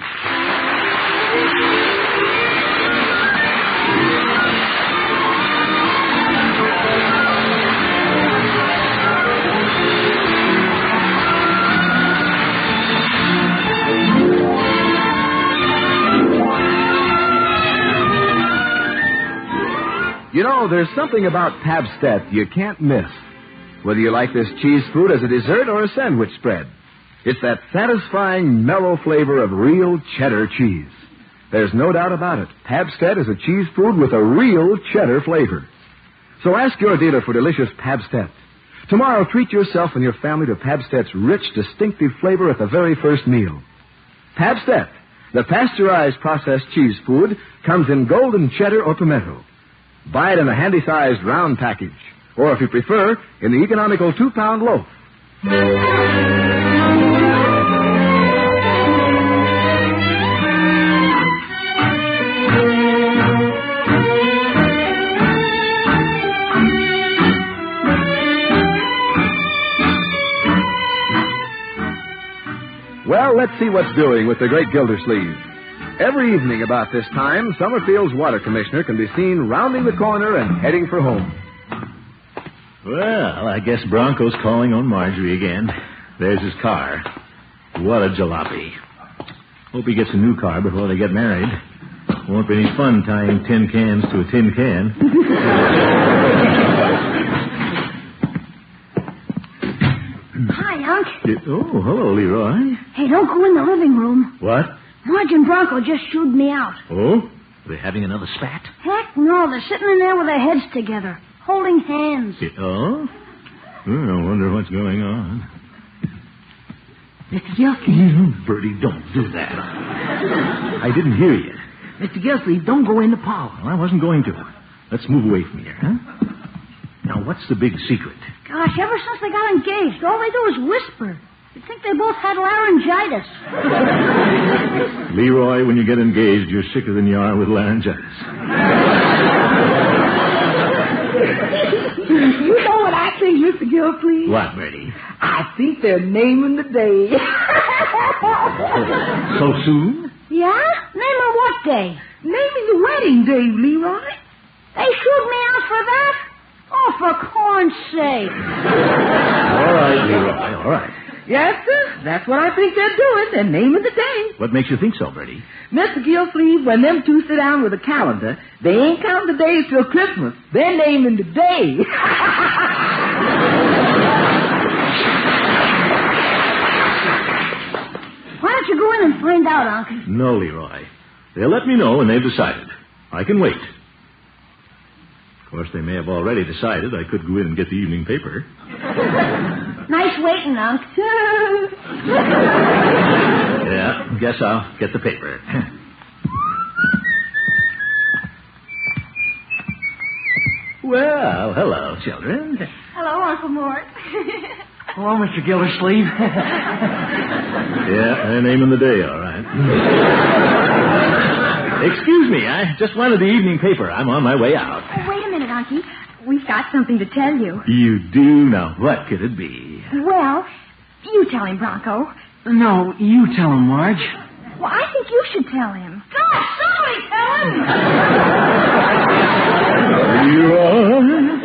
You know, there's something about Pabstet you can't miss. Whether you like this cheese food as a dessert or a sandwich spread, it's that satisfying, mellow flavor of real cheddar cheese. There's no doubt about it. Pabstet is a cheese food with a real cheddar flavor. So ask your dealer for delicious Pabstet. Tomorrow, treat yourself and your family to Pabstet's rich, distinctive flavor at the very first meal. Pabstet, the pasteurized processed cheese food, comes in golden cheddar or pimento. Buy it in a handy-sized round package, or if you prefer, in the economical 2-pound loaf. Well, let's see what's doing with the great Gildersleeve. Every evening about this time, Summerfield's water commissioner can be seen rounding the corner and heading for home. Well, I guess Bronco's calling on Marjorie again. There's his car. What a jalopy. Hope he gets a new car before they get married. Won't be any fun tying tin cans to a tin can. Hi, Unc. Oh, hello, Leroy. Hey, don't go in the living room. What? Marge and Bronco just shooed me out. Oh? Are they having another spat? Heck no, they're sitting in there with their heads together, holding hands. Oh? I wonder what's going on. Mr. Gilsleeve. Bertie, don't do that. I didn't hear you. Mr. Gilsleeve, don't go in the parlor. Well, I wasn't going to. Let's move away from here, huh? Now, what's the big secret? Gosh, ever since they got engaged, all they do is whisper. You'd think they both had laryngitis. Leroy, when you get engaged, you're sicker than you are with laryngitis. You know what I think, Mr. Gilsleeve? What, Bertie? I think they're naming the day. So soon? Yeah? Naming what day? Naming the wedding day, Leroy. They shooed me out for that? Oh, for corn's sake. All right, Leroy, all right. Yes, sir. That's what I think they're doing. They're naming the day. What makes you think so, Bertie? Mr. Gilsleeve, when them two sit down with a calendar, they ain't counting the days till Christmas. They're naming the day. Why don't you go in and find out, Uncle? No, Leroy. They'll let me know when they've decided. I can wait. Of course, they may have already decided. I could go in and get the evening paper. Nice waiting, Unc. Yeah, guess I'll get the paper. Well, hello, children. Hello, Uncle Mort. Hello, Mr. Gildersleeve. Yeah, they're naming the day, all right. Excuse me, I just wanted the evening paper. I'm on my way out. Oh, wait a minute, Unky. We've got something to tell you. You do? Now, what could it be? Well, you tell him, Bronco. No, you tell him, Marge. Well, I think you should tell him. Gosh, somebody tell him!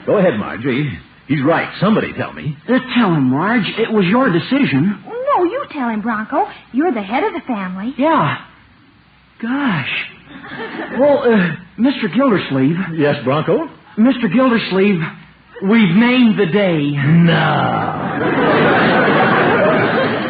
Go ahead, Marjorie. He's right. Somebody tell me. Tell him, Marge. It was your decision. No, you tell him, Bronco. You're the head of the family. Yeah. Gosh. Well, Mr. Gildersleeve. Yes, Bronco? Mr. Gildersleeve, we've named the day. No.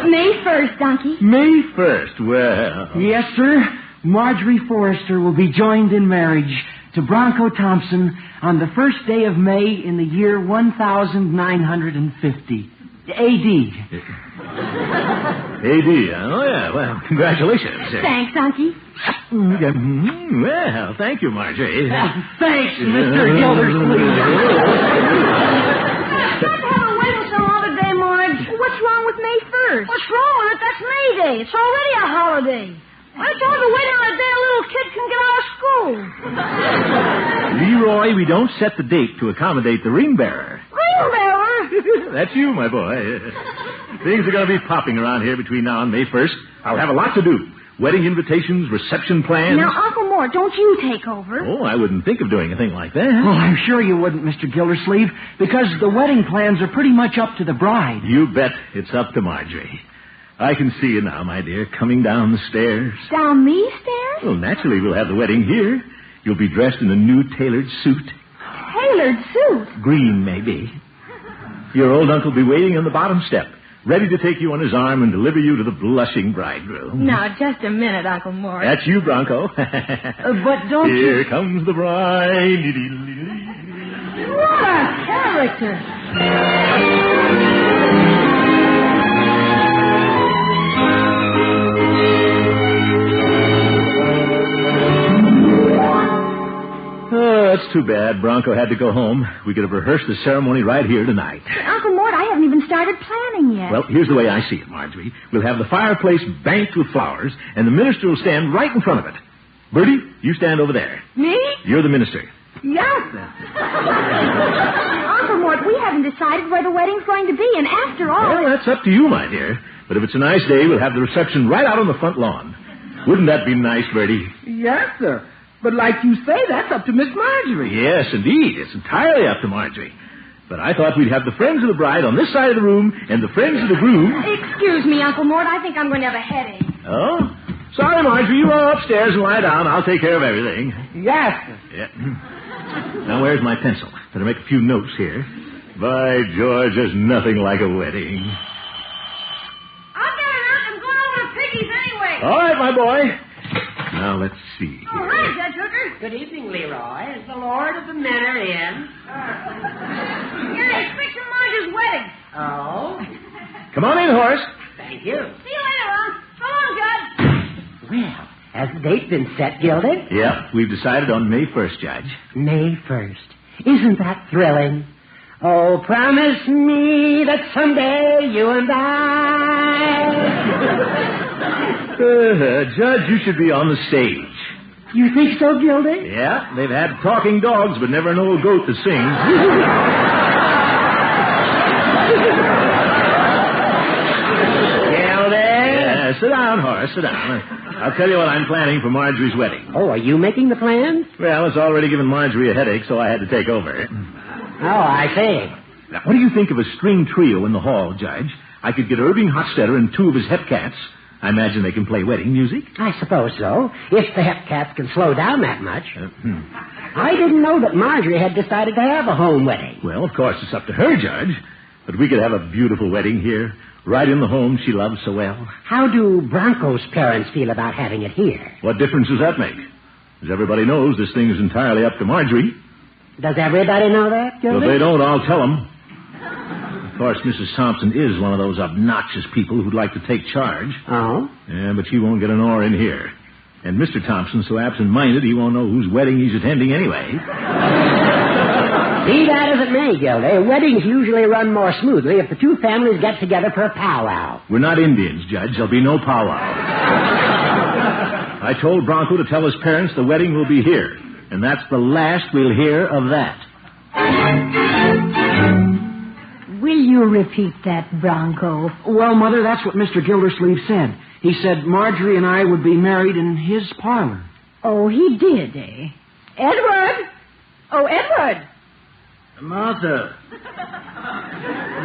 May 1st, Donkey. May 1st. Well. Yes, sir. Marjorie Forrester will be joined in marriage to Bronco Thompson on the first day of May in the year 1950. A.D. A.D. Oh, yeah. Well, congratulations. Thanks, Donkey. Well, thank you, Marjorie. Thanks, Mr. Gildersleeve. Let's have a wait some other day, Marge. What's wrong with May 1st? What's wrong with it? That's May Day. It's already a holiday. Why don't you have to wait on a day a little kid can get out of school? Leroy, we don't set the date to accommodate the ring bearer. Ring bearer? That's you, my boy. Things are going to be popping around here between now and May 1st. I'll have a lot to do. Wedding invitations, reception plans. Now, Uncle Mort, don't you take over. Oh, I wouldn't think of doing a thing like that. Oh, I'm sure you wouldn't, Mr. Gildersleeve, because the wedding plans are pretty much up to the bride. You bet it's up to Marjorie. I can see you now, my dear, coming down the stairs. Down these stairs? Well, naturally, we'll have the wedding here. You'll be dressed in a new tailored suit. Tailored suit? Green, maybe. Your old uncle will be waiting on the bottom step, ready to take you on his arm and deliver you to the blushing bridegroom. Now, just a minute, Uncle Mort. That's you, Bronco. But don't Here comes the bride. What a character. Oh, that's too bad. Bronco had to go home. We could have rehearsed the ceremony right here tonight. Uncle Mort, I haven't even started planning yet. Well, here's the way I see it, Marjorie. We'll have the fireplace banked with flowers, and the minister will stand right in front of it. Bertie, you stand over there. Me? You're the minister. Yes. Uncle Mort, we haven't decided where the wedding's going to be, and after all... Well, that's up to you, my dear. But if it's a nice day, we'll have the reception right out on the front lawn. Wouldn't that be nice, Bertie? Yes, sir. But like you say, that's up to Miss Marjorie. Yes, indeed. It's entirely up to Marjorie. But I thought we'd have the friends of the bride on this side of the room and the friends of the groom... Excuse me, Uncle Mort. I think I'm going to have a headache. Oh? Sorry, Marjorie. You all upstairs and lie down. I'll take care of everything. Yes, sir. Yeah. Now, where's my pencil? Better make a few notes here. By George, there's nothing like a wedding. I'll get it out. I'm going over to Piggy's anyway. All right, my boy. Now, let's see. Oh, hi, Judge Hooker. Good evening, Leroy. Is the Lord of the Men are in? Here, he's fixing Marge's wedding. Oh? Come on in, Horace. Thank you. See you later, Ron. So long, Judge. Well, has the date been set, Gildy? Yep, we've decided on May 1st, Judge. May 1st. Isn't that thrilling? Oh, promise me that someday you and I... Judge, you should be on the stage. You think so, Gildy? Yeah, they've had talking dogs, but never an old goat that sings. Gildy? Yeah, sit down, Horace, sit down. I'll tell you what I'm planning for Marjorie's wedding. Oh, are you making the plans? Well, it's already given Marjorie a headache, so I had to take over. Oh, I see. Now, what do you think of a string trio in the hall, Judge? I could get Irving Hofstetter and two of his Hepcats. I imagine they can play wedding music. I suppose so, if the Hepcats can slow down that much. I didn't know that Marjorie had decided to have a home wedding. Well, of course, it's up to her, Judge. But we could have a beautiful wedding here, right in the home she loves so well. How do Bronco's parents feel about having it here? What difference does that make? As everybody knows, this thing is entirely up to Marjorie. Does everybody know that, Gildy? Well, if they don't, I'll tell them. Of course, Mrs. Thompson is one of those obnoxious people who'd like to take charge. Oh? Yeah, but she won't get an oar in here. And Mr. Thompson's so absent-minded, he won't know whose wedding he's attending anyway. Be that as it may, Gildy, weddings usually run more smoothly if the two families get together for a powwow. We're not Indians, Judge. There'll be no powwow. I told Bronco to tell his parents the wedding will be here. And that's the last we'll hear of that. Will you repeat that, Bronco? Well, Mother, that's what Mr. Gildersleeve said. He said Marjorie and I would be married in his parlor. Oh, he did, eh? Edward! Oh, Edward! Martha,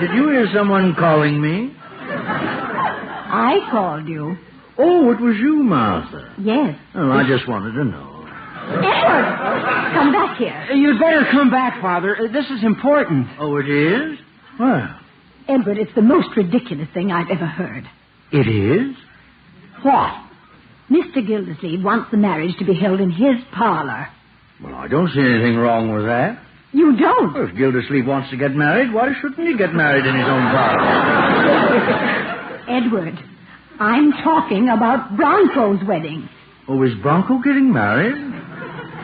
did you hear someone calling me? I called you. Oh, it was you, Martha. Yes. Well, I just wanted to know. Edward! Come back here. You'd better come back, Father. This is important. Oh, it is? Well. Edward, it's the most ridiculous thing I've ever heard. It is? What? Mr. Gildersleeve wants the marriage to be held in his parlor. Well, I don't see anything wrong with that. You don't? Well, if Gildersleeve wants to get married, why shouldn't he get married in his own parlor? Edward, I'm talking about Bronco's wedding. Oh, is Bronco getting married?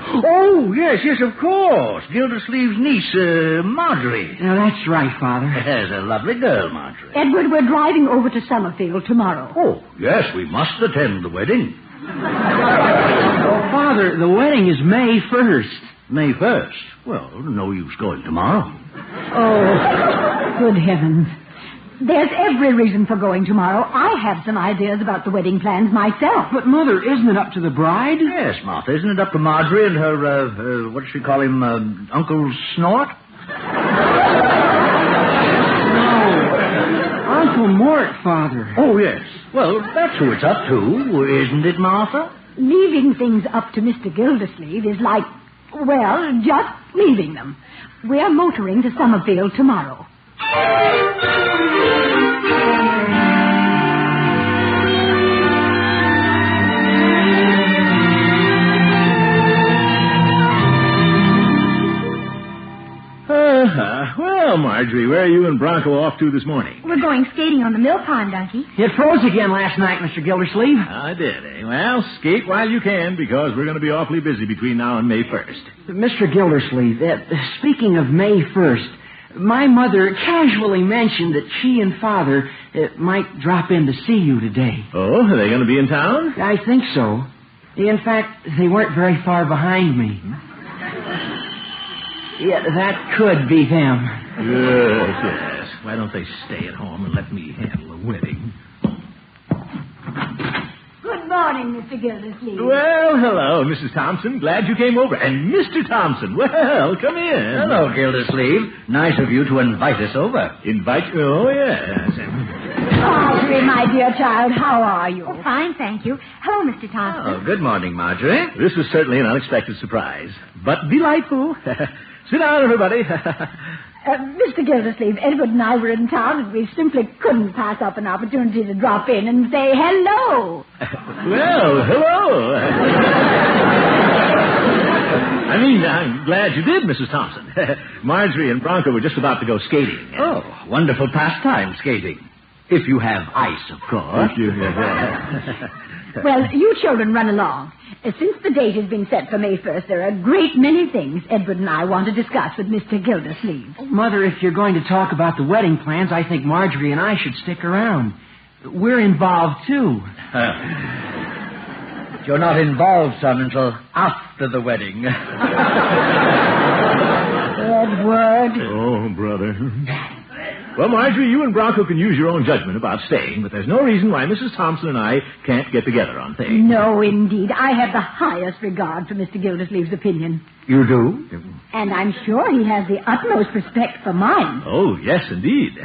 Oh, yes, of course. Gildersleeve's niece, Marjorie. Now, that's right, Father. Yes, a lovely girl, Marjorie. Edward, we're driving over to Summerfield tomorrow. Oh, yes, we must attend the wedding. Oh, Father, the wedding is May 1st. May 1st? Well, no use going tomorrow. Oh, good heavens. There's every reason for going tomorrow. I have some ideas about the wedding plans myself. But, Mother, isn't it up to the bride? Yes, Martha. Isn't it up to Marjorie and her, what does she call him, Uncle Snort? No. Uncle Mort, Father. Oh, yes. Well, that's who it's up to, isn't it, Martha? Leaving things up to Mr. Gildersleeve is like, well, just leaving them. We're motoring to Summerfield tomorrow. Well, Marjorie, where are you and Bronco off to this morning? We're going skating on the mill pond, Unky. It froze again last night, Mr. Gildersleeve. I did, eh? Well, skate while you can, because we're going to be awfully busy between now and May 1st. Mr. Gildersleeve, speaking of May 1st, my mother casually mentioned that she and Father might drop in to see you today. Oh, are they going to be in town? I think so. In fact, they weren't very far behind me. Yeah, that could be them. Yes. Why don't they stay at home and let me handle the wedding? Good morning, Mr. Gildersleeve. Well, hello, Mrs. Thompson. Glad you came over. And Mr. Thompson, well, come in. Hello, Gildersleeve. Nice of you to invite us over. Invite you? Oh, yes. Marjorie, my dear child, how are you? Oh, fine, thank you. Hello, Mr. Thompson. Oh, good morning, Marjorie. This was certainly an unexpected surprise, but delightful. Sit down, everybody. Mr. Gildersleeve, Edward and I were in town, and we simply couldn't pass up an opportunity to drop in and say hello. Well, hello. I'm glad you did, Mrs. Thompson. Marjorie and Bronco were just about to go skating. Oh, wonderful pastime, skating. If you have ice, of course. Well, you children run along. Since the date has been set for May 1st, there are a great many things Edward and I want to discuss with Mr. Gildersleeve. Mother, if you're going to talk about the wedding plans, I think Marjorie and I should stick around. We're involved, too. You're not involved, son, until after the wedding. Edward. Oh, brother. Well, Marjorie, you and Bronco can use your own judgment about staying, but there's no reason why Mrs. Thompson and I can't get together on things. No, indeed. I have the highest regard for Mr. Gildersleeve's opinion. You do? And I'm sure he has the utmost respect for mine. Oh, yes, indeed.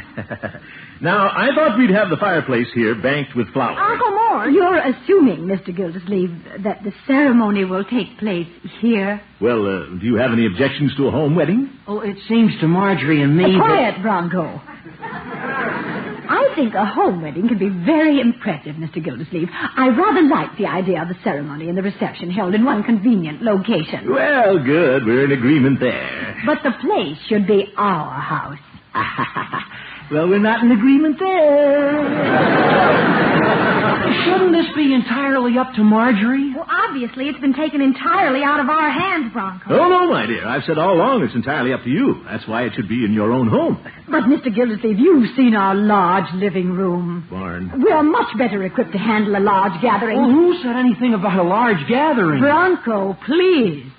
Now, I thought we'd have the fireplace here banked with flowers. Uncle Moore, you're assuming, Mr. Gildersleeve, that the ceremony will take place here. Well, do you have any objections to a home wedding? Oh, it seems to Marjorie and me Quiet, Bronco. I think a home wedding can be very impressive, Mr. Gildersleeve. I rather like the idea of the ceremony and the reception held in one convenient location. Well, good. We're in agreement there. But the place should be our house. Well, we're not in agreement there. Shouldn't this be entirely up to Marjorie? Well, obviously, it's been taken entirely out of our hands, Bronco. Oh, no, my dear. I've said all along it's entirely up to you. That's why it should be in your own home. But, Mr. Gildersleeve, you've seen our large living room. Barn. We're much better equipped to handle a large gathering. Well, who said anything about a large gathering? Bronco, please.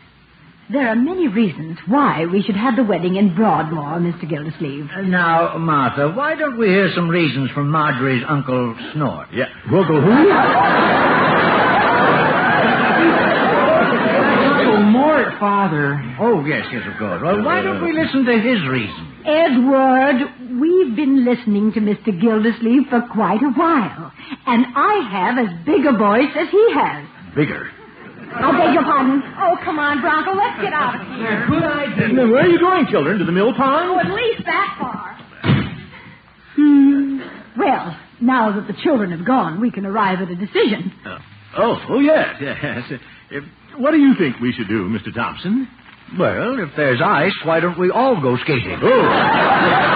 There are many reasons why we should have the wedding in Broadmoor, Mr. Gildersleeve. Now, Martha, why don't we hear some reasons from Marjorie's Uncle Snort? Yeah. Uncle who? Uncle Mort, Father. Oh, yes, of course. Well, why don't we listen to his reason? Edward, we've been listening to Mr. Gildersleeve for quite a while, and I have as big a voice as he has. Bigger. I beg your pardon. Oh, come on, Bronco. Let's get out of here. Good idea. Now, where are you going, children? To the mill pond? Oh, at least that far. Well, now that the children have gone, we can arrive at a decision. Yes. What do you think we should do, Mr. Thompson? Well, if there's ice, why don't we all go skating? Oh.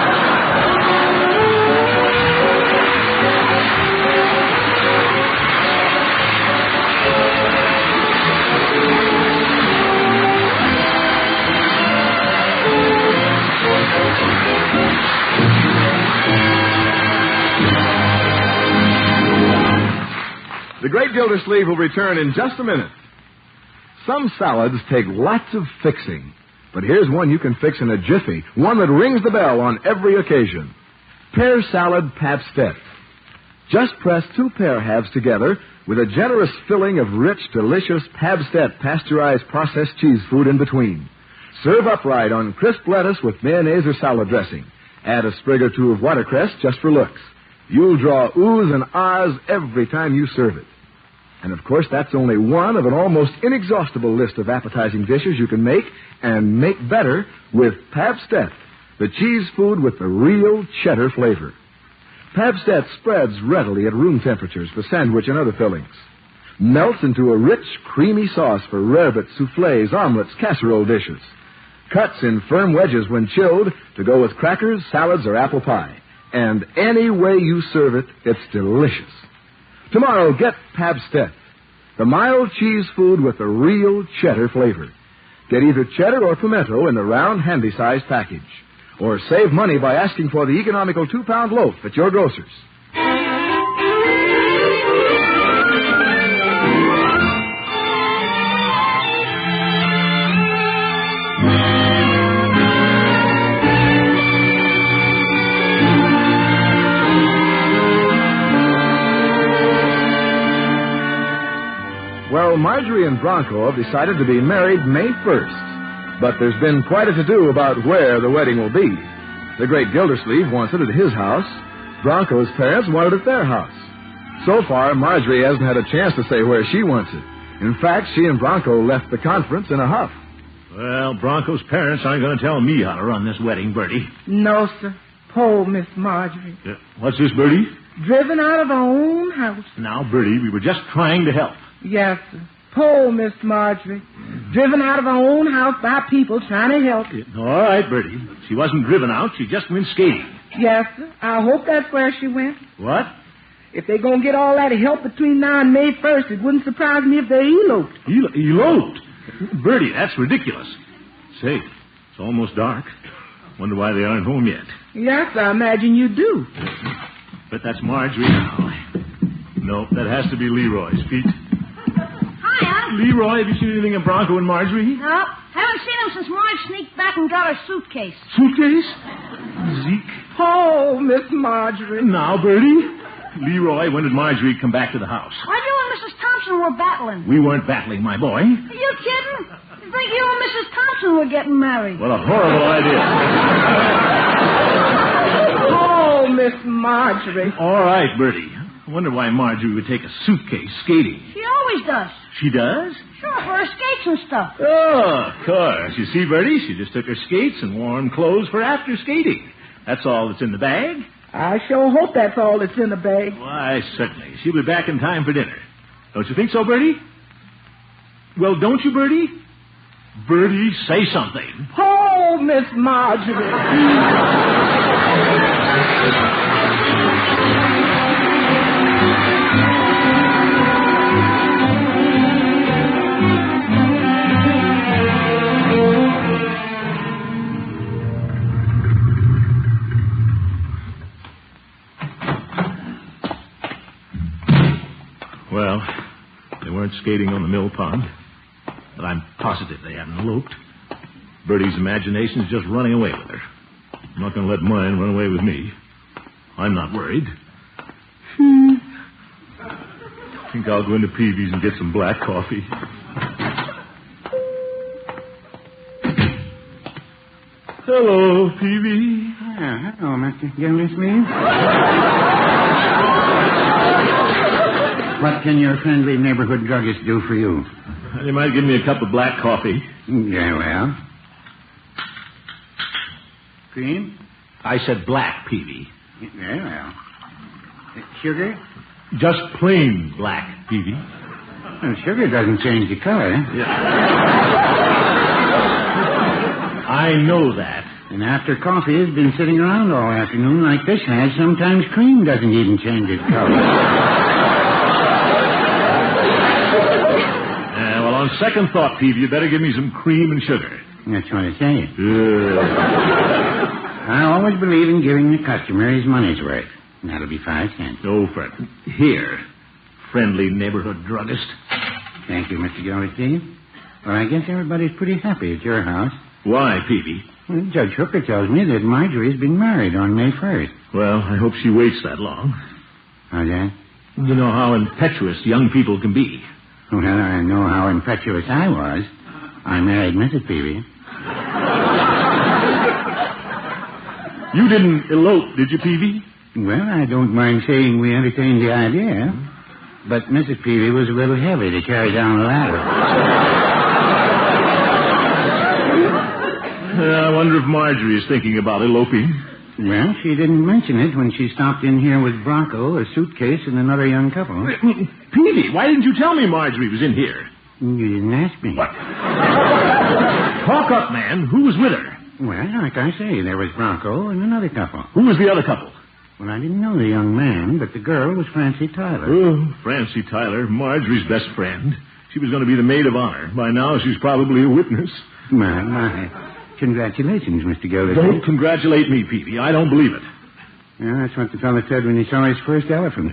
The Great Gildersleeve will return in just a minute. Some salads take lots of fixing, but here's one you can fix in a jiffy, one that rings the bell on every occasion. Pear Salad Pabst-ett. Just press 2 pear halves together with a generous filling of rich, delicious Pabst-ett pasteurized processed cheese food in between. Serve upright on crisp lettuce with mayonnaise or salad dressing. Add a sprig or 2 of watercress just for looks. You'll draw oohs and ahs every time you serve it. And, of course, that's only one of an almost inexhaustible list of appetizing dishes you can make and make better with Pabst-ett, the cheese food with the real cheddar flavor. Pabst-ett spreads readily at room temperatures for sandwich and other fillings. Melts into a rich, creamy sauce for rarebit, soufflés, omelets, casserole dishes. Cuts in firm wedges when chilled to go with crackers, salads, or apple pie. And any way you serve it, it's delicious. Tomorrow, get Pabst-ett, the mild cheese food with the real cheddar flavor. Get either cheddar or pimento in the round, handy-sized package. Or save money by asking for the economical 2-pound loaf at your grocer's. Well, Marjorie and Bronco have decided to be married May 1st. But there's been quite a to-do about where the wedding will be. The great Gildersleeve wants it at his house. Bronco's parents want it at their house. So far, Marjorie hasn't had a chance to say where she wants it. In fact, she and Bronco left the conference in a huff. Well, Bronco's parents aren't going to tell me how to run this wedding, Bertie. No, sir. Poor Miss Marjorie. What's this, Bertie? Driven out of her own house. Now, Bertie, we were just trying to help. Yes, sir. Poor Miss Marjorie. Driven out of her own house by people trying to help. All right, Bertie. She wasn't driven out. She just went skating. Yes, sir. I hope that's where she went. What? If they're going to get all that help between now and May 1st, it wouldn't surprise me if they eloped. Eloped? Bertie, that's ridiculous. Say, it's almost dark. Wonder why they aren't home yet. Yes, I imagine you do. But that's Marjorie now. No, that has to be Leroy's, Pete. Hiya. Leroy, have you seen anything of Bronco and Marjorie? No, haven't seen him since Marge sneaked back and got her suitcase. Suitcase? Zeke. Oh, Miss Marjorie. Now, Bertie. Leroy, when did Marjorie come back to the house? Why, you and Mrs. Thompson were battling. We weren't battling, my boy. Are you kidding? You think you and Mrs. Thompson were getting married? What a horrible idea. Oh, Miss Marjorie. All right, Bertie. I wonder why Marjorie would take a suitcase skating. She always does. She does? Sure, for her skates and stuff. Oh, of course. You see, Bertie, she just took her skates and warm clothes for after skating. That's all that's in the bag. I sure hope that's all that's in the bag. Why, certainly. She'll be back in time for dinner. Don't you think so, Bertie? Well, don't you, Bertie? Bertie, say something. Oh, Miss Marjorie. Well, they weren't skating on the mill pond, but I'm positive they haven't eloped. Bertie's imagination's just running away with her. I'm not going to let mine run away with me. I'm not worried. I think I'll go into Peavy's and get some black coffee. Hello, Peavy. Hello, Mr. Gildersleeve. What can your friendly neighborhood druggist do for you? You might give me a cup of black coffee. Yeah, well. Cream? I said black, Peavy. Yeah, well. Sugar? Just plain black, Peavy. Well, sugar doesn't change the color. Yeah. I know that. And after coffee has been sitting around all afternoon like this has, sometimes cream doesn't even change its color. On second thought, Peavy, you better give me some cream and sugar. That's what I say. I always believe in giving the customer his money's worth. And that'll be 5 cents. Oh, friend. Here, friendly neighborhood druggist. Thank you, Mr. Gildersleeve. Well, I guess everybody's pretty happy at your house. Why, Peavy? Well, Judge Hooker tells me that Marjorie's been married on May 1st. Well, I hope she waits that long. How's that? You know how impetuous young people can be. Well, I know how impetuous I was. I married Mrs. Peavy. You didn't elope, did you, Peavy? Well, I don't mind saying we entertained the idea. But Mrs. Peavy was a little heavy to carry down the ladder. I wonder if Marjorie is thinking about eloping. Well, she didn't mention it when she stopped in here with Bronco, a suitcase, and another young couple. Peavy, why didn't you tell me Marjorie was in here? You didn't ask me. What? Talk up, man. Who was with her? Well, like I say, there was Bronco and another couple. Who was the other couple? Well, I didn't know the young man, but the girl was Francie Tyler. Oh, Francie Tyler, Marjorie's best friend. She was going to be the maid of honor. By now, she's probably a witness. My. Congratulations, Mr. Gildersleeve. Don't congratulate me, Peavy. I don't believe it. Yeah, that's what the fellow said when he saw his first elephant.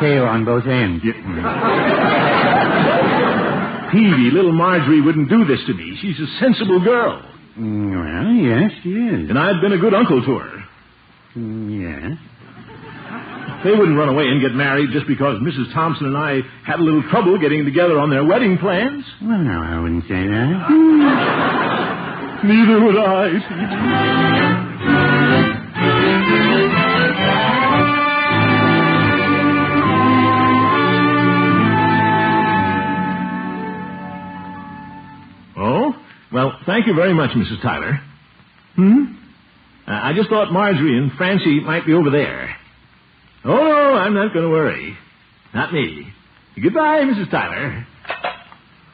Tail on both ends. Yeah. Peavy, little Marjorie wouldn't do this to me. She's a sensible girl. Well, yes, she is. And I've been a good uncle to her. Yes. They wouldn't run away and get married just because Mrs. Thompson and I had a little trouble getting together on their wedding plans. Well, no, I wouldn't say that. Neither would I. Oh? Well, thank you very much, Mrs. Tyler. I just thought Marjorie and Francie might be over there. Oh, no, I'm not going to worry. Not me. Goodbye, Mrs. Tyler.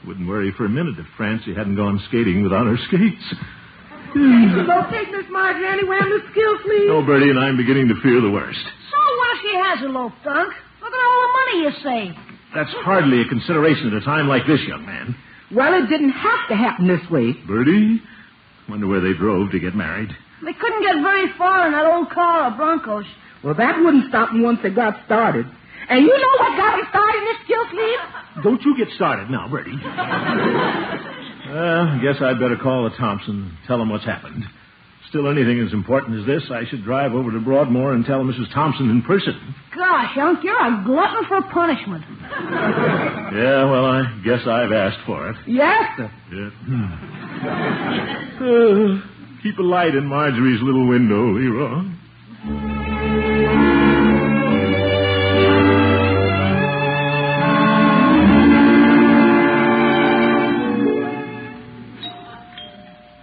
Wouldn't worry for a minute if Francie hadn't gone skating without her skates. Can't you go take Miss Marjorie anywhere, Miss Gilsleeve? No, Bertie, and I'm beginning to fear the worst. So what if she has eloped, Dunk? Look at all the money you saved. That's hardly a consideration at a time like this, young man. Well, it didn't have to happen this way. Bertie, wonder where they drove to get married. They couldn't get very far in that old car of Bronco's. Well, that wouldn't stop them once they got started. And you know what got them started, Miss Gilsleeve? Don't you get started now, Bertie. I guess I'd better call the Thompsons and tell them what's happened. Still, anything as important as this, I should drive over to Broadmoor and tell Mrs. Thompson in person. Gosh, Unc, you're a glutton for punishment. Yeah, well, I guess I've asked for it. Yes, sir. Yeah. Keep a light in Marjorie's little window, Leroy.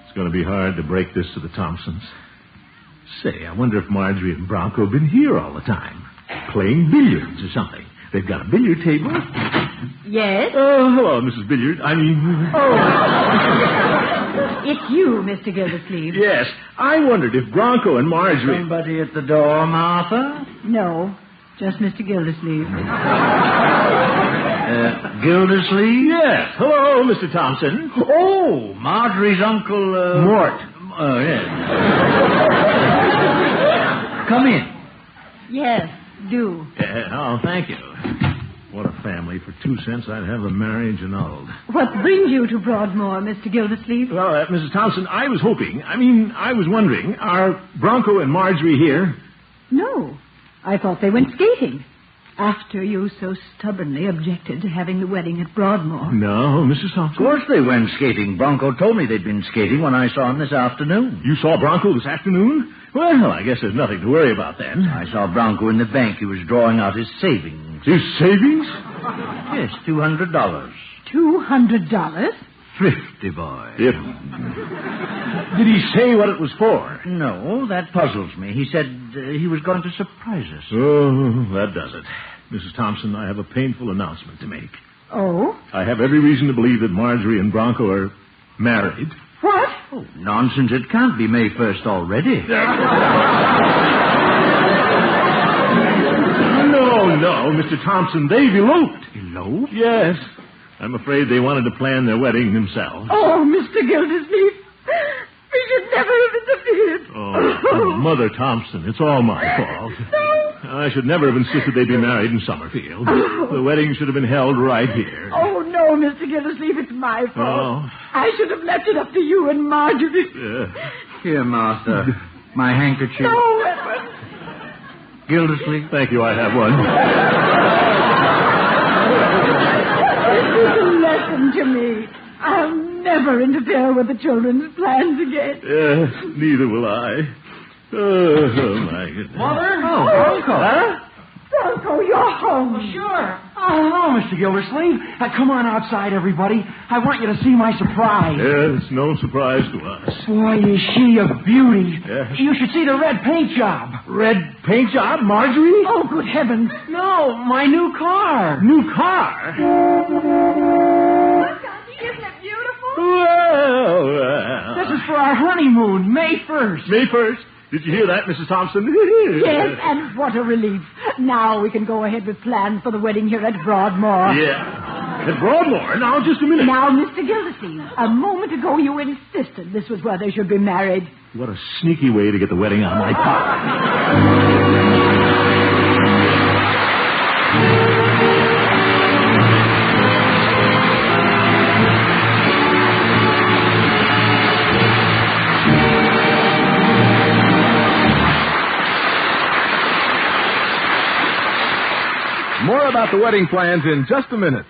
It's going to be hard to break this to the Thompsons. Say, I wonder if Marjorie and Bronco have been here all the time, playing billiards or something. They've got a billiard table. Yes? Oh, hello, Mrs. Billiard. It's you, Mr. Gildersleeve. Yes. I wondered if Bronco and Marjorie... Somebody at the door, Martha? No, just Mr. Gildersleeve. Gildersleeve? Yes. Hello, Mr. Thompson. Oh, Marjorie's uncle, Mort. Oh, yes. Come in. Yes, do. Oh, thank you. What a family. For 2 cents, I'd have the marriage annulled. What brings you to Broadmoor, Mr. Gildersleeve? Well, Mrs. Thompson, I was wondering, are Bronco and Marjorie here? No. I thought they went skating. After you so stubbornly objected to having the wedding at Broadmoor. No, Mrs. Thompson. Of course they went skating. Bronco told me they'd been skating when I saw him this afternoon. You saw Bronco this afternoon? Well, I guess there's nothing to worry about then. I saw Bronco in the bank. He was drawing out his savings. His savings? Yes, $200. $200? Thrifty boy. Did he say what it was for? No, that puzzles me. He said he was going to surprise us. Oh, that does it. Mrs. Thompson, I have a painful announcement to make. Oh? I have every reason to believe that Marjorie and Bronco are married. What? Oh, nonsense. It can't be May 1st already. No, Mr. Thompson, they've eloped. Eloped? Yes. I'm afraid they wanted to plan their wedding themselves. Oh, Mr. Gildersleeve. We should never have interfered. Oh, Mother Thompson, it's all my fault. I should never have insisted they be married in Summerfield. The wedding should have been held right here. Oh, no, Mr. Gildersleeve, it's my fault. Oh. I should have left it up to you and Marjorie. Here, Martha. My handkerchief. No, Edward. Gildersleeve? Thank you, I have one. It's a lesson to me. I'll never interfere with the children's plans again. Neither will I. Oh, my goodness. Mother? Oh, Bronco. Huh? Bronco, Oh, you're home. Well, sure. Oh, hello, Mr. Gildersleeve. Come on outside, everybody. I want you to see my surprise. It's no surprise to us. Boy, is she a beauty. Yeah. You should see the red paint job. Red paint job, Marjorie? Oh, good heavens. No, my new car. New car? Isn't it beautiful? Well. This is for our honeymoon, May 1st. May 1st? Did you hear that, Mrs. Thompson? Yes, and what a relief. Now we can go ahead with plans for the wedding here at Broadmoor. Yeah. At Broadmoor? Now, just a minute. Now, Mr. Gildersleeve, a moment ago you insisted this was where they should be married. What a sneaky way to get the wedding on my pocket. More about the wedding plans in just a minute.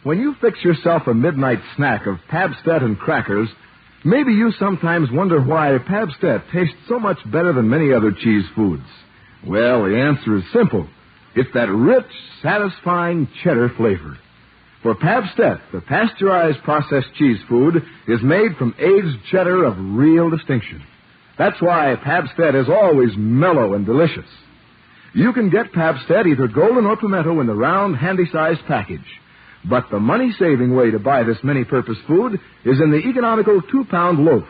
When you fix yourself a midnight snack of Pabstet and crackers, maybe you sometimes wonder why Pabstet tastes so much better than many other cheese foods. Well, the answer is simple. It's that rich, satisfying cheddar flavor. For Pabstet, the pasteurized processed cheese food is made from aged cheddar of real distinction. That's why Pabstet is always mellow and delicious. You can get Pabstet either golden or pimento in the round, handy-sized package. But the money-saving way to buy this many-purpose food is in the economical 2-pound loaf.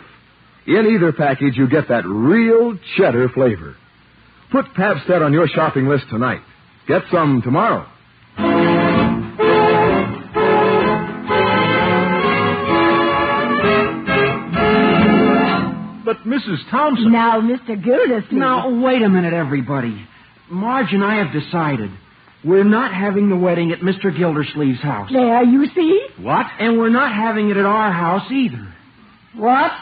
In either package, you get that real cheddar flavor. Put Pabstet on your shopping list tonight. Get some tomorrow. But Mrs. Thompson... Now, Mr. Gildersleeve... Now, wait a minute, everybody. Marge and I have decided we're not having the wedding at Mr. Gildersleeve's house. There, you see? What? And we're not having it at our house either. What?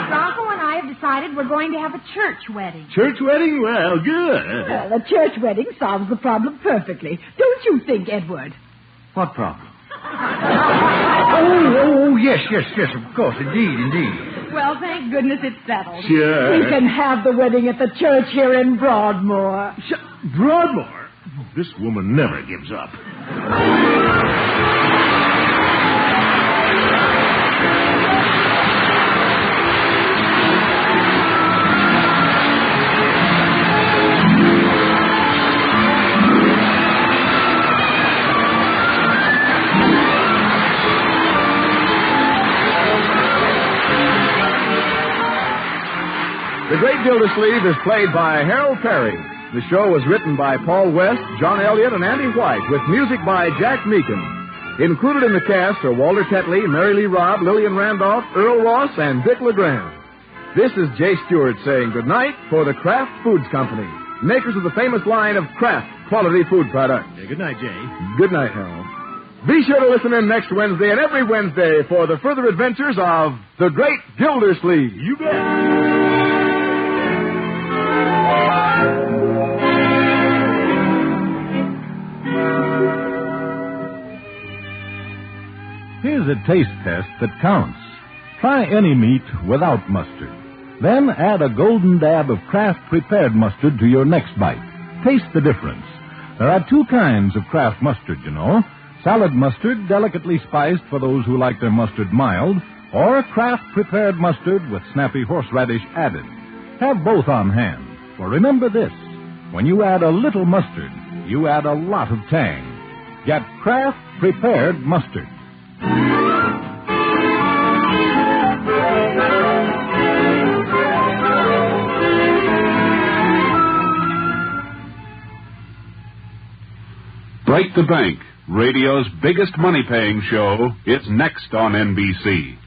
Bronco and I have decided we're going to have a church wedding. Church wedding? Well, good. Well, a church wedding solves the problem perfectly. Don't you think, Edward? What problem? Oh, yes, of course, indeed. Well, thank goodness it's settled. Sure. We can have the wedding at the church here in Broadmoor. Broadmoor? This woman never gives up. The Great Gildersleeve is played by Harold Perry. The show was written by Paul West, John Elliott, and Andy White, with music by Jack Meakin. Included in the cast are Walter Tetley, Mary Lee Robb, Lillian Randolph, Earl Ross, and Dick LeGrand. This is Jay Stewart saying goodnight for the Kraft Foods Company, makers of the famous line of Kraft quality food products. Yeah, good night, Jay. Good night, Harold. Be sure to listen in next Wednesday and every Wednesday for the further adventures of the Great Gildersleeve. You bet. Here's a taste test that counts. Try any meat without mustard. Then add a golden dab of Kraft prepared mustard to your next bite. Taste the difference. There are two kinds of Kraft mustard, you know. Salad mustard, delicately spiced for those who like their mustard mild, or Kraft prepared mustard with snappy horseradish added. Have both on hand. For remember this, when you add a little mustard, you add a lot of tang. Get Kraft prepared mustard. Break the Bank, radio's biggest money-paying show, is next on NBC.